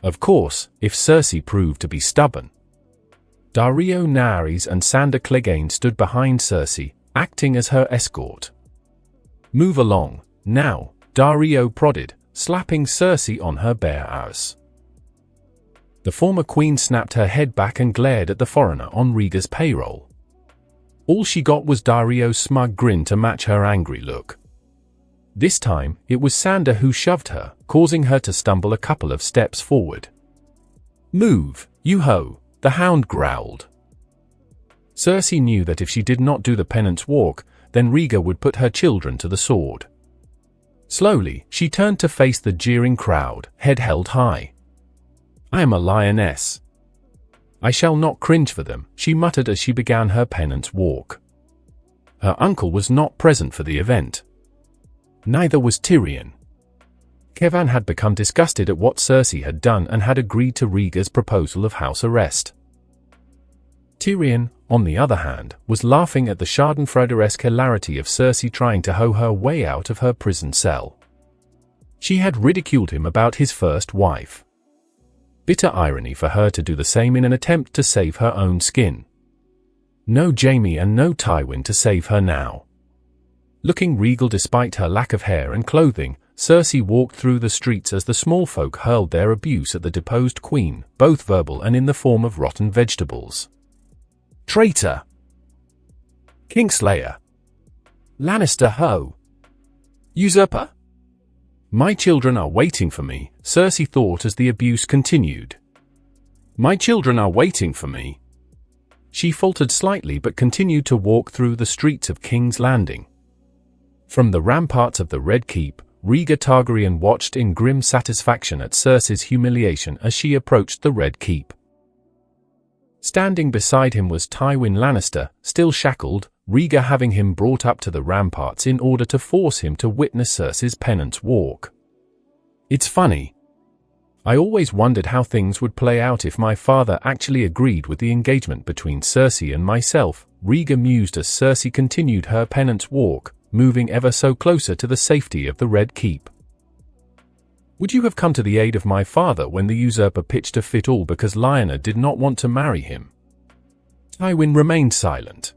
Of course, if Cersei proved to be stubborn. Daario Naerys and Sandor Clegane stood behind Cersei, acting as her escort. "Move along, now," Daario prodded, slapping Cersei on her bare ass. The former queen snapped her head back and glared at the foreigner on Rhaegar's payroll. All she got was Daario's smug grin to match her angry look. This time, it was Sandor who shoved her, causing her to stumble a couple of steps forward. "Move, you hoe," the hound growled. Cersei knew that if she did not do the penance walk, then Rhaegar would put her children to the sword. Slowly, she turned to face the jeering crowd, head held high. "I am a lioness. I shall not cringe for them," she muttered as she began her penance walk. Her uncle was not present for the event. Neither was Tyrion. Kevan had become disgusted at what Cersei had done and had agreed to Rhaegar's proposal of house arrest. Tyrion, on the other hand, was laughing at the schadenfreude-esque hilarity of Cersei trying to hoe her way out of her prison cell. She had ridiculed him about his first wife. Bitter irony for her to do the same in an attempt to save her own skin. No Jaime and no Tywin to save her now. Looking regal despite her lack of hair and clothing, Cersei walked through the streets as the small folk hurled their abuse at the deposed queen, both verbal and in the form of rotten vegetables. "Traitor! Kingslayer! Lannister hoe! Usurper! My children are waiting for me," Cersei thought as the abuse continued. "My children are waiting for me." She faltered slightly but continued to walk through the streets of King's Landing. From the ramparts of the Red Keep, Rhaegar Targaryen watched in grim satisfaction at Cersei's humiliation as she approached the Red Keep. Standing beside him was Tywin Lannister, still shackled, Rhaegar having him brought up to the ramparts in order to force him to witness Cersei's penance walk. "It's funny. I always wondered how things would play out if my father actually agreed with the engagement between Cersei and myself," Rhaegar mused as Cersei continued her penance walk, moving ever so closer to the safety of the Red Keep. "Would you have come to the aid of my father when the usurper pitched a fit all because Lyanna did not want to marry him?" Tywin remained silent.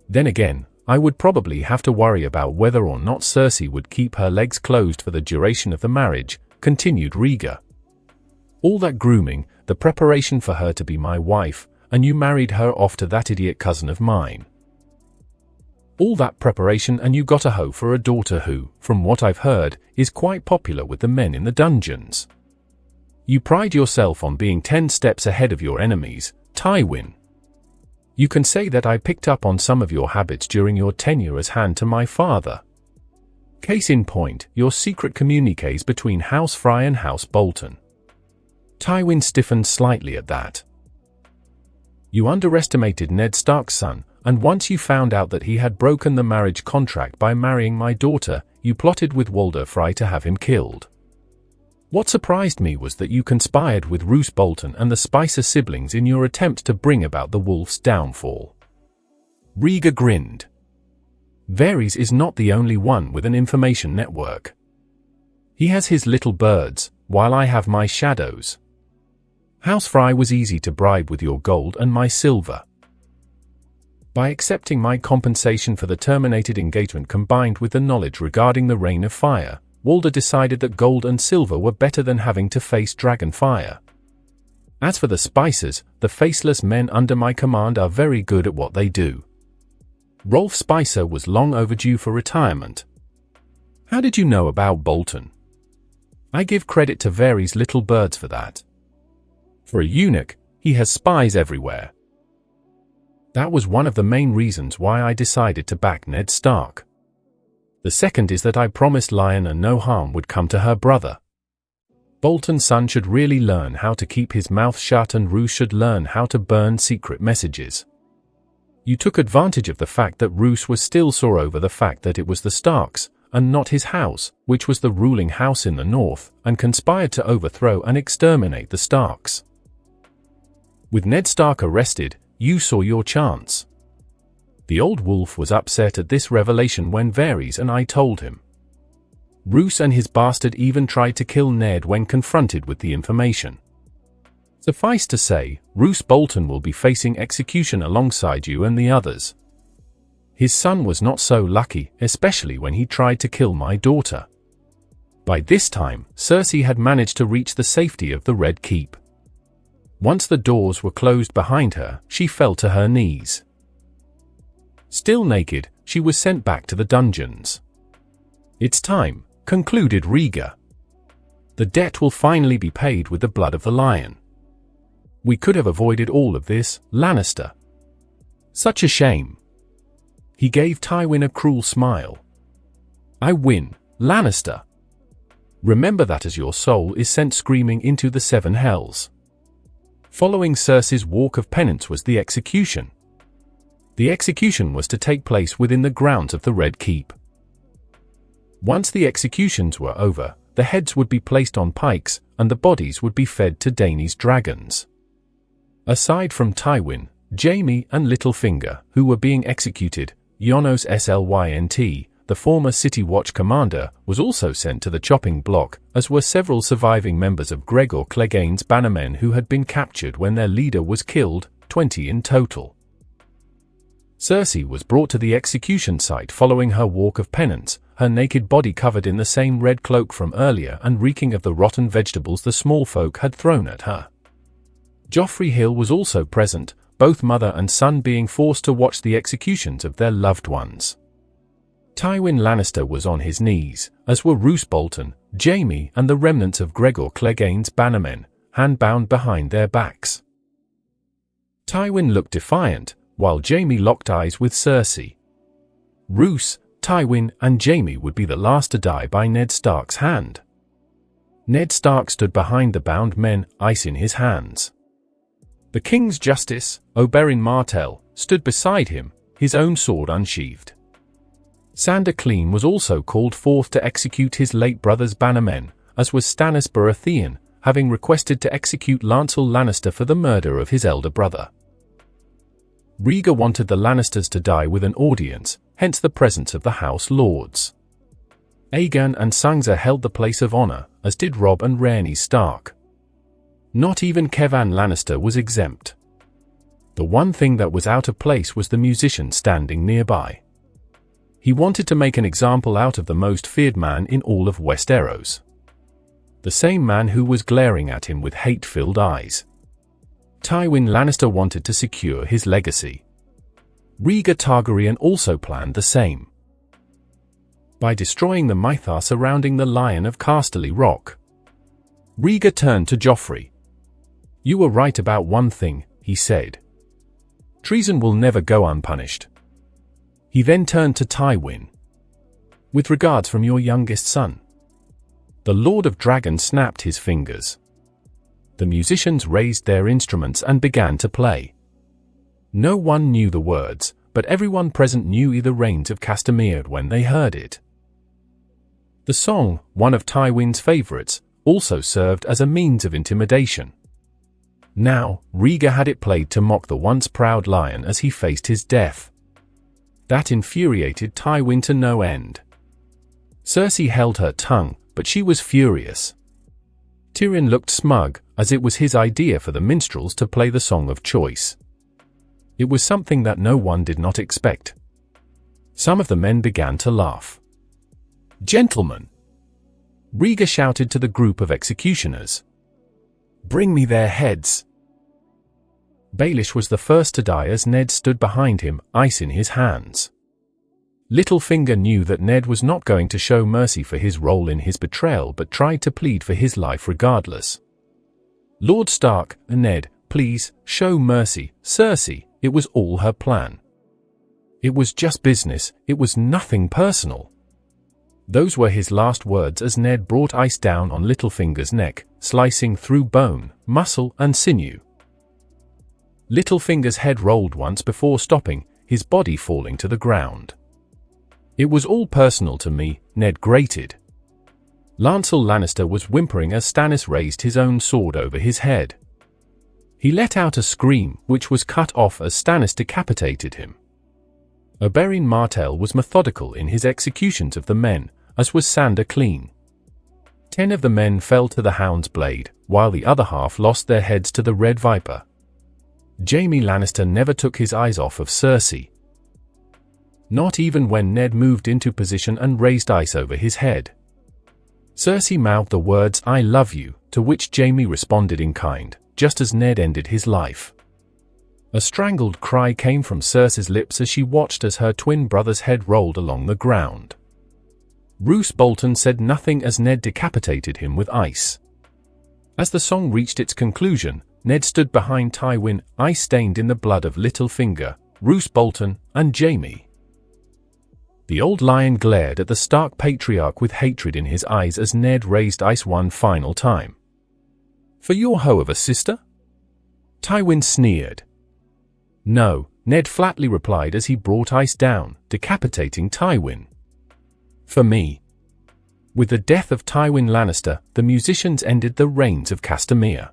"Then again, I would probably have to worry about whether or not Cersei would keep her legs closed for the duration of the marriage," continued Rhaegar. "All that grooming, the preparation for her to be my wife, and you married her off to that idiot cousin of mine. All that preparation and you got a hoe for a daughter who, from what I've heard, is quite popular with the men in the dungeons. You pride yourself on being 10 steps ahead of your enemies, Tywin. You can say that I picked up on some of your habits during your tenure as hand to my father. Case in point, your secret communiques between House Frey and House Bolton." Tywin stiffened slightly at that. "You underestimated Ned Stark's son, and once you found out that he had broken the marriage contract by marrying my daughter, you plotted with Walder Frey to have him killed. What surprised me was that you conspired with Roose Bolton and the Spicer siblings in your attempt to bring about the Wolf's downfall." Rhaegar grinned. "Varys is not the only one with an information network. He has his little birds, while I have my shadows. House Frey was easy to bribe with your gold and my silver. By accepting my compensation for the terminated engagement combined with the knowledge regarding the Reign of Fire, Walder decided that gold and silver were better than having to face Dragonfire. As for the Spicers, the faceless men under my command are very good at what they do. Rolf Spicer was long overdue for retirement. How did you know about Bolton? I give credit to Varys' little birds for that. For a eunuch, he has spies everywhere. That was one of the main reasons why I decided to back Ned Stark. The second is that I promised Lyanna no harm would come to her brother. Bolton's son should really learn how to keep his mouth shut, and Roose should learn how to burn secret messages. You took advantage of the fact that Roose was still sore over the fact that it was the Starks, and not his house, which was the ruling house in the north, and conspired to overthrow and exterminate the Starks. With Ned Stark arrested, you saw your chance. The old wolf was upset at this revelation when Varys and I told him. Roose and his bastard even tried to kill Ned when confronted with the information. Suffice to say, Roose Bolton will be facing execution alongside you and the others. His son was not so lucky, especially when he tried to kill my daughter. By this time, Cersei had managed to reach the safety of the Red Keep. Once the doors were closed behind her, she fell to her knees. Still naked, she was sent back to the dungeons. It's time, concluded Rhaegar. The debt will finally be paid with the blood of the lion. We could have avoided all of this, Lannister. Such a shame. He gave Tywin a cruel smile. I win, Lannister. Remember that as your soul is sent screaming into the seven hells. Following Cersei's walk of penance was the execution. The execution was to take place within the grounds of the Red Keep. Once the executions were over, the heads would be placed on pikes, and the bodies would be fed to Dany's dragons. Aside from Tywin, Jaime and Littlefinger, who were being executed, Yonos Slynt, the former City Watch commander, was also sent to the chopping block, as were several surviving members of Gregor Clegane's bannermen who had been captured when their leader was killed, 20 in total. Cersei was brought to the execution site following her walk of penance, her naked body covered in the same red cloak from earlier and reeking of the rotten vegetables the small folk had thrown at her. Joffrey Hill was also present, both mother and son being forced to watch the executions of their loved ones. Tywin Lannister was on his knees, as were Roose Bolton, Jaime and the remnants of Gregor Clegane's bannermen, hand-bound behind their backs. Tywin looked defiant, while Jaime locked eyes with Cersei. Roose, Tywin and Jaime would be the last to die by Ned Stark's hand. Ned Stark stood behind the bound men, ice in his hands. The King's Justice, Oberyn Martell, stood beside him, his own sword unsheathed. Sandor Clegane was also called forth to execute his late brother's bannermen, as was Stannis Baratheon, having requested to execute Lancel Lannister for the murder of his elder brother. Rhaegar wanted the Lannisters to die with an audience, hence the presence of the House Lords. Aegon and Sansa held the place of honor, as did Robb and Rhaenys Stark. Not even Kevan Lannister was exempt. The one thing that was out of place was the musician standing nearby. He wanted to make an example out of the most feared man in all of Westeros. The same man who was glaring at him with hate-filled eyes. Tywin Lannister wanted to secure his legacy. Rhaegar Targaryen also planned the same. By destroying the mythar surrounding the Lion of Casterly Rock. Rhaegar turned to Joffrey. You were right about one thing, he said. Treason will never go unpunished. He then turned to Tywin. With regards from your youngest son. The Lord of Dragon snapped his fingers. The musicians raised their instruments and began to play. No one knew the words, but everyone present knew the Rains of Castamere when they heard it. The song, one of Tywin's favorites, also served as a means of intimidation. Now, Rhaegar had it played to mock the once proud lion as he faced his death. That infuriated Tywin to no end. Cersei held her tongue, but she was furious. Tyrion looked smug, as it was his idea for the minstrels to play the song of choice. It was something that no one did not expect. Some of the men began to laugh. Gentlemen! Rhaegar shouted to the group of executioners. Bring me their heads! Baelish was the first to die as Ned stood behind him, ice in his hands. Littlefinger knew that Ned was not going to show mercy for his role in his betrayal but tried to plead for his life regardless. Lord Stark, Ned, please, show mercy, Cersei, it was all her plan. It was just business, it was nothing personal. Those were his last words as Ned brought ice down on Littlefinger's neck, slicing through bone, muscle, and sinew. Littlefinger's head rolled once before stopping, his body falling to the ground. "It was all personal to me," Ned grated. Lancel Lannister was whimpering as Stannis raised his own sword over his head. He let out a scream, which was cut off as Stannis decapitated him. Oberyn Martell was methodical in his executions of the men, as was Sandor Clean. 10 of the men fell to the Hound's blade, while the other half lost their heads to the Red Viper. Jaime Lannister never took his eyes off of Cersei. Not even when Ned moved into position and raised ice over his head. Cersei mouthed the words, "I love you," to which Jaime responded in kind, just as Ned ended his life. A strangled cry came from Cersei's lips as she watched as her twin brother's head rolled along the ground. Roose Bolton said nothing as Ned decapitated him with ice. As the song reached its conclusion, Ned stood behind Tywin, ice stained in the blood of Littlefinger, Roose Bolton, and Jaime. The old lion glared at the Stark patriarch with hatred in his eyes as Ned raised ice one final time. "For your hoe of a sister?" Tywin sneered. "No," Ned flatly replied as he brought ice down, decapitating Tywin. "For me." With the death of Tywin Lannister, the musicians ended the reigns of Castamere.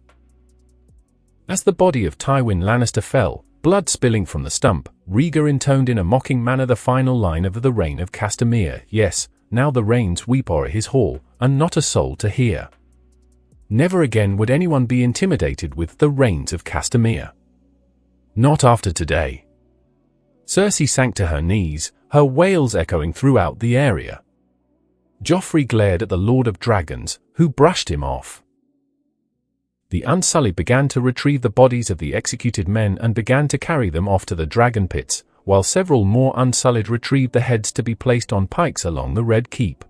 As the body of Tywin Lannister fell, blood spilling from the stump, Rhaegar intoned in a mocking manner the final line of the reign of Castamere. Yes, now the rains weep o'er his hall, and not a soul to hear. Never again would anyone be intimidated with the reigns of Castamere. Not after today. Cersei sank to her knees, her wails echoing throughout the area. Joffrey glared at the Lord of Dragons, who brushed him off. The Unsullied began to retrieve the bodies of the executed men and began to carry them off to the dragon pits, while several more Unsullied retrieved the heads to be placed on pikes along the Red Keep.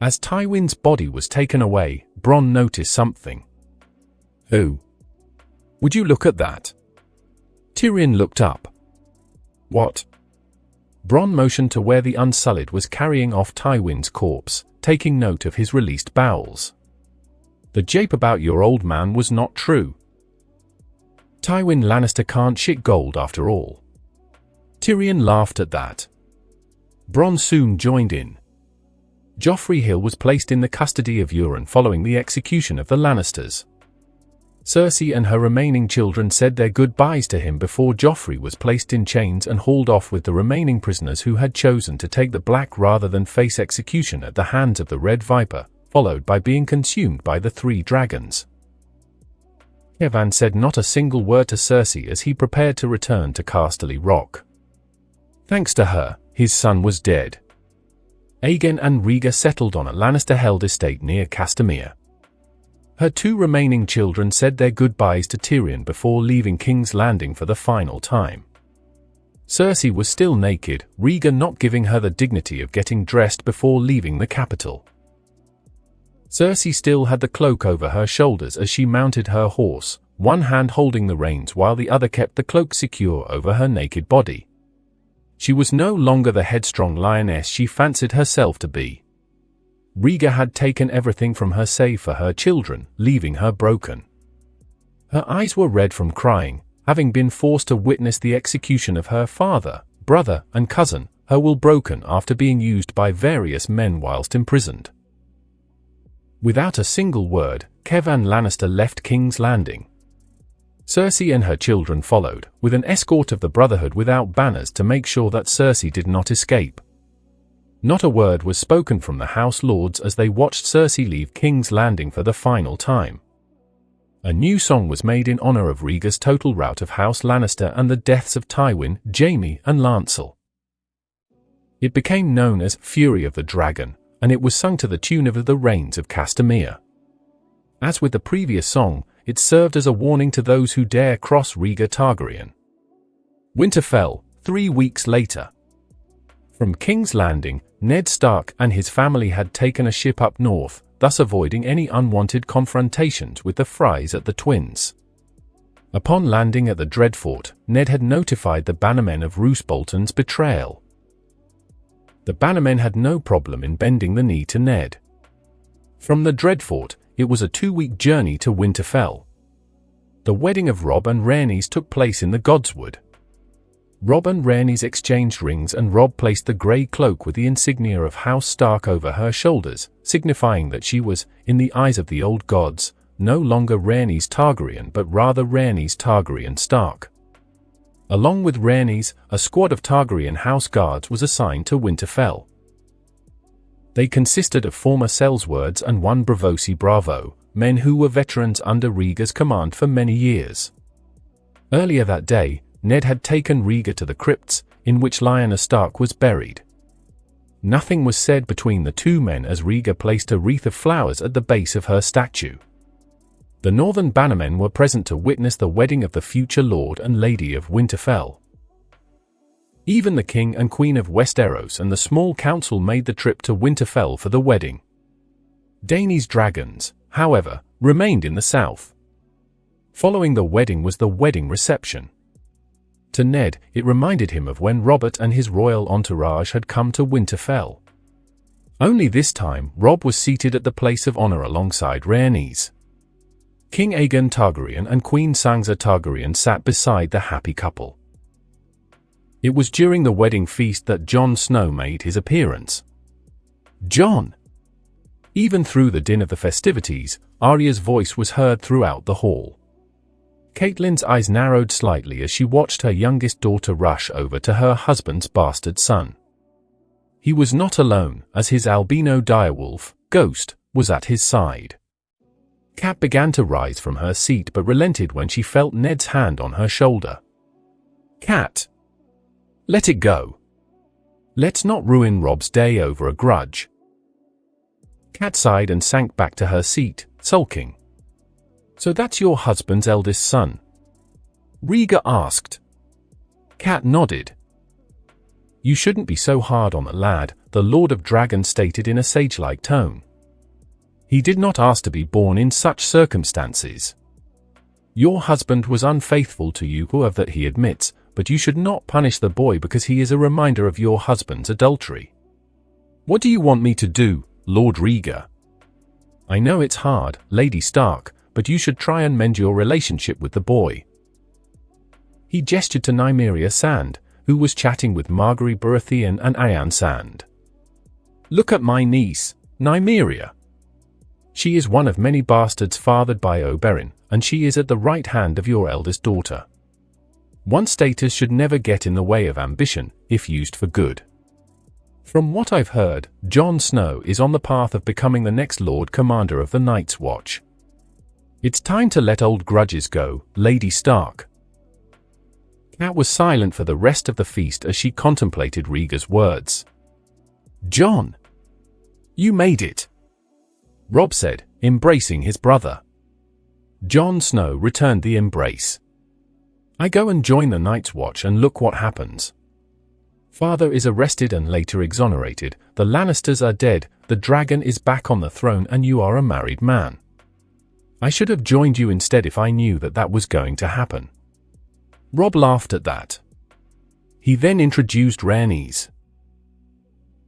As Tywin's body was taken away, Bronn noticed something. "Who? Would you look at that?" Tyrion looked up. "What?" Bronn motioned to where the Unsullied was carrying off Tywin's corpse, taking note of his released bowels. "The jape about your old man was not true. Tywin Lannister can't shit gold after all." Tyrion laughed at that. Bronn soon joined in. Joffrey Hill was placed in the custody of Euron following the execution of the Lannisters. Cersei and her remaining children said their goodbyes to him before Joffrey was placed in chains and hauled off with the remaining prisoners who had chosen to take the black rather than face execution at the hands of the Red Viper, followed by being consumed by the 3 dragons. Kevan said not a single word to Cersei as he prepared to return to Casterly Rock. Thanks to her, his son was dead. Aegon and Rhaegar settled on a Lannister-held estate near Castamere. Her 2 remaining children said their goodbyes to Tyrion before leaving King's Landing for the final time. Cersei was still naked, Rhaegar not giving her the dignity of getting dressed before leaving the capital. Cersei still had the cloak over her shoulders as she mounted her horse, one hand holding the reins while the other kept the cloak secure over her naked body. She was no longer the headstrong lioness she fancied herself to be. Rhaegar had taken everything from her save for her children, leaving her broken. Her eyes were red from crying, having been forced to witness the execution of her father, brother, and cousin, her will broken after being used by various men whilst imprisoned. Without a single word, Kevan Lannister left King's Landing. Cersei and her children followed, with an escort of the Brotherhood without banners to make sure that Cersei did not escape. Not a word was spoken from the House Lords as they watched Cersei leave King's Landing for the final time. A new song was made in honor of Rhaegar's total rout of House Lannister and the deaths of Tywin, Jaime, and Lancel. It became known as Fury of the Dragon, and it was sung to the tune of the Reigns of Castamere. As with the previous song, it served as a warning to those who dare cross Rhaegar Targaryen. Winter fell, 3 weeks later. From King's Landing, Ned Stark and his family had taken a ship up north, thus avoiding any unwanted confrontations with the Frys at the Twins. Upon landing at the Dreadfort, Ned had notified the bannermen of Roose Bolton's betrayal. The bannermen had no problem in bending the knee to Ned. From the Dreadfort, it was a 2-week journey to Winterfell. The wedding of Robb and Rhaenys took place in the Godswood. Robb and Rhaenys exchanged rings, and Robb placed the grey cloak with the insignia of House Stark over her shoulders, signifying that she was, in the eyes of the old gods, no longer Rhaenys Targaryen but rather Rhaenys Targaryen Stark. Along with Rhaenys, a squad of Targaryen house guards was assigned to Winterfell. They consisted of former Sellswords and one Bravosi Bravo, men who were veterans under Rhaegar's command for many years. Earlier that day, Ned had taken Rhaegar to the crypts, in which Lyanna Stark was buried. Nothing was said between the two men as Rhaegar placed a wreath of flowers at the base of her statue. The Northern Bannermen were present to witness the wedding of the future Lord and Lady of Winterfell. Even the King and Queen of Westeros and the small council made the trip to Winterfell for the wedding. Dany's dragons, however, remained in the south. Following the wedding was the wedding reception. To Ned, it reminded him of when Robert and his royal entourage had come to Winterfell. Only this time, Robb was seated at the place of honor alongside Rhaenys. King Aegon Targaryen and Queen Sansa Targaryen sat beside the happy couple. It was during the wedding feast that Jon Snow made his appearance. Jon! Even through the din of the festivities, Arya's voice was heard throughout the hall. Catelyn's eyes narrowed slightly as she watched her youngest daughter rush over to her husband's bastard son. He was not alone, as his albino direwolf, Ghost, was at his side. Cat began to rise from her seat but relented when she felt Ned's hand on her shoulder. Cat! Let it go. Let's not ruin Robb's day over a grudge. Cat sighed and sank back to her seat, sulking. So that's your husband's eldest son? Rhaegar asked. Cat nodded. You shouldn't be so hard on the lad, the Lord of Dragons stated in a sage-like tone. He did not ask to be born in such circumstances. Your husband was unfaithful to you, of that he admits, but you should not punish the boy because he is a reminder of your husband's adultery. What do you want me to do, Lord Rhaegar? I know it's hard, Lady Stark, but you should try and mend your relationship with the boy. He gestured to Nymeria Sand, who was chatting with Margaery Baratheon and Ayan Sand. Look at my niece, Nymeria. She is one of many bastards fathered by Oberyn, and she is at the right hand of your eldest daughter. One's status should never get in the way of ambition, if used for good. From what I've heard, Jon Snow is on the path of becoming the next Lord Commander of the Night's Watch. It's time to let old grudges go, Lady Stark. Cat was silent for the rest of the feast as she contemplated Rhaegar's words. Jon! You made it! Robb said, embracing his brother. Jon Snow returned the embrace. I go and join the Night's Watch and look what happens. Father is arrested and later exonerated, the Lannisters are dead, the dragon is back on the throne and you are a married man. I should have joined you instead if I knew that that was going to happen. Robb laughed at that. He then introduced Rhaenys.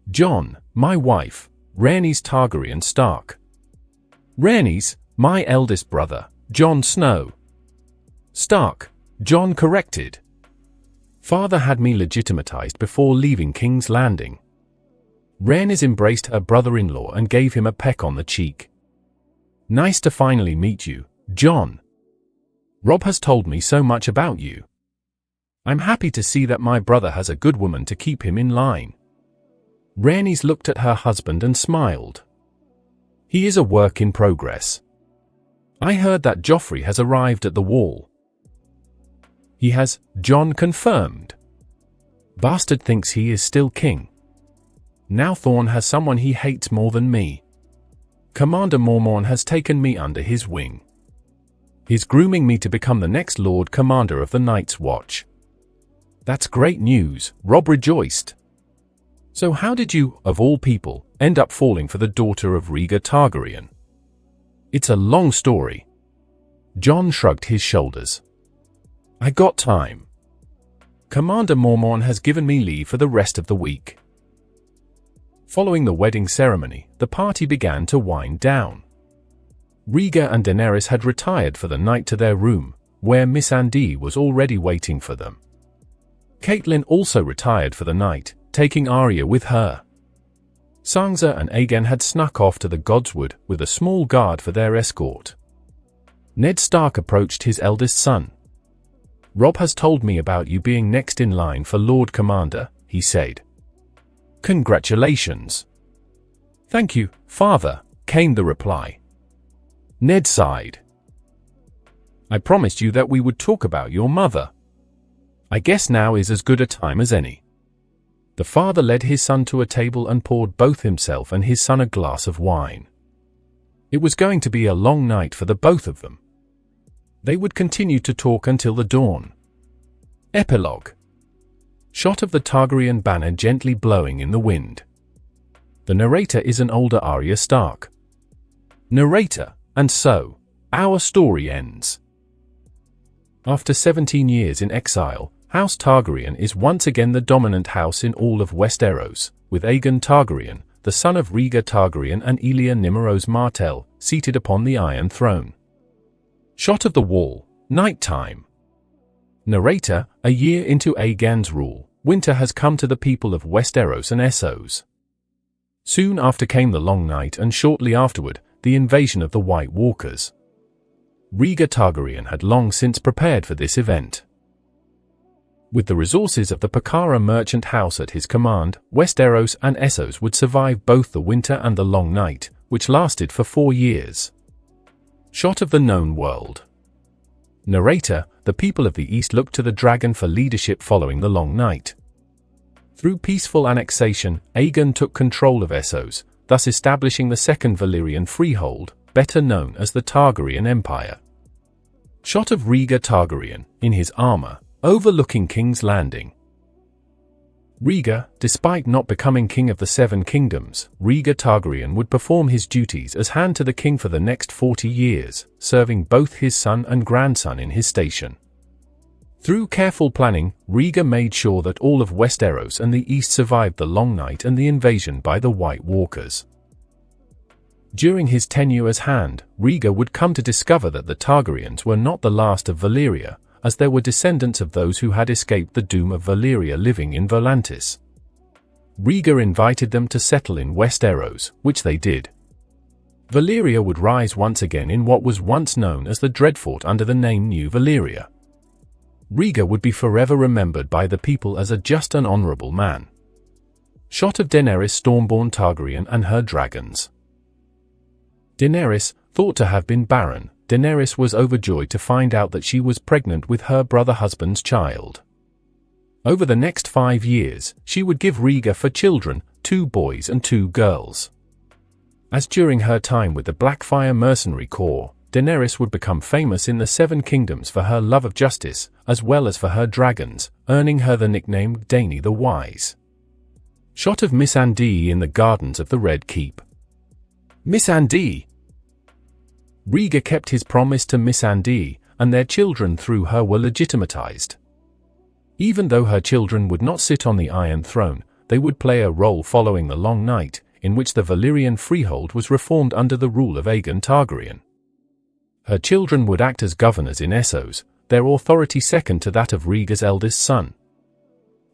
Jon, my wife, Rhaenys Targaryen Stark. Rhaenys, my eldest brother, Jon Snow. Stark, Jon corrected. Father had me legitimatized before leaving King's Landing. Rhaenys embraced her brother-in-law and gave him a peck on the cheek. Nice to finally meet you, Jon. Robb has told me so much about you. I'm happy to see that my brother has a good woman to keep him in line. Rhaenys looked at her husband and smiled. He is a work in progress. I heard that Joffrey has arrived at the wall. He has, Jon confirmed. Bastard thinks he is still king. Now Thorne has someone he hates more than me. Commander Mormont has taken me under his wing. He's grooming me to become the next Lord Commander of the Night's Watch. That's great news, Robb rejoiced. So how did you, of all people, end up falling for the daughter of Rhaegar Targaryen? It's a long story. Jon shrugged his shoulders. I got time. Commander Mormont has given me leave for the rest of the week. Following the wedding ceremony, the party began to wind down. Rhaegar and Daenerys had retired for the night to their room, where Missandei was already waiting for them. Catelyn also retired for the night, taking Arya with her. Sansa and Aegon had snuck off to the Godswood with a small guard for their escort. Ned Stark approached his eldest son. "Robb has told me about you being next in line for Lord Commander," he said. "Congratulations." "Thank you, Father," came the reply. Ned sighed. "I promised you that we would talk about your mother. I guess now is as good a time as any." The father led his son to a table and poured both himself and his son a glass of wine. It was going to be a long night for the both of them. They would continue to talk until the dawn. Epilogue. Shot of the Targaryen banner gently blowing in the wind. The narrator is an older Arya Stark. Narrator, and so, our story ends. After 17 years in exile, House Targaryen is once again the dominant house in all of Westeros, with Aegon Targaryen, the son of Rhaegar Targaryen and Elia Nymeros Martell, seated upon the Iron Throne. Shot of the wall, nighttime. Narrator, a year into Aegon's rule, winter has come to the people of Westeros and Essos. Soon after came the long night and shortly afterward, the invasion of the White Walkers. Rhaegar Targaryen had long since prepared for this event. With the resources of the Pakara merchant house at his command, Westeros and Essos would survive both the winter and the long night, which lasted for 4 years. Shot of the known world. Narrator, the people of the East looked to the dragon for leadership following the long night. Through peaceful annexation, Aegon took control of Essos, thus establishing the Second Valyrian freehold, better known as the Targaryen Empire. Shot of Rhaegar Targaryen, in his armor, overlooking King's Landing. Rhaegar, despite not becoming king of the Seven Kingdoms, Rhaegar Targaryen would perform his duties as hand to the king for the next 40 years, serving both his son and grandson in his station. Through careful planning, Rhaegar made sure that all of Westeros and the East survived the long night and the invasion by the White Walkers. During his tenure as hand, Rhaegar would come to discover that the Targaryens were not the last of Valyria, as there were descendants of those who had escaped the doom of Valyria living in Volantis. Rhaegar invited them to settle in Westeros, which they did. Valyria would rise once again in what was once known as the Dreadfort under the name New Valyria. Rhaegar would be forever remembered by the people as a just and honorable man. Shot of Daenerys Stormborn Targaryen and her dragons. Daenerys, thought to have been barren, Daenerys was overjoyed to find out that she was pregnant with her brother-husband's child. Over the next 5 years, she would give Rhaegar for children, 2 boys and 2 girls. As during her time with the Blackfire Mercenary Corps, Daenerys would become famous in the Seven Kingdoms for her love of justice, as well as for her dragons, earning her the nickname Dany the Wise. Shot of Missandei in the gardens of the Red Keep. Missandei! Rhaegar kept his promise to Missandei, and their children through her were legitimatized. Even though her children would not sit on the Iron Throne, they would play a role following the long night, in which the Valyrian freehold was reformed under the rule of Aegon Targaryen. Her children would act as governors in Essos, their authority second to that of Rhaegar's eldest son.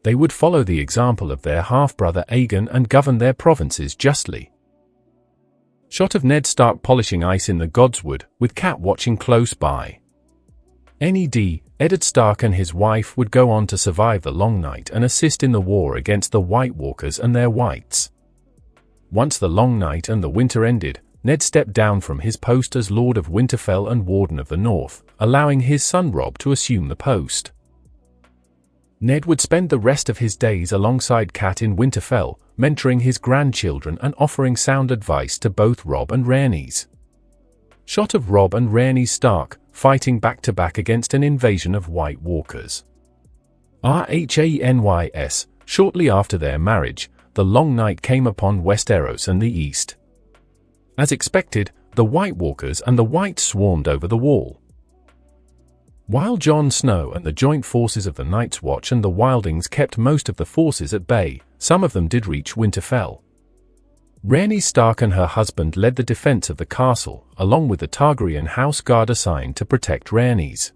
They would follow the example of their half-brother Aegon and govern their provinces justly. Shot of Ned Stark polishing ice in the Godswood, with Cat watching close by. Ned, Eddard Stark and his wife would go on to survive the long night and assist in the war against the White Walkers and their whites. Once the long night and the winter ended, Ned stepped down from his post as Lord of Winterfell and Warden of the North, allowing his son Robb to assume the post. Ned would spend the rest of his days alongside Cat in Winterfell, mentoring his grandchildren and offering sound advice to both Robb and Rhaenys. Shot of Robb and Rhaenys Stark, fighting back-to-back against an invasion of White Walkers. Rhaenys, shortly after their marriage, the long night came upon Westeros and the East. As expected, the White Walkers and the Whites swarmed over the wall. While Jon Snow and the joint forces of the Night's Watch and the Wildings kept most of the forces at bay, some of them did reach Winterfell. Rhaenys Stark and her husband led the defense of the castle, along with the Targaryen house guard assigned to protect Rhaenys.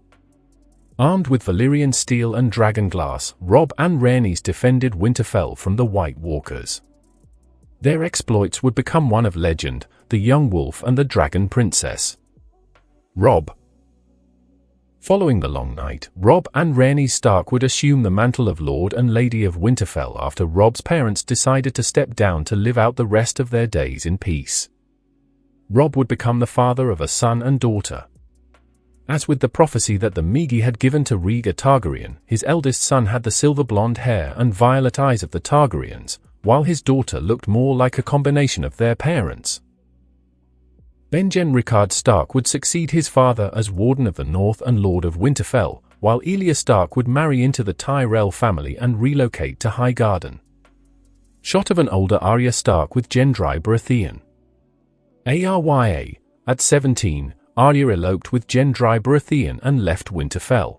Armed with Valyrian steel and dragon glass, Robb and Rhaenys defended Winterfell from the White Walkers. Their exploits would become one of legend: the Young Wolf and the Dragon Princess. Robb. Following the Long Night, Robb and Rhaenys Stark would assume the mantle of Lord and Lady of Winterfell after Robb's parents decided to step down to live out the rest of their days in peace. Robb would become the father of a son and daughter. As with the prophecy that the Magi had given to Rhaegar Targaryen, his eldest son had the silver blonde hair and violet eyes of the Targaryens, while his daughter looked more like a combination of their parents. Benjen Rickard Stark would succeed his father as Warden of the North and Lord of Winterfell, while Elia Stark would marry into the Tyrell family and relocate to Highgarden. Shot of an older Arya Stark with Gendry Baratheon. Arya. At 17, Arya eloped with Gendry Baratheon and left Winterfell.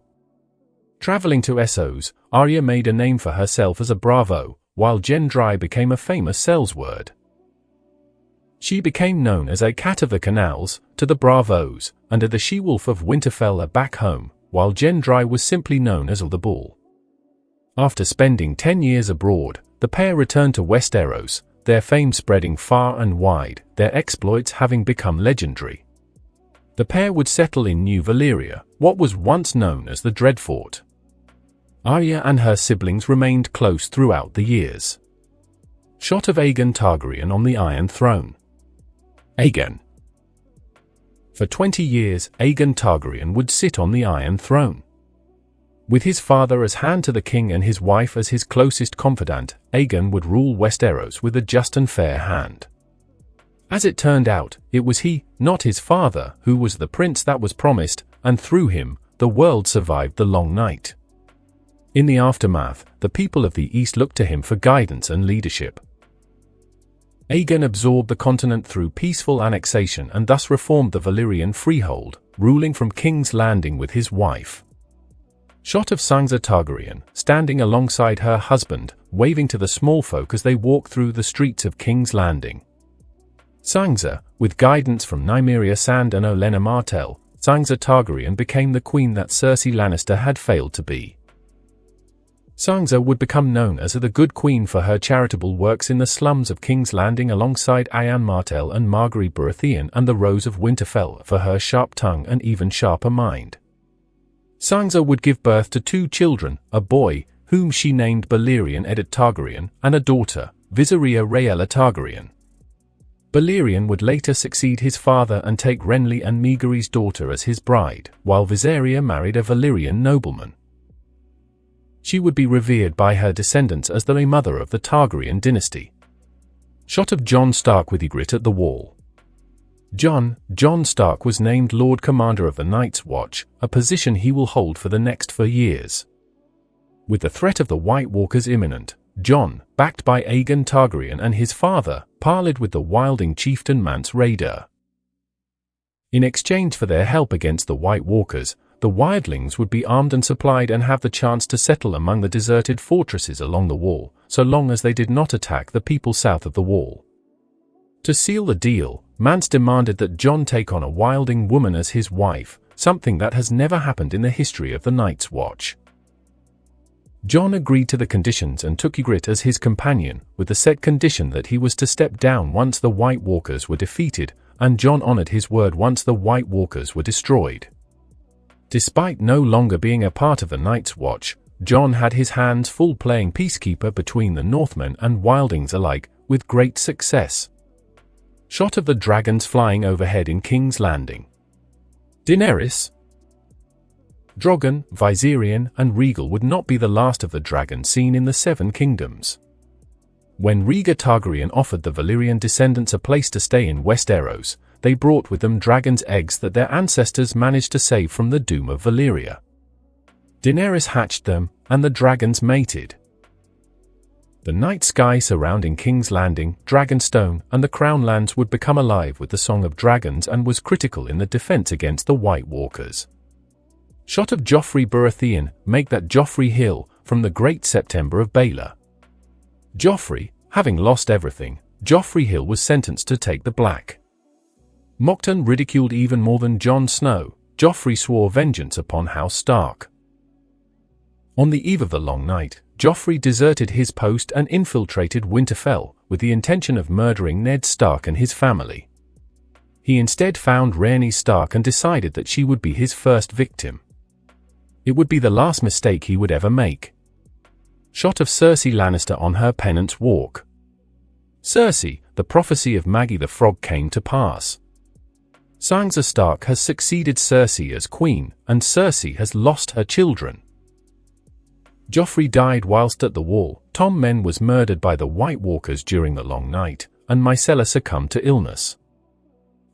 Traveling to Essos, Arya made a name for herself as a Bravo, while Gendry became a famous sellsword. She became known as a Cat of the Canals to the Bravos, and the She-Wolf of Winterfell back home, while Gendry was simply known as the Bull. After spending 10 years abroad, the pair returned to Westeros, their fame spreading far and wide, their exploits having become legendary. The pair would settle in New Valyria, what was once known as the Dreadfort. Arya and her siblings remained close throughout the years. Shot of Aegon Targaryen on the Iron Throne. Aegon. For 20 years, Aegon Targaryen would sit on the Iron Throne. With his father as hand to the king and his wife as his closest confidant, Aegon would rule Westeros with a just and fair hand. As it turned out, it was he, not his father, who was the prince that was promised, and through him, the world survived the Long Night. In the aftermath, the people of the East looked to him for guidance and leadership. Aegon absorbed the continent through peaceful annexation and thus reformed the Valyrian freehold, ruling from King's Landing with his wife. Shot of Sansa Targaryen, standing alongside her husband, waving to the small folk as they walk through the streets of King's Landing. Sansa, with guidance from Nymeria Sand and Olenna Martell, Sansa Targaryen became the queen that Cersei Lannister had failed to be. Sansa would become known as the Good Queen for her charitable works in the slums of King's Landing alongside Ayan Martell and Margaery Baratheon, and the Rose of Winterfell for her sharp tongue and even sharper mind. Sansa would give birth to 2 children, a boy, whom she named Balerion Eddard Targaryen, and a daughter, Viseria Rhaella Targaryen. Balerion would later succeed his father and take Renly and Megary's daughter as his bride, while Viseria married a Valyrian nobleman. She would be revered by her descendants as the mother of the Targaryen dynasty. Shot of Jon Stark with Ygritte at the wall. Jon Stark was named Lord Commander of the Night's Watch, a position he will hold for the next 4 years. With the threat of the White Walkers imminent, Jon, backed by Aegon Targaryen and his father, parleyed with the wilding chieftain Mance Rayder. In exchange for their help against the White Walkers, the wildlings would be armed and supplied and have the chance to settle among the deserted fortresses along the wall, so long as they did not attack the people south of the wall. To seal the deal, Mance demanded that Jon take on a wilding woman as his wife, something that has never happened in the history of the Night's Watch. Jon agreed to the conditions and took Ygritte as his companion, with the set condition that he was to step down once the White Walkers were defeated, and Jon honored his word once the White Walkers were destroyed. Despite no longer being a part of the Night's Watch, Jon had his hands full playing peacekeeper between the Northmen and wildlings alike, with great success. Shot of the dragons flying overhead in King's Landing. Daenerys. Drogon, Viserion, and Rhaegal would not be the last of the dragons seen in the Seven Kingdoms. When Rhaegar Targaryen offered the Valyrian descendants a place to stay in Westeros, they brought with them dragon's eggs that their ancestors managed to save from the doom of Valyria. Daenerys hatched them, and the dragons mated. The night sky surrounding King's Landing, Dragonstone, and the Crown Lands would become alive with the Song of Dragons and was critical in the defense against the White Walkers. Shot of Joffrey Baratheon, make that Joffrey Hill, from the Great September of Baelor. Joffrey, having lost everything, Joffrey Hill was sentenced to take the Black. Mocked and ridiculed even more than Jon Snow, Joffrey swore vengeance upon House Stark. On the eve of the Long Night, Joffrey deserted his post and infiltrated Winterfell with the intention of murdering Ned Stark and his family. He instead found Rhaenyra Stark and decided that she would be his first victim. It would be the last mistake he would ever make. Shot of Cersei Lannister on her penance walk. Cersei, the prophecy of Maggie the Frog came to pass. Sansa Stark has succeeded Cersei as queen, and Cersei has lost her children. Joffrey died whilst at the Wall, Tom Men was murdered by the White Walkers during the Long Night, and Myrcella succumbed to illness.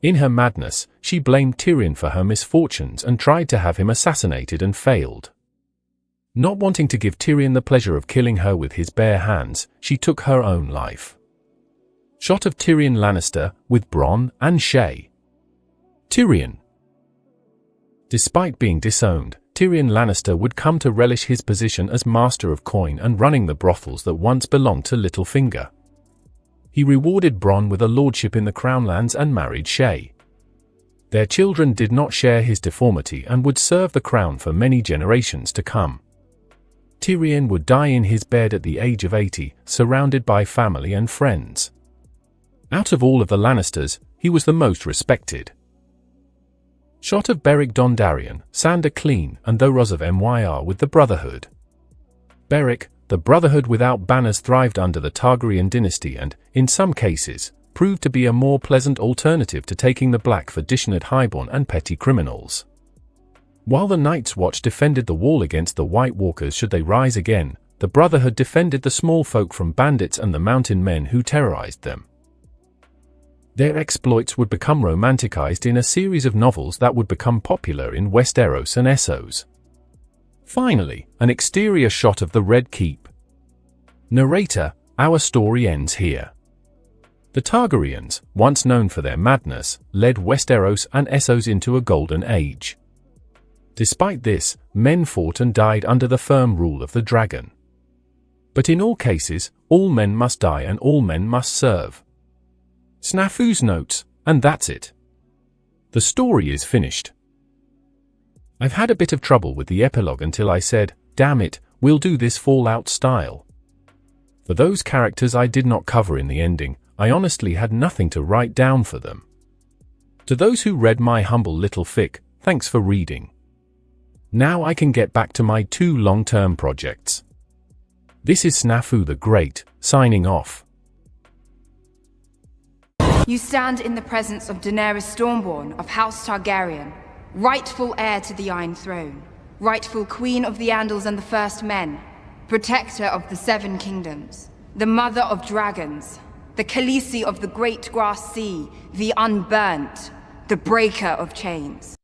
In her madness, she blamed Tyrion for her misfortunes and tried to have him assassinated and failed. Not wanting to give Tyrion the pleasure of killing her with his bare hands, she took her own life. Shot of Tyrion Lannister with Bronn and Shae. Tyrion. Despite being disowned, Tyrion Lannister would come to relish his position as master of coin and running the brothels that once belonged to Littlefinger. He rewarded Bronn with a lordship in the Crownlands and married Shae. Their children did not share his deformity and would serve the crown for many generations to come. Tyrion would die in his bed at the age of 80, surrounded by family and friends. Out of all of the Lannisters, he was the most respected. Shot of Beric Dondarrion, Sandor Clegane, and Thoros of Myr with the Brotherhood. Beric, the Brotherhood without banners, thrived under the Targaryen dynasty and, in some cases, proved to be a more pleasant alternative to taking the Black for Dishonored Highborn and petty criminals. While the Night's Watch defended the Wall against the White Walkers should they rise again, the Brotherhood defended the small folk from bandits and the mountain men who terrorized them. Their exploits would become romanticized in a series of novels that would become popular in Westeros and Essos. Finally, an exterior shot of the Red Keep. Narrator, our story ends here. The Targaryens, once known for their madness, led Westeros and Essos into a golden age. Despite this, men fought and died under the firm rule of the dragon. But in all cases, all men must die and all men must serve. Snafu's notes, and that's it. The story is finished. I've had a bit of trouble with the epilogue until I said, damn it, we'll do this Fallout style. For those characters I did not cover in the ending, I honestly had nothing to write down for them. To those who read my humble little fic, thanks for reading. Now I can get back to my 2 long-term projects. This is Snafu the Great, signing off. You stand in the presence of Daenerys Stormborn of House Targaryen, rightful heir to the Iron Throne, rightful Queen of the Andals and the First Men, protector of the 7 Kingdoms, the Mother of Dragons, the Khaleesi of the Great Grass Sea, the Unburnt, the Breaker of Chains.